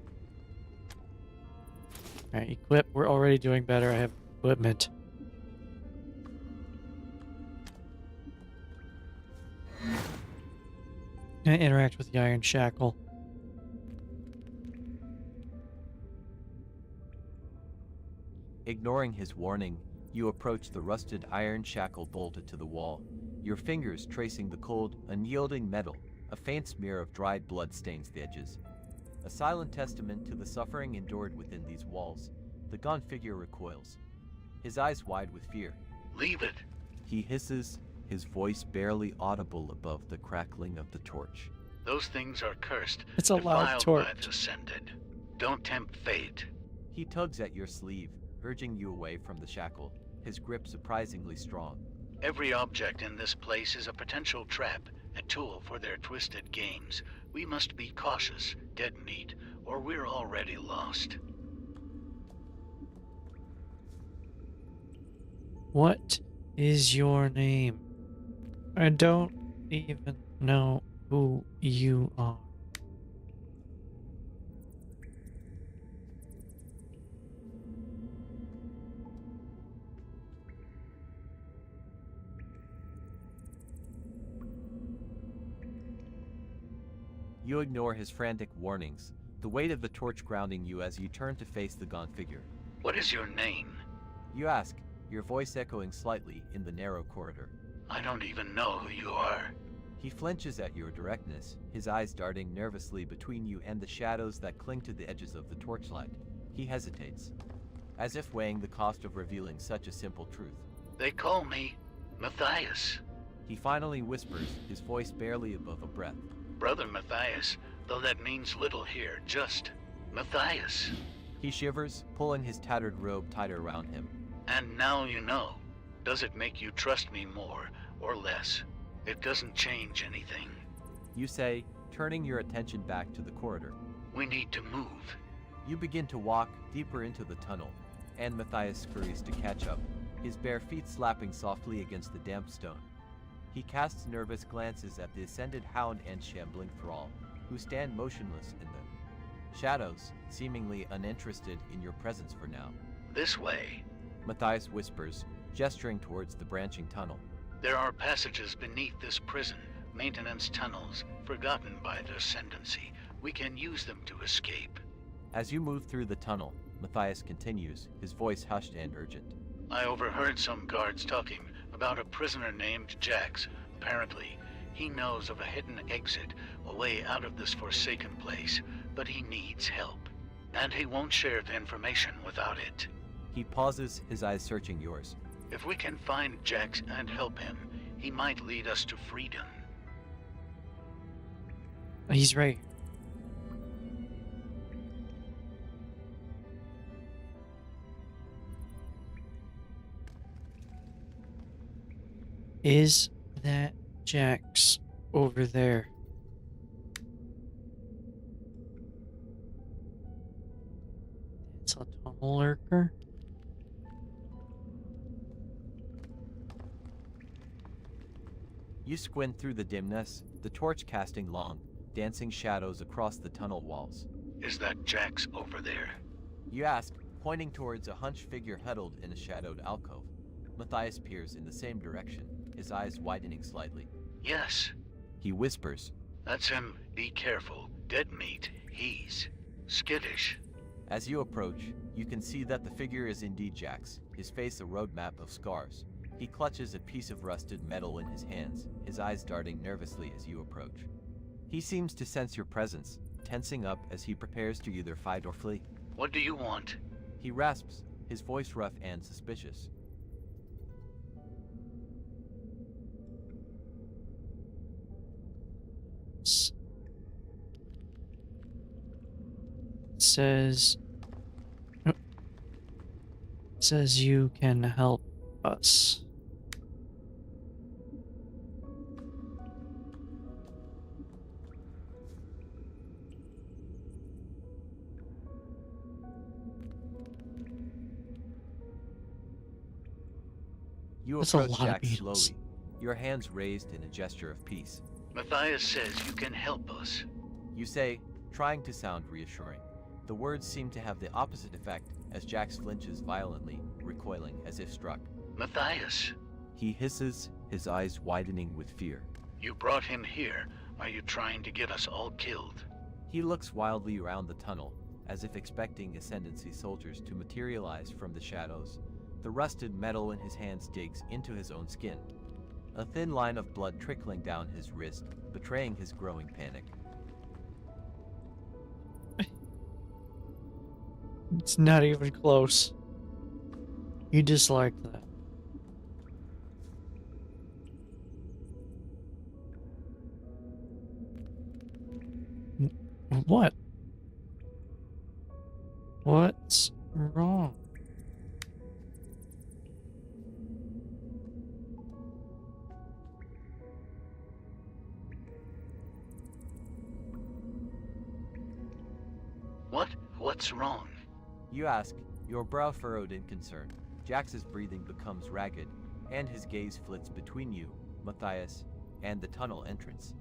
Alright, equip. We're already doing better. I have equipment. Gonna interact with the iron shackle. Ignoring his warning, you approach the rusted iron shackle bolted to the wall, your fingers tracing the cold, unyielding metal. A faint smear of dried blood stains the edges. A silent testament to the suffering endured within these walls, the gaunt figure recoils, his eyes wide with fear. Leave it. He hisses, his voice barely audible above the crackling of the torch. Those things are cursed. It's a loud defiled torch. by the Ascended. Don't tempt fate. He tugs at your sleeve, urging you away from the shackle, his grip surprisingly strong. Every object in this place is a potential trap, a tool for their twisted games. We must be cautious, dead meat, or we're already lost. What is your name? I don't even know who you are. You ignore his frantic warnings, the weight of the torch grounding you as you turn to face the gaunt figure. What is your name? You ask, your voice echoing slightly in the narrow corridor. I don't even know who you are. He flinches at your directness, his eyes darting nervously between you and the shadows that cling to the edges of the torchlight. He hesitates, as if weighing the cost of revealing such a simple truth. They call me Matthias. He finally whispers, his voice barely above a breath. Brother Matthias, though that means little here, just Matthias. He shivers, pulling his tattered robe tighter around him. And now you know. Does it make you trust me more or less? It doesn't change anything. You say, turning your attention back to the corridor. We need to move. You begin to walk deeper into the tunnel, and Matthias scurries to catch up, his bare feet slapping softly against the damp stone. He casts nervous glances at the ascended hound and shambling thrall, who stand motionless in the shadows, seemingly uninterested in your presence for now. This way. Matthias whispers, gesturing towards the branching tunnel. There are passages beneath this prison, maintenance tunnels, forgotten by the Ascendancy. We can use them to escape. As you move through the tunnel, Matthias continues, his voice hushed and urgent. I overheard some guards talking about a prisoner named Jax. Apparently, he knows of a hidden exit, a way out of this forsaken place, but he needs help. And he won't share the information without it. He pauses, his eyes searching yours. If we can find Jax and help him, he might lead us to freedom. He's right. Is that Jax over there? It's a tunnel lurker. You squint through the dimness, the torch casting long, dancing shadows across the tunnel walls. Is that Jax over there? You ask, pointing towards a hunched figure huddled in a shadowed alcove. Matthias peers in the same direction, his eyes widening slightly. Yes. He whispers. That's him. Be careful. Dead meat. He's skittish. As you approach, you can see that the figure is indeed Jax, his face a roadmap of scars. He clutches a piece of rusted metal in his hands, his eyes darting nervously as you approach. He seems to sense your presence, tensing up as he prepares to either fight or flee. What do you want? He rasps, his voice rough and suspicious. Says says you can help us. You That's a approach lot of Jack beetles. slowly, your hands raised in a gesture of peace. Matthias says you can help us. You say, trying to sound reassuring. The words seem to have the opposite effect as Jax flinches violently, recoiling as if struck. Matthias, He hisses, his eyes widening with fear. you brought him here. Are you trying to get us all killed? He looks wildly around the tunnel, as if expecting Ascendancy soldiers to materialize from the shadows. The rusted metal in his hands digs into his own skin. A thin line of blood trickling down his wrist, betraying his growing panic. It's not even close. You dislike that. What? What's wrong? What's wrong? You ask, your brow furrowed in concern. Jax's breathing becomes ragged, and his gaze flits between you, Matthias, and the tunnel entrance.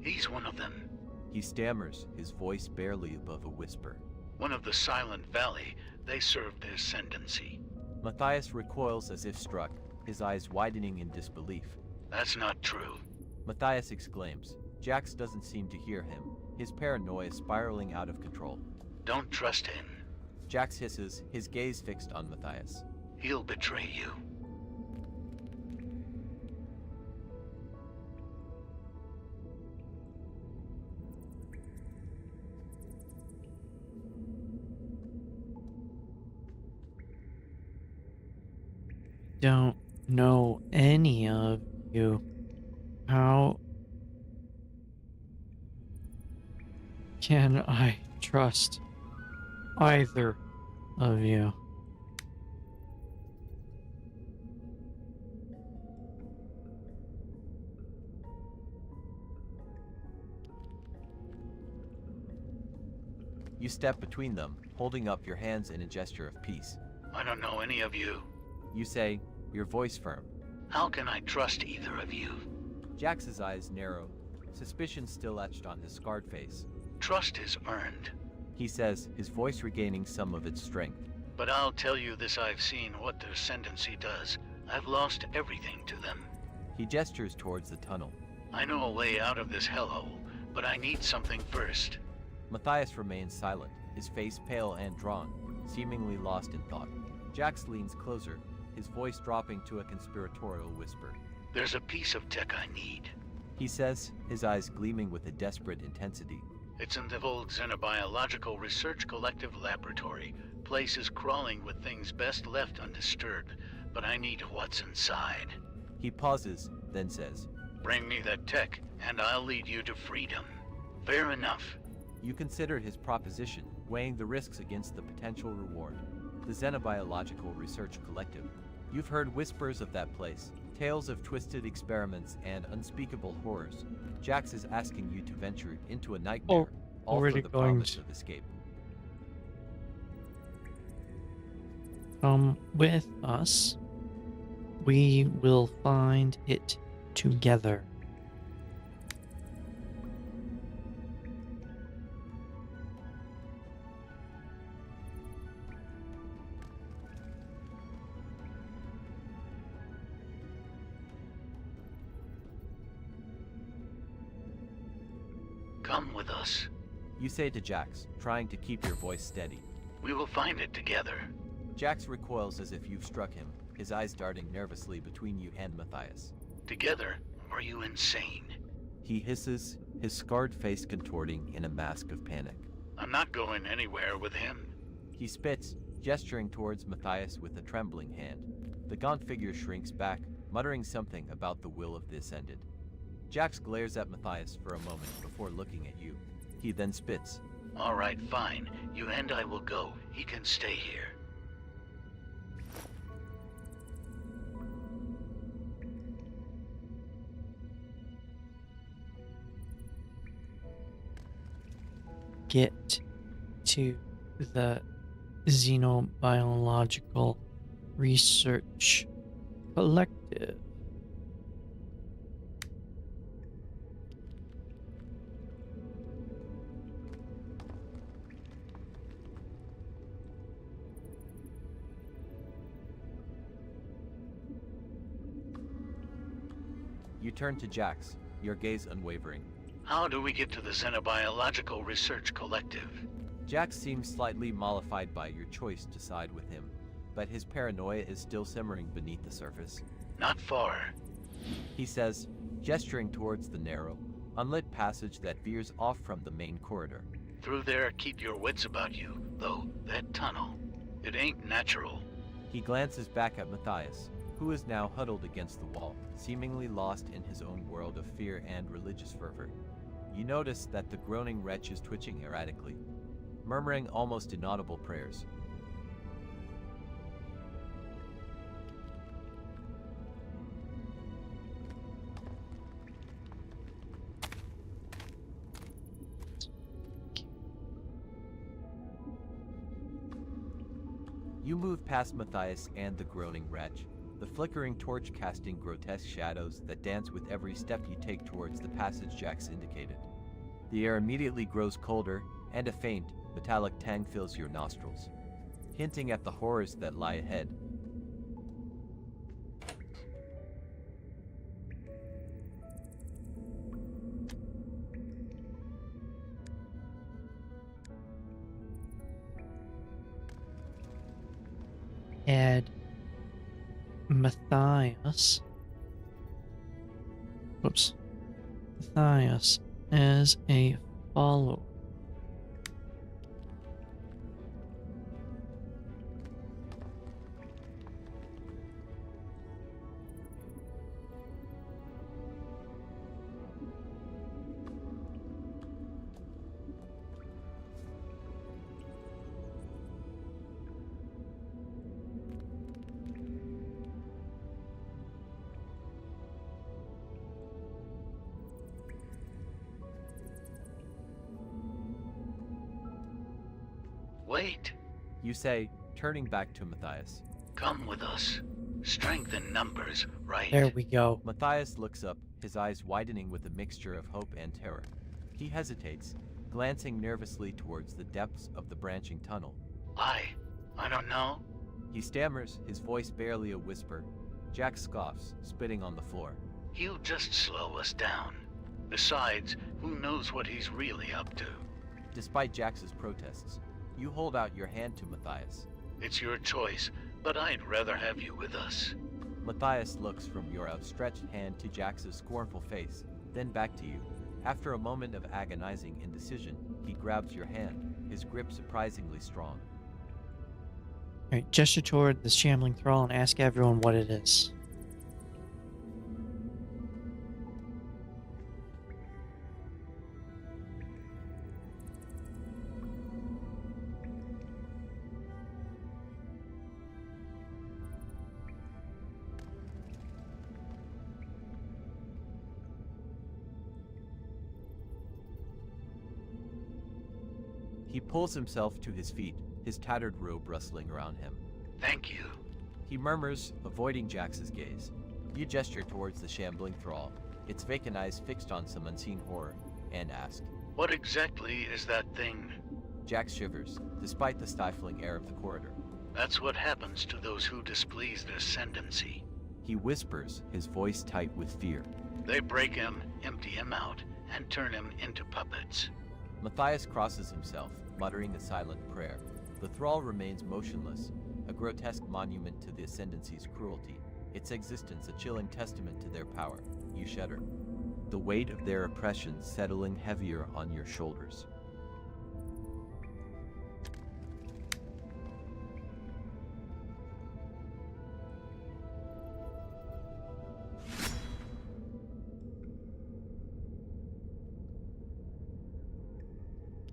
He's one of them. He stammers, his voice barely above a whisper. One of the Silent Valley. They serve the Ascendancy. Matthias recoils as if struck, his eyes widening in disbelief. That's not true. Matthias exclaims. Jax doesn't seem to hear him, his paranoia spiraling out of control. Don't trust him. Jax hisses, his gaze fixed on Matthias. He'll betray you. Don't know any of you. How can I trust either of you? You step between them, holding up your hands in a gesture of peace. I don't know any of you. You say, your voice firm. How can I trust either of you? Jax's eyes narrow, suspicion still etched on his scarred face. Trust is earned. He says, his voice regaining some of its strength. But I'll tell you this, I've seen what the Ascendancy does. I've lost everything to them. He gestures towards the tunnel. I know a way out of this hellhole, but I need something first. Matthias remains silent, his face pale and drawn, seemingly lost in thought. Jax leans closer, his voice dropping to a conspiratorial whisper. There's a piece of tech I need. He says, his eyes gleaming with a desperate intensity. It's in the old Xenobiological Research Collective Laboratory. Place is crawling with things best left undisturbed, but I need what's inside. He pauses, then says, Bring me that tech, and I'll lead you to freedom. Fair enough. You consider his proposition, weighing the risks against the potential reward. The Xenobiological Research Collective. You've heard whispers of that place, tales of twisted experiments and unspeakable horrors. Jax is asking you to venture into a nightmare, all for already the going promise to- of escape. Come with us. We will find it together. Come with us. You say to Jax, trying to keep your voice steady. We will find it together. Jax recoils as if you've struck him, his eyes darting nervously between you and Matthias. Together? Are you insane? He hisses, his scarred face contorting in a mask of panic. I'm not going anywhere with him. He spits, gesturing towards Matthias with a trembling hand. The gaunt figure shrinks back, muttering something about the will of the Ascended. Jax glares at Matthias for a moment before looking at you. He then spits. All right, fine. You and I will go. He can stay here. Get to the Xenobiological Research Collective. You turn to Jax, your gaze unwavering. How do we get to the Xenobiological Research Collective? Jax seems slightly mollified by your choice to side with him, but his paranoia is still simmering beneath the surface. Not far. He says, gesturing towards the narrow, unlit passage that veers off from the main corridor. Through there, keep your wits about you, though that tunnel, it ain't natural. He glances back at Matthias, who is now huddled against the wall, seemingly lost in his own world of fear and religious fervor. You notice that the groaning wretch is twitching erratically, murmuring almost inaudible prayers. You move past Matthias and the groaning wretch, the flickering torch casting grotesque shadows that dance with every step you take towards the passage Jax indicated. The air immediately grows colder, and a faint, metallic tang fills your nostrils, hinting at the horrors that lie ahead. Add Matthias. Whoops. Matthias as a follower. Wait, You say, turning back to Matthias. come with us. Strength in numbers, right? There we go. Matthias looks up, his eyes widening with a mixture of hope and terror. He hesitates, glancing nervously towards the depths of the branching tunnel. I don't know. He stammers, his voice barely a whisper. Jack scoffs, spitting on the floor. He'll just slow us down. Besides, who knows what he's really up to? Despite Jax's protests, you hold out your hand to Matthias. It's your choice, but I'd rather have you with us. Matthias looks from your outstretched hand to Jax's scornful face, then back to you. After a moment of agonizing indecision, he grabs your hand, his grip surprisingly strong. Alright, gesture toward the shambling thrall and ask everyone what it is. He pulls himself to his feet, his tattered robe rustling around him. Thank you. He murmurs, avoiding Jax's gaze. You gesture towards the shambling thrall, its vacant eyes fixed on some unseen horror, and ask. What exactly is that thing? Jax shivers, despite the stifling air of the corridor. That's what happens to those who displease the ascendancy. He whispers, his voice tight with fear. They break him, empty him out, and turn him into puppets. Matthias crosses himself, muttering a silent prayer. The thrall remains motionless, a grotesque monument to the Ascendancy's cruelty, its existence a chilling testament to their power. You shudder, the weight of their oppression settling heavier on your shoulders.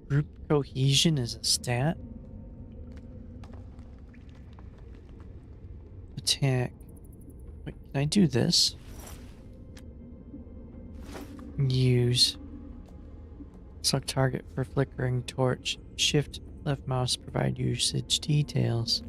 Group cohesion is a stat. Attack. Wait, can I do this? Use. Select target for flickering torch. Shift left mouse provide usage details.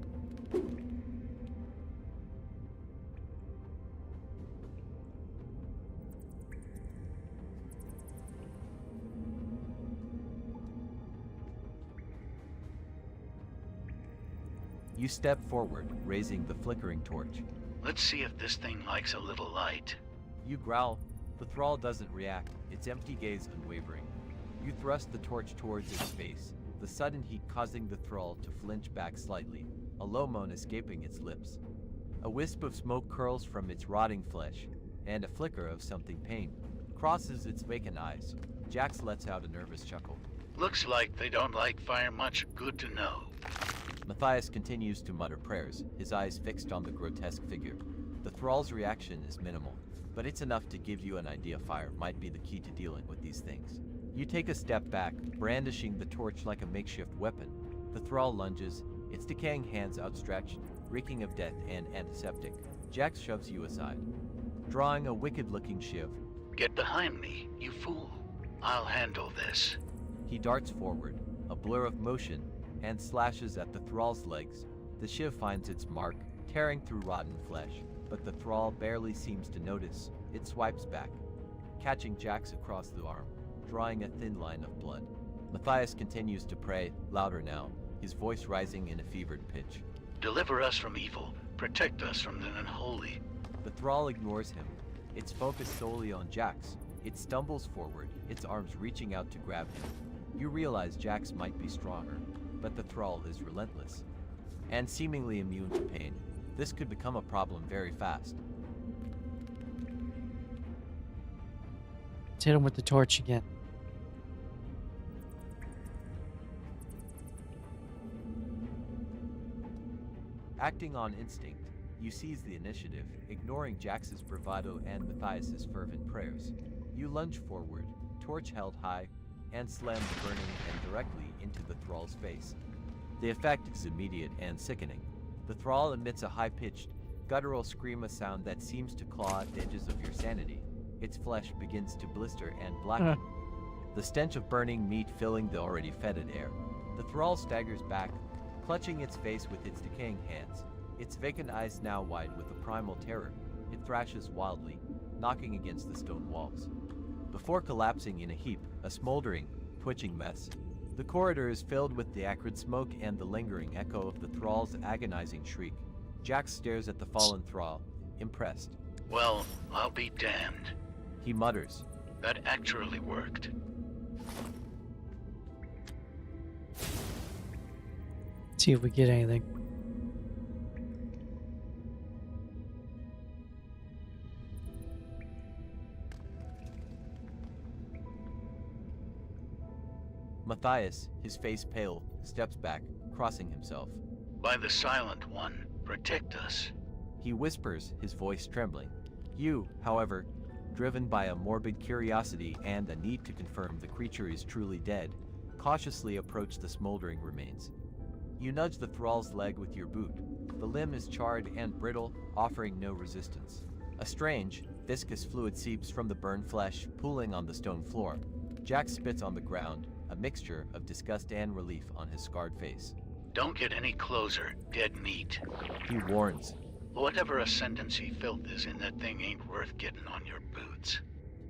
You step forward, raising the flickering torch. Let's see if this thing likes a little light. You growl. The thrall doesn't react, its empty gaze unwavering. You thrust the torch towards its face, the sudden heat causing the thrall to flinch back slightly, a low moan escaping its lips. A wisp of smoke curls from its rotting flesh, and a flicker of something pain crosses its vacant eyes. Jax lets out a nervous chuckle. Looks like they don't like fire much. Good to know. Matthias continues to mutter prayers, his eyes fixed on the grotesque figure. The thrall's reaction is minimal, but it's enough to give you an idea fire might be the key to dealing with these things. You take a step back, brandishing the torch like a makeshift weapon. The thrall lunges, its decaying hands outstretched, reeking of death and antiseptic. Jax shoves you aside, drawing a wicked-looking shiv. Get behind me, you fool. I'll handle this. He darts forward, a blur of motion, and slashes at the thrall's legs. The shiv finds its mark, tearing through rotten flesh, but the thrall barely seems to notice. It swipes back, catching Jax across the arm, drawing a thin line of blood. Matthias continues to pray, louder now, his voice rising in a fevered pitch. Deliver us from evil. Protect us from the unholy. The thrall ignores him, its focus solely on Jax. It stumbles forward, its arms reaching out to grab him. You realize Jax might be stronger, but the thrall is relentless, and seemingly immune to pain. This could become a problem very fast. Let's hit him with the torch again. Acting on instinct, you seize the initiative, ignoring Jax's bravado and Matthias's fervent prayers. You lunge forward, torch held high, and slam the burning end directly into the thrall's face. The effect is immediate and sickening. The thrall emits a high-pitched, guttural scream, a sound that seems to claw at the edges of your sanity. Its flesh begins to blister and blacken, the stench of burning meat filling the already fetid air. The thrall staggers back, clutching its face with its decaying hands, its vacant eyes now wide with a primal terror. It thrashes wildly, knocking against the stone walls, before collapsing in a heap, a smoldering, twitching mess. The corridor is filled with the acrid smoke and the lingering echo of the thrall's agonizing shriek. Jax stares at the fallen thrall, impressed. Well, I'll be damned. He mutters. That actually worked. See if we get anything. Matthias, his face pale, steps back, crossing himself. By the Silent One, protect us. He whispers, his voice trembling. You, however, driven by a morbid curiosity and a need to confirm the creature is truly dead, cautiously approach the smoldering remains. You nudge the thrall's leg with your boot. The limb is charred and brittle, offering no resistance. A strange, viscous fluid seeps from the burned flesh, pooling on the stone floor. Jax spits on the ground, a mixture of disgust and relief on his scarred face. Don't get any closer, dead meat. He warns. Whatever ascendancy filth is in that thing ain't worth getting on your boots.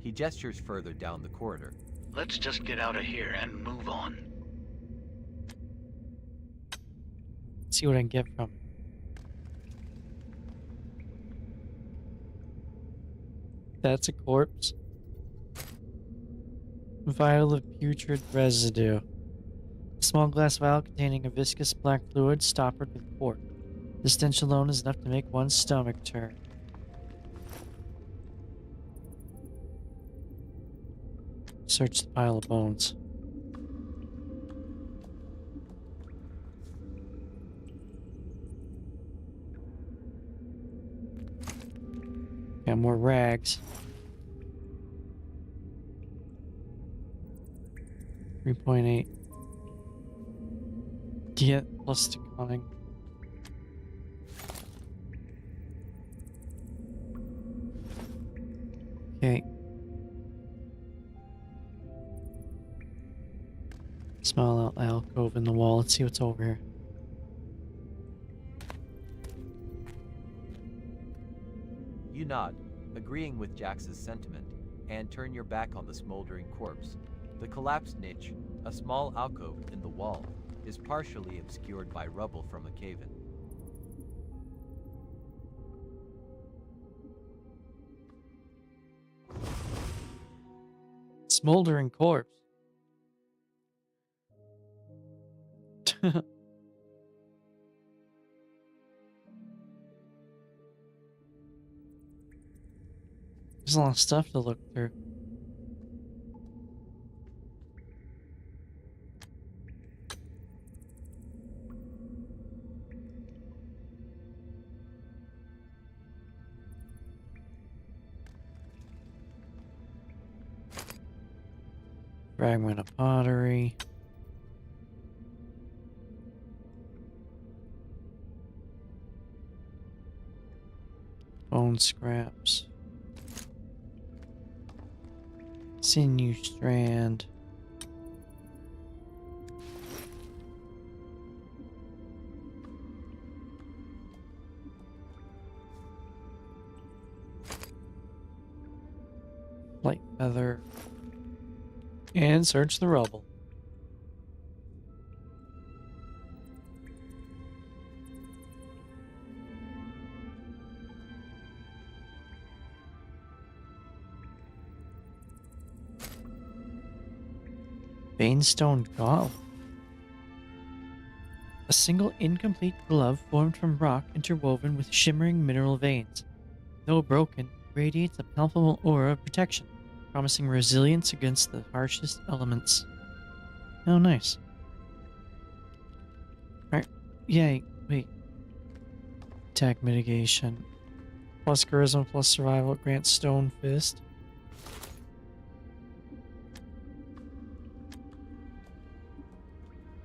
He gestures further down the corridor. Let's just get out of here and move on. See what I can get from it. That's a corpse. Vial of putrid residue. A small glass vial containing a viscous black fluid stoppered with cork. The stench alone is enough to make one's stomach turn. Search the pile of bones. Got more rags. 3.8. Get plus to cunning. Okay. Small out alcove in the wall. Let's see what's over here. You nod, agreeing with Jax's sentiment, and turn your back on the smoldering corpse. The collapsed niche, a small alcove in the wall, is partially obscured by rubble from a cave-in. Smoldering corpse. There's a lot of stuff to look through. Fragment of pottery. Bone scraps. Sinew strand. Light feather. And search the rubble. Veinstone gauntlet. A single incomplete glove formed from rock interwoven with shimmering mineral veins. Though broken, radiates a palpable aura of protection, promising resilience against the harshest elements. Oh, nice. Alright, yay, wait. Attack mitigation. Plus charisma, plus survival, grants stone fist.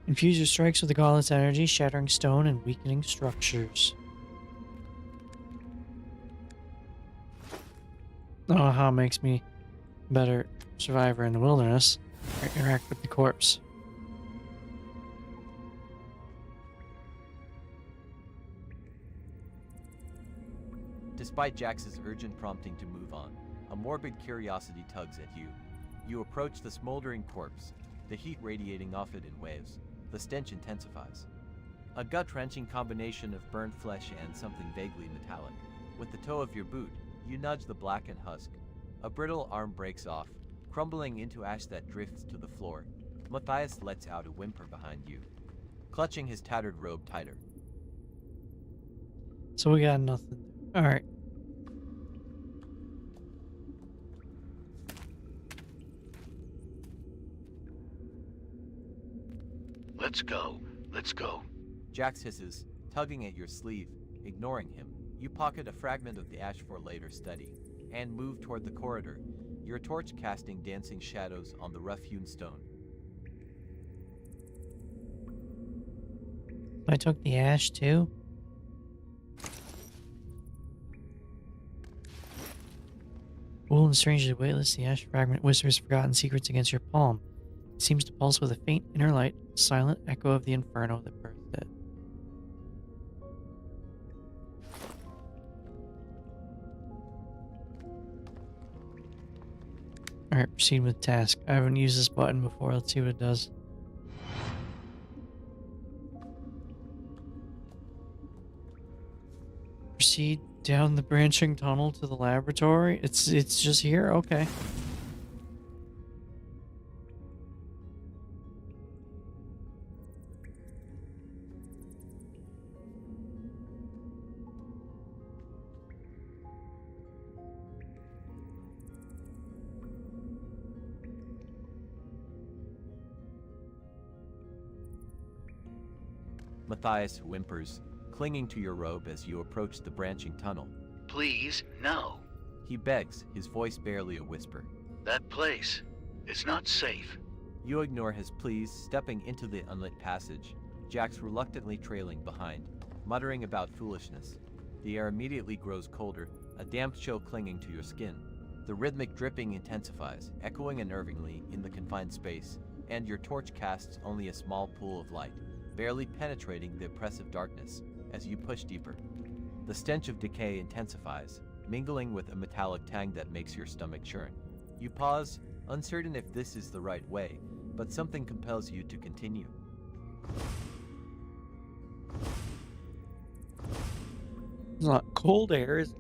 Infuse your strikes with the gauntlet's energy, shattering stone and weakening structures. Oh, how it makes me a better survivor in the wilderness. Interact with the corpse. Despite Jax's urgent prompting to move on, a morbid curiosity tugs at you. You approach the smoldering corpse, the heat radiating off it in waves. The stench intensifies. A gut-wrenching combination of burned flesh and something vaguely metallic. With the toe of your boot, you nudge the blackened husk. A brittle arm breaks off, crumbling into ash that drifts to the floor. Matthias lets out a whimper behind you, clutching his tattered robe tighter. So we got nothing. Alright. Let's go. Let's go. Jax hisses, tugging at your sleeve. Ignoring him, you pocket a fragment of the ash for later study, and move toward the corridor, your torch casting dancing shadows on the rough-hewn stone. I took the ash too? Cool and strangely weightless, the ash fragment whispers forgotten secrets against your palm. It seems to pulse with a faint inner light, a silent echo of the inferno that birthed it. Alright, proceed with task. I haven't used this button before. Let's see what it does. Proceed down the branching tunnel to the laboratory. It's just here? Okay. Matthias whimpers, clinging to your robe as you approach the branching tunnel. Please, no. He begs, his voice barely a whisper. That place is not safe. You ignore his pleas, stepping into the unlit passage, Jax reluctantly trailing behind, muttering about foolishness. The air immediately grows colder, a damp chill clinging to your skin. The rhythmic dripping intensifies, echoing unnervingly in the confined space, and your torch casts only a small pool of light, barely penetrating the oppressive darkness as you push deeper. The stench of decay intensifies, mingling with a metallic tang that makes your stomach churn. You pause, uncertain if this is the right way, but something compels you to continue. It's not cold air, is it?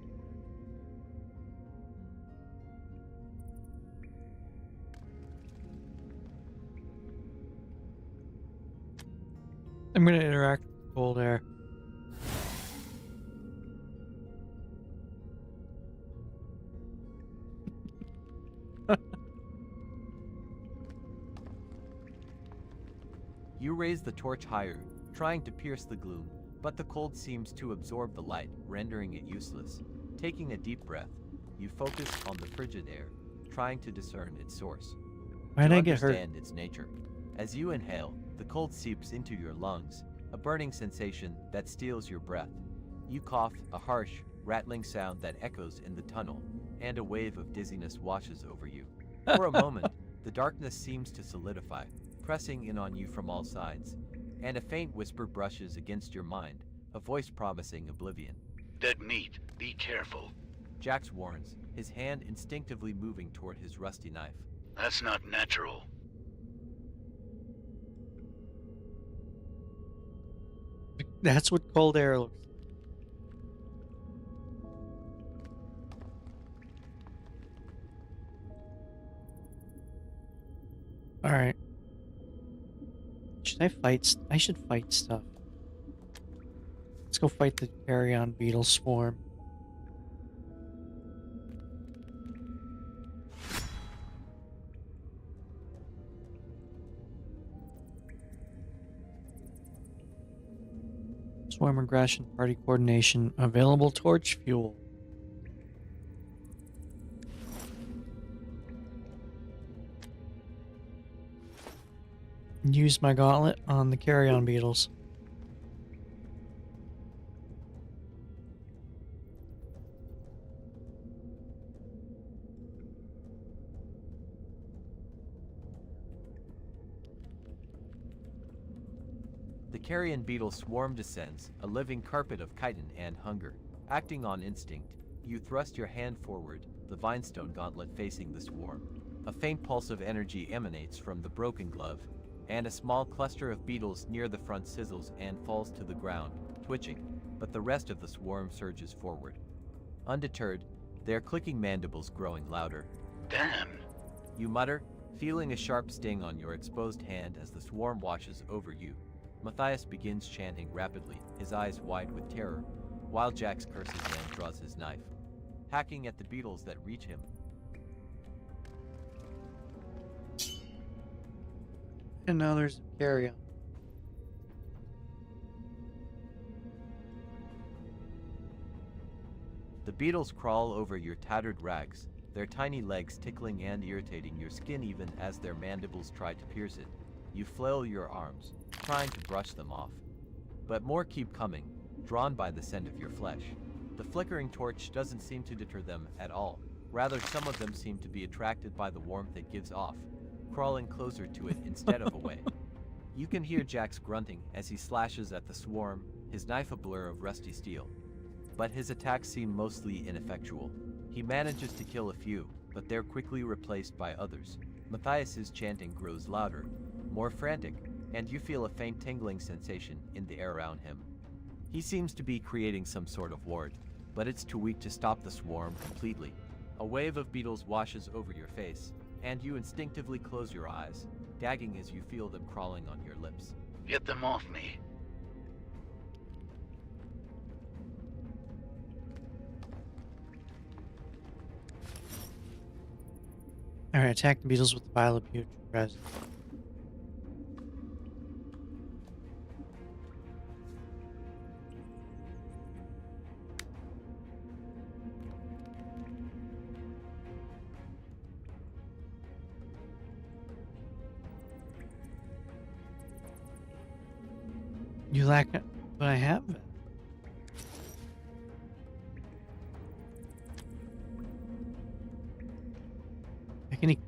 I'm gonna interact with cold air. You raise the torch higher, trying to pierce the gloom, but the cold seems to absorb the light, rendering it useless. Taking a deep breath, you focus on the frigid air, trying to discern its source. Why'd To I get hurt? understand its nature. As you inhale, the cold seeps into your lungs, a burning sensation that steals your breath. You cough, a harsh, rattling sound that echoes in the tunnel, and a wave of dizziness washes over you. For a moment, the darkness seems to solidify, pressing in on you from all sides, and a faint whisper brushes against your mind, a voice promising oblivion. Dead meat. Be careful. Jax warns, his hand instinctively moving toward his rusty knife. That's not natural. That's what cold air looks like. Alright. Should I fight? I should fight stuff. Let's go fight the carrion beetle swarm. Swarm aggression, party coordination, available torch fuel. Use my gauntlet on the carrion beetles. The carrion beetle swarm descends, a living carpet of chitin and hunger. Acting on instinct, you thrust your hand forward, the vinestone gauntlet facing the swarm. A faint pulse of energy emanates from the broken glove, and a small cluster of beetles near the front sizzles and falls to the ground, twitching, but the rest of the swarm surges forward. Undeterred, their clicking mandibles growing louder. Damn. You mutter, feeling a sharp sting on your exposed hand as the swarm washes over you. Matthias begins chanting rapidly, his eyes wide with terror, while Jax curses and draws his knife, hacking at the beetles that reach him. And now there's carrion. The beetles crawl over your tattered rags, their tiny legs tickling and irritating your skin even as their mandibles try to pierce it. You flail your arms, trying to brush them off. But more keep coming, drawn by the scent of your flesh. The flickering torch doesn't seem to deter them at all. Rather, some of them seem to be attracted by the warmth it gives off, crawling closer to it instead of away. You can hear Jax grunting as he slashes at the swarm, his knife a blur of rusty steel. But his attacks seem mostly ineffectual. He manages to kill a few, but they're quickly replaced by others. Matthias's chanting grows louder, more frantic, and you feel a faint tingling sensation in the air around him. He seems to be creating some sort of ward, but it's too weak to stop the swarm completely. A wave of beetles washes over your face, and you instinctively close your eyes, gagging as you feel them crawling on your lips. Get them off me. Alright, attack the beetles with the vial of putrid resin. You lack it, but I have it.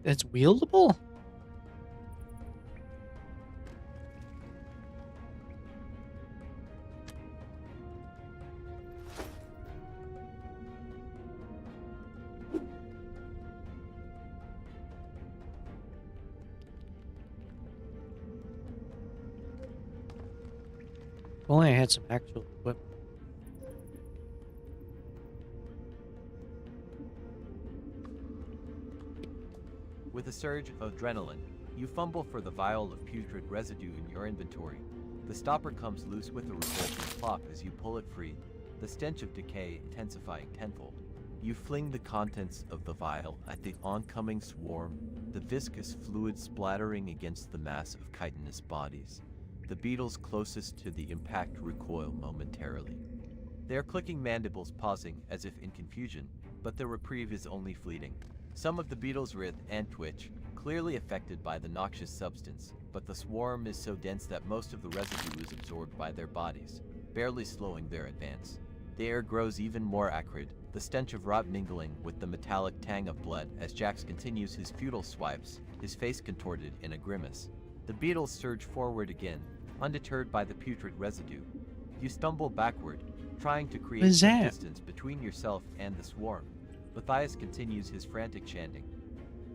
That's wieldable? If only I had some actual equipment. With a surge of adrenaline, you fumble for the vial of putrid residue in your inventory. The stopper comes loose with a revolting plop as you pull it free, the stench of decay intensifying tenfold. You fling the contents of the vial at the oncoming swarm, the viscous fluid splattering against the mass of chitinous bodies. The beetles closest to the impact recoil momentarily. Their clicking mandibles pausing as if in confusion, but the reprieve is only fleeting. Some of the beetles writhe and twitch, clearly affected by the noxious substance, but the swarm is so dense that most of the residue is absorbed by their bodies, barely slowing their advance. The air grows even more acrid, the stench of rot mingling with the metallic tang of blood as Jax continues his futile swipes, his face contorted in a grimace. The beetles surge forward again, undeterred by the putrid residue. You stumble backward, trying to create some distance between yourself and the swarm. Matthias continues his frantic chanting,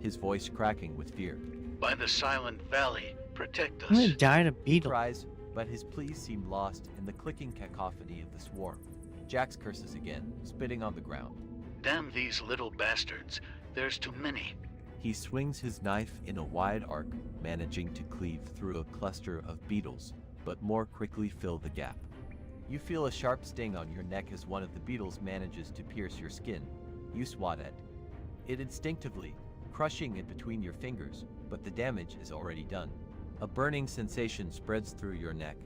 his voice cracking with fear. By the Silent Valley, protect us. I'm gonna die to He beetle. cries, but his pleas seem lost in the clicking cacophony of the swarm. Jax curses again, spitting on the ground. Damn these little bastards. There's too many. He swings his knife in a wide arc, managing to cleave through a cluster of beetles, but more quickly fill the gap. You feel a sharp sting on your neck as one of the beetles manages to pierce your skin. You swat at it instinctively, crushing it between your fingers, but the damage is already done. A burning sensation spreads through your neck,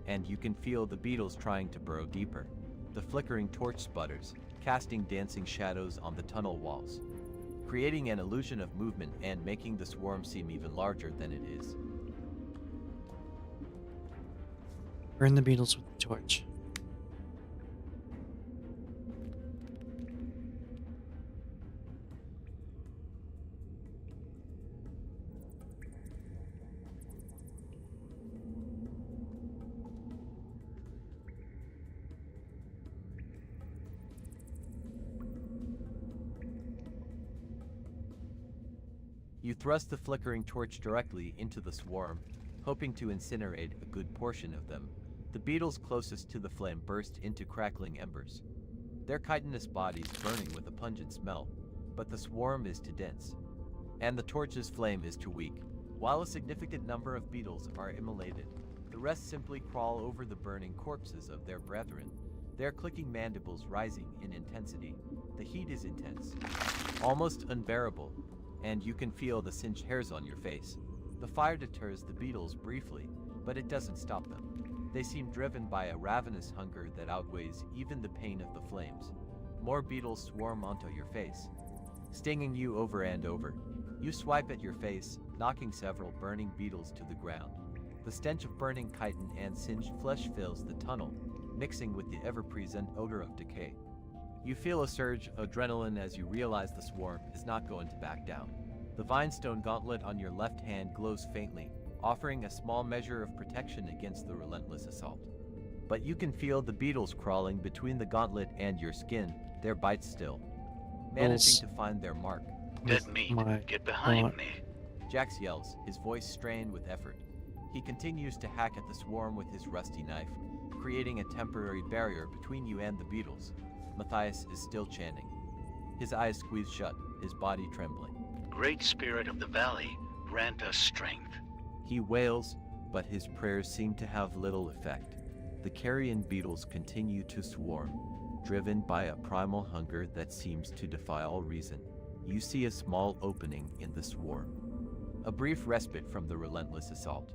and you can feel the beetles trying to burrow deeper. The flickering torch sputters, casting dancing shadows on the tunnel walls, creating an illusion of movement and making the swarm seem even larger than it is. Burn the beetles with the torch. You thrust the flickering torch directly into the swarm, hoping to incinerate a good portion of them. The beetles closest to the flame burst into crackling embers, their chitinous bodies burning with a pungent smell, but the swarm is too dense, and the torch's flame is too weak. While a significant number of beetles are immolated, the rest simply crawl over the burning corpses of their brethren, their clicking mandibles rising in intensity. The heat is intense, almost unbearable, and you can feel the singed hairs on your face. The fire deters the beetles briefly, but it doesn't stop them. They seem driven by a ravenous hunger that outweighs even the pain of the flames. More beetles swarm onto your face, stinging you over and over. You swipe at your face, knocking several burning beetles to the ground. The stench of burning chitin and singed flesh fills the tunnel, mixing with the ever-present odor of decay. You feel a surge of adrenaline as you realize the swarm is not going to back down. The vinestone gauntlet on your left hand glows faintly, offering a small measure of protection against the relentless assault. But you can feel the beetles crawling between the gauntlet and your skin, their bites still, managing to find their mark. Dead meat. Get behind me. Jax yells, his voice strained with effort. He continues to hack at the swarm with his rusty knife, creating a temporary barrier between you and the beetles. Matthias is still chanting, his eyes squeezed shut, his body trembling. Great Spirit of the Valley, grant us strength. He wails, but his prayers seem to have little effect. The carrion beetles continue to swarm, driven by a primal hunger that seems to defy all reason. You see a small opening in the swarm, a brief respite from the relentless assault.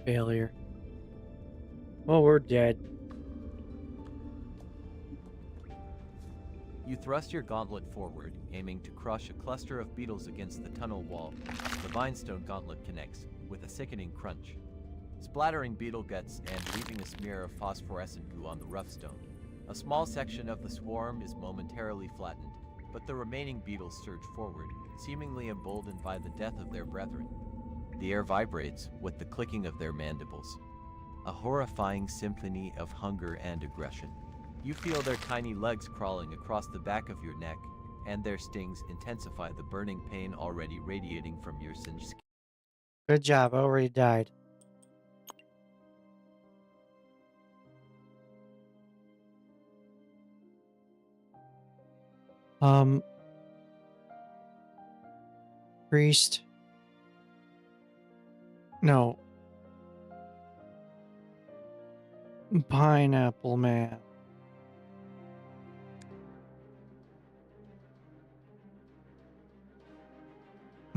Failure. Well, we're dead. You thrust your gauntlet forward, aiming to crush a cluster of beetles against the tunnel wall. The vinestone gauntlet connects, with a sickening crunch, splattering beetle guts and leaving a smear of phosphorescent goo on the rough stone. A small section of the swarm is momentarily flattened, but the remaining beetles surge forward, seemingly emboldened by the death of their brethren. The air vibrates with the clicking of their mandibles, a horrifying symphony of hunger and aggression. You feel their tiny legs crawling across the back of your neck, and their stings intensify the burning pain already radiating from your singed skin. Good job, I already died. Priest. No. Pineapple Man.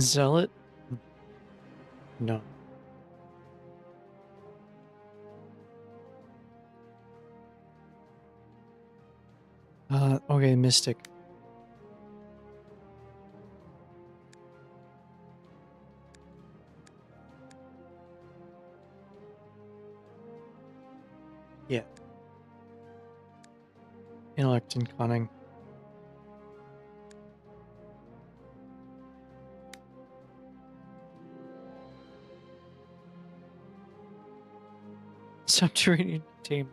Zealot? No. Okay, Mystic. Yeah. Intellect and cunning. Subterranean team.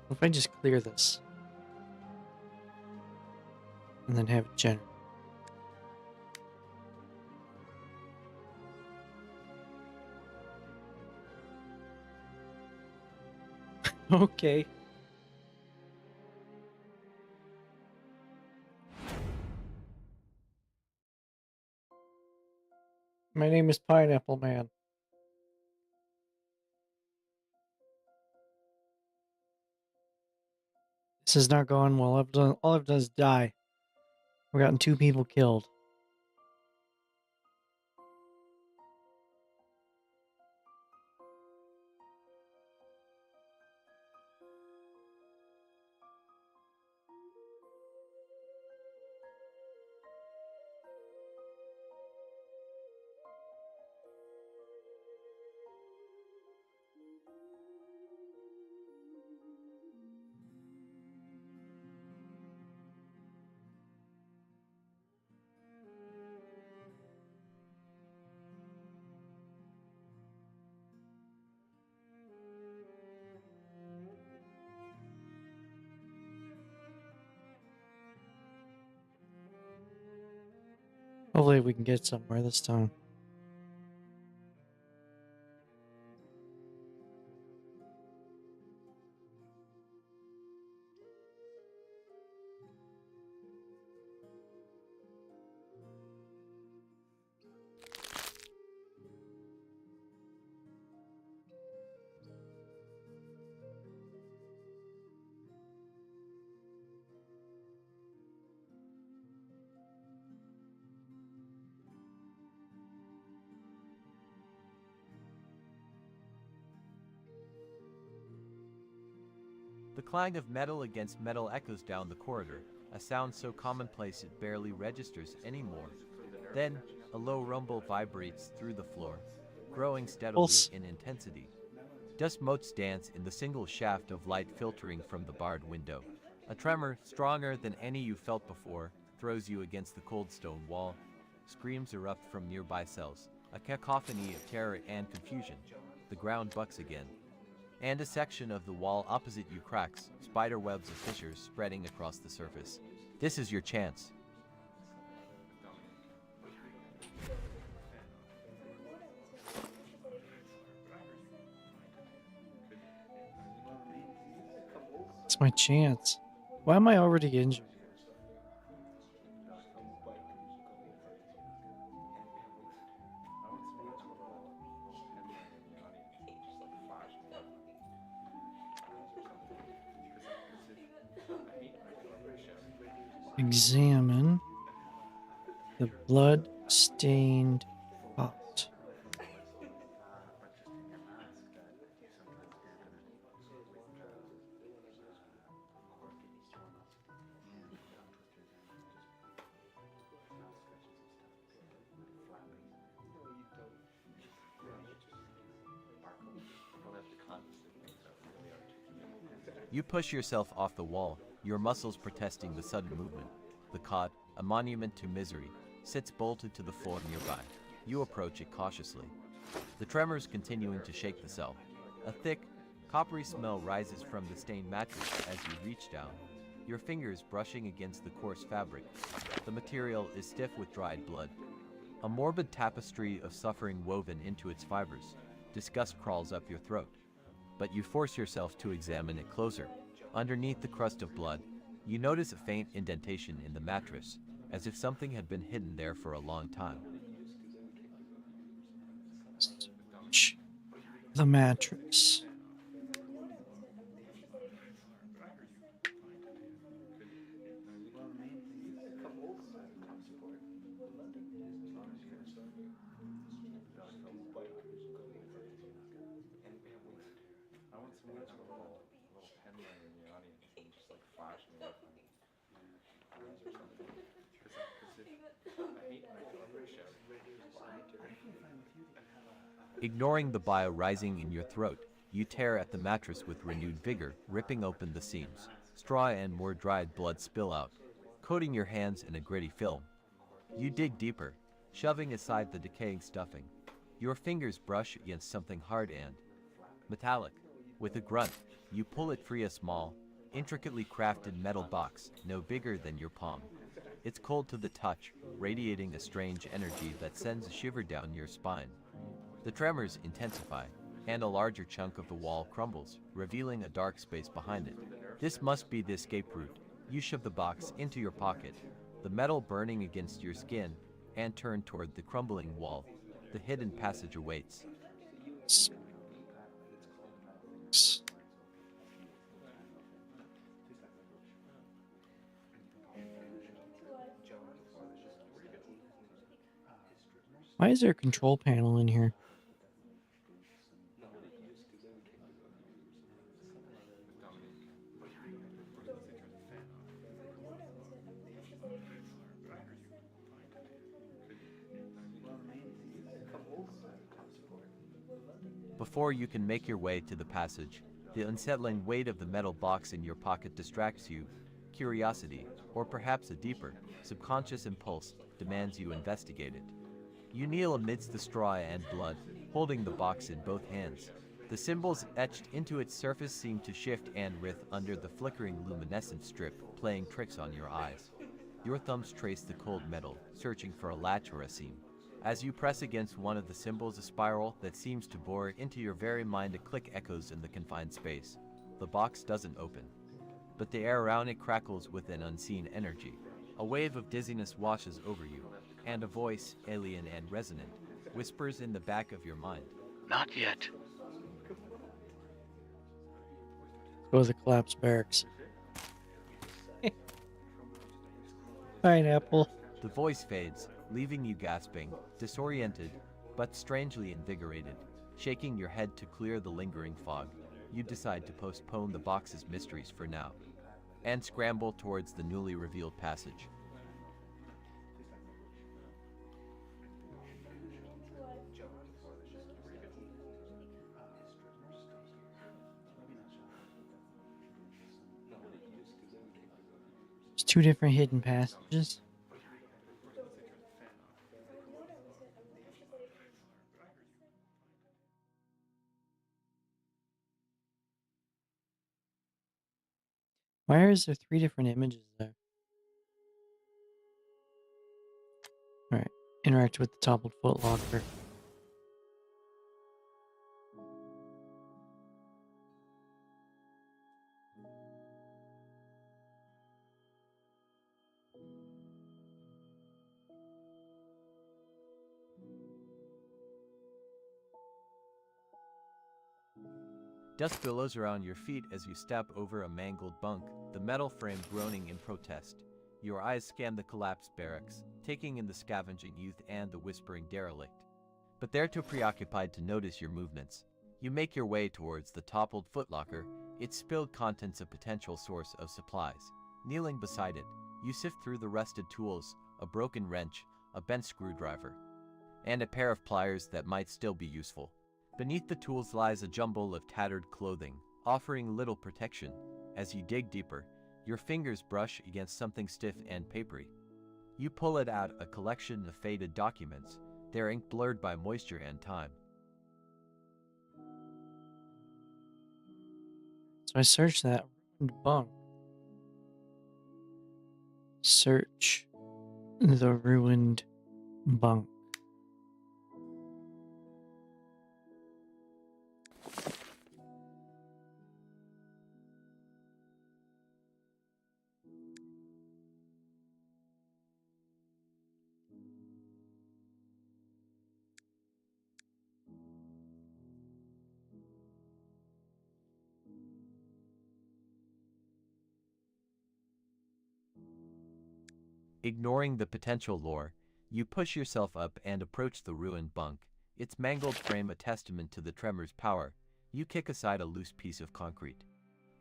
What if I just clear this? And then have it generate. Okay. My name is Pineapple Man. This is not going well. All I've done is die. We've gotten 2 people killed. Hopefully we can get somewhere this time. The clang of metal against metal echoes down the corridor, a sound so commonplace it barely registers anymore. Then, a low rumble vibrates through the floor, growing steadily Pulse. in intensity. Dust motes dance in the single shaft of light filtering from the barred window. A tremor, stronger than any you felt before, throws you against the cold stone wall. Screams erupt from nearby cells, a cacophony of terror and confusion. The ground bucks again, and a section of the wall opposite you cracks, spider webs of fissures spreading across the surface. This is your chance. It's my chance. Why am I already injured? Examine the blood-stained pot. You push yourself off the wall, your muscles protesting the sudden movement. The cot, a monument to misery, sits bolted to the floor nearby. You approach it cautiously, the tremors continuing to shake the cell. A thick, coppery smell rises from the stained mattress as you reach down, your fingers brushing against the coarse fabric. The material is stiff with dried blood, a morbid tapestry of suffering woven into its fibers. Disgust crawls up your throat, but you force yourself to examine it closer. Underneath the crust of blood, you notice a faint indentation in the mattress, as if something had been hidden there for a long time. The mattress. Ignoring the bile rising in your throat, you tear at the mattress with renewed vigor, ripping open the seams. Straw and more dried blood spill out, coating your hands in a gritty film. You dig deeper, shoving aside the decaying stuffing. Your fingers brush against something hard and metallic. With a grunt, you pull it free, a small, intricately crafted metal box, no bigger than your palm. It's cold to the touch, radiating a strange energy that sends a shiver down your spine. The tremors intensify, and a larger chunk of the wall crumbles, revealing a dark space behind it. This must be the escape route. You shove the box into your pocket, the metal burning against your skin, and turn toward the crumbling wall. The hidden passage awaits. Why is there a control panel in here? Before you can make your way to the passage, the unsettling weight of the metal box in your pocket distracts you. Curiosity, or perhaps a deeper, subconscious impulse, demands you investigate it. You kneel amidst the straw and blood, holding the box in both hands. The symbols etched into its surface seem to shift and writhe under the flickering luminescent strip, playing tricks on your eyes. Your thumbs trace the cold metal, searching for a latch or a seam. As you press against one of the symbols, a spiral that seems to bore into your very mind, a click echoes in the confined space. The box doesn't open, but the air around it crackles with an unseen energy. A wave of dizziness washes over you, and a voice, alien and resonant, whispers in the back of your mind. Not yet. Go to the collapsed barracks. Pineapple. The voice fades, leaving you gasping, disoriented, but strangely invigorated. Shaking your head to clear the lingering fog, you decide to postpone the box's mysteries for now, and scramble towards the newly revealed passage. There's two different hidden passages. Why is there three different images there? Alright. Interact with the toppled footlocker. Dust billows around your feet as you step over a mangled bunk, the metal frame groaning in protest. Your eyes scan the collapsed barracks, taking in the scavenging youth and the whispering derelict. But they're too preoccupied to notice your movements. You make your way towards the toppled footlocker, its spilled contents a potential source of supplies. Kneeling beside it, you sift through the rusted tools, a broken wrench, a bent screwdriver, and a pair of pliers that might still be useful. Beneath the tools lies a jumble of tattered clothing, offering little protection. As you dig deeper, your fingers brush against something stiff and papery. You pull it out, a collection of faded documents, their ink blurred by moisture and time. So I searched that ruined bunk. Search the ruined bunk. Ignoring the potential lore, you push yourself up and approach the ruined bunk, its mangled frame a testament to the tremor's power. You kick aside a loose piece of concrete.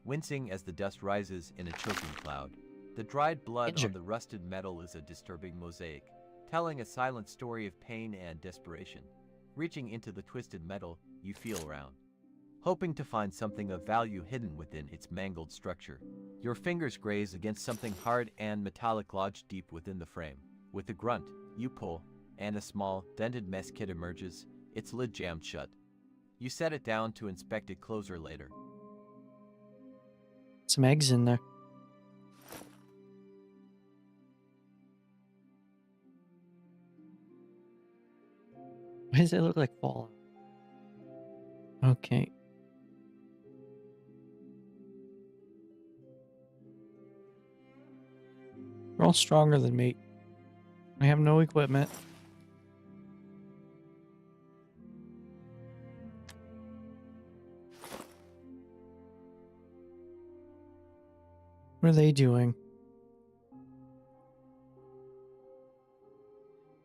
Wincing as the dust rises in a choking cloud, the dried blood on the rusted metal is a disturbing mosaic, telling a silent story of pain and desperation. Reaching into the twisted metal, you feel around, hoping to find something of value hidden within its mangled structure. Your fingers graze against something hard and metallic lodged deep within the frame. With a grunt, you pull, and a small, dented mess kit emerges, its lid jammed shut. You set it down to inspect it closer later. Some eggs in there. Why does it look like Fallout? Okay. They're all stronger than me. I have no equipment. What are they doing?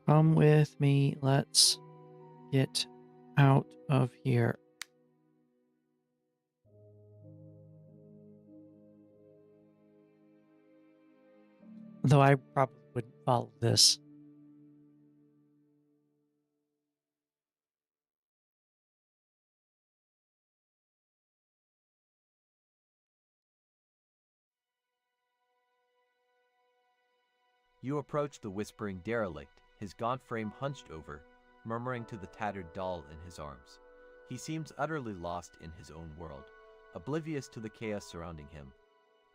Come with me. Let's get out of here. Though I probably wouldn't follow this. You approach the whispering derelict, his gaunt frame hunched over, murmuring to the tattered doll in his arms. He seems utterly lost in his own world, oblivious to the chaos surrounding him.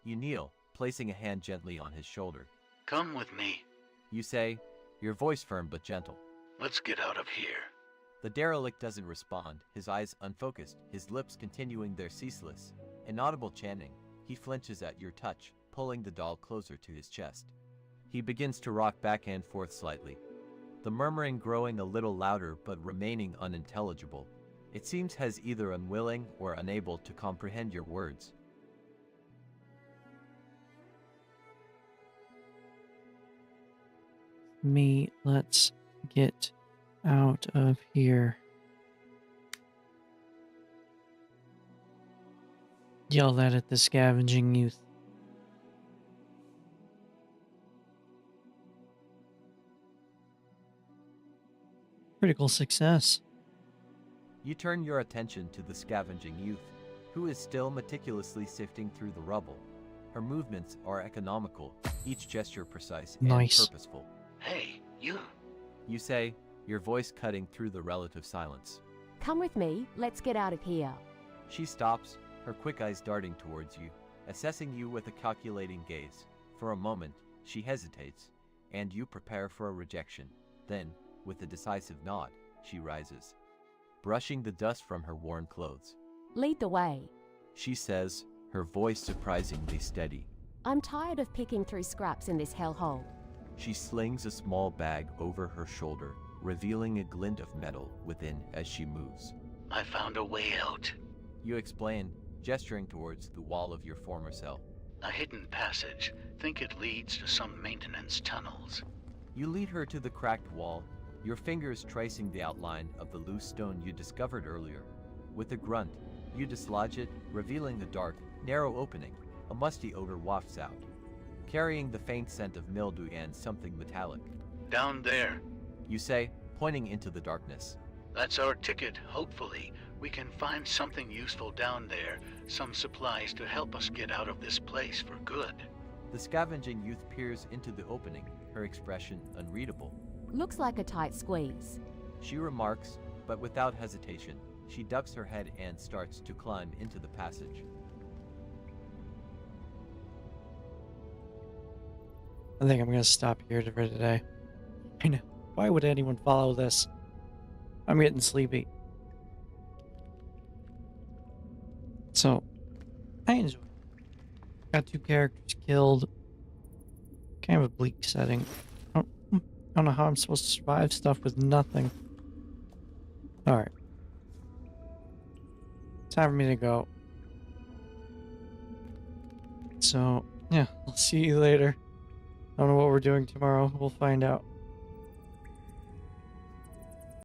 You kneel, placing a hand gently on his shoulder. Come with me. You say, your voice firm but gentle. Let's get out of here. The derelict doesn't respond, his eyes unfocused, his lips continuing their ceaseless, inaudible chanting. He flinches at your touch, pulling the doll closer to his chest. He begins to rock back and forth slightly, the murmuring growing a little louder but remaining unintelligible. It seems he's either unwilling or unable to comprehend your words. Let's get out of here. Yell that at the scavenging youth. Critical success. You turn your attention to the scavenging youth, who is still meticulously sifting through the rubble. Her movements are economical, each gesture precise and purposeful. Hey, you. You say, your voice cutting through the relative silence. Come with me, let's get out of here. She stops, her quick eyes darting towards you, assessing you with a calculating gaze. For a moment, she hesitates, and you prepare for a rejection. Then, with a decisive nod, she rises, brushing the dust from her worn clothes. Lead the way. She says, her voice surprisingly steady. I'm tired of picking through scraps in this hellhole. She slings a small bag over her shoulder, revealing a glint of metal within as she moves. I found a way out. You explain, gesturing towards the wall of your former cell. A hidden passage. Think it leads to some maintenance tunnels. You lead her to the cracked wall, your fingers tracing the outline of the loose stone you discovered earlier. With a grunt, you dislodge it, revealing the dark, narrow opening. A musty odor wafts out, carrying the faint scent of mildew and something metallic. Down there. You say, pointing into the darkness. That's our ticket, hopefully. We can find something useful down there, some supplies to help us get out of this place for good. The scavenging youth peers into the opening, her expression unreadable. Looks like a tight squeeze. She remarks, but without hesitation. She ducks her head and starts to climb into the passage. I think I'm gonna stop here for today. I know. Why would anyone follow this? I'm getting sleepy. So, I enjoyed it. Got 2 characters killed. Kind of a bleak setting. I don't know how I'm supposed to survive stuff with nothing. Alright. Time for me to go. So, yeah, I'll see you later. I don't know what we're doing tomorrow. We'll find out.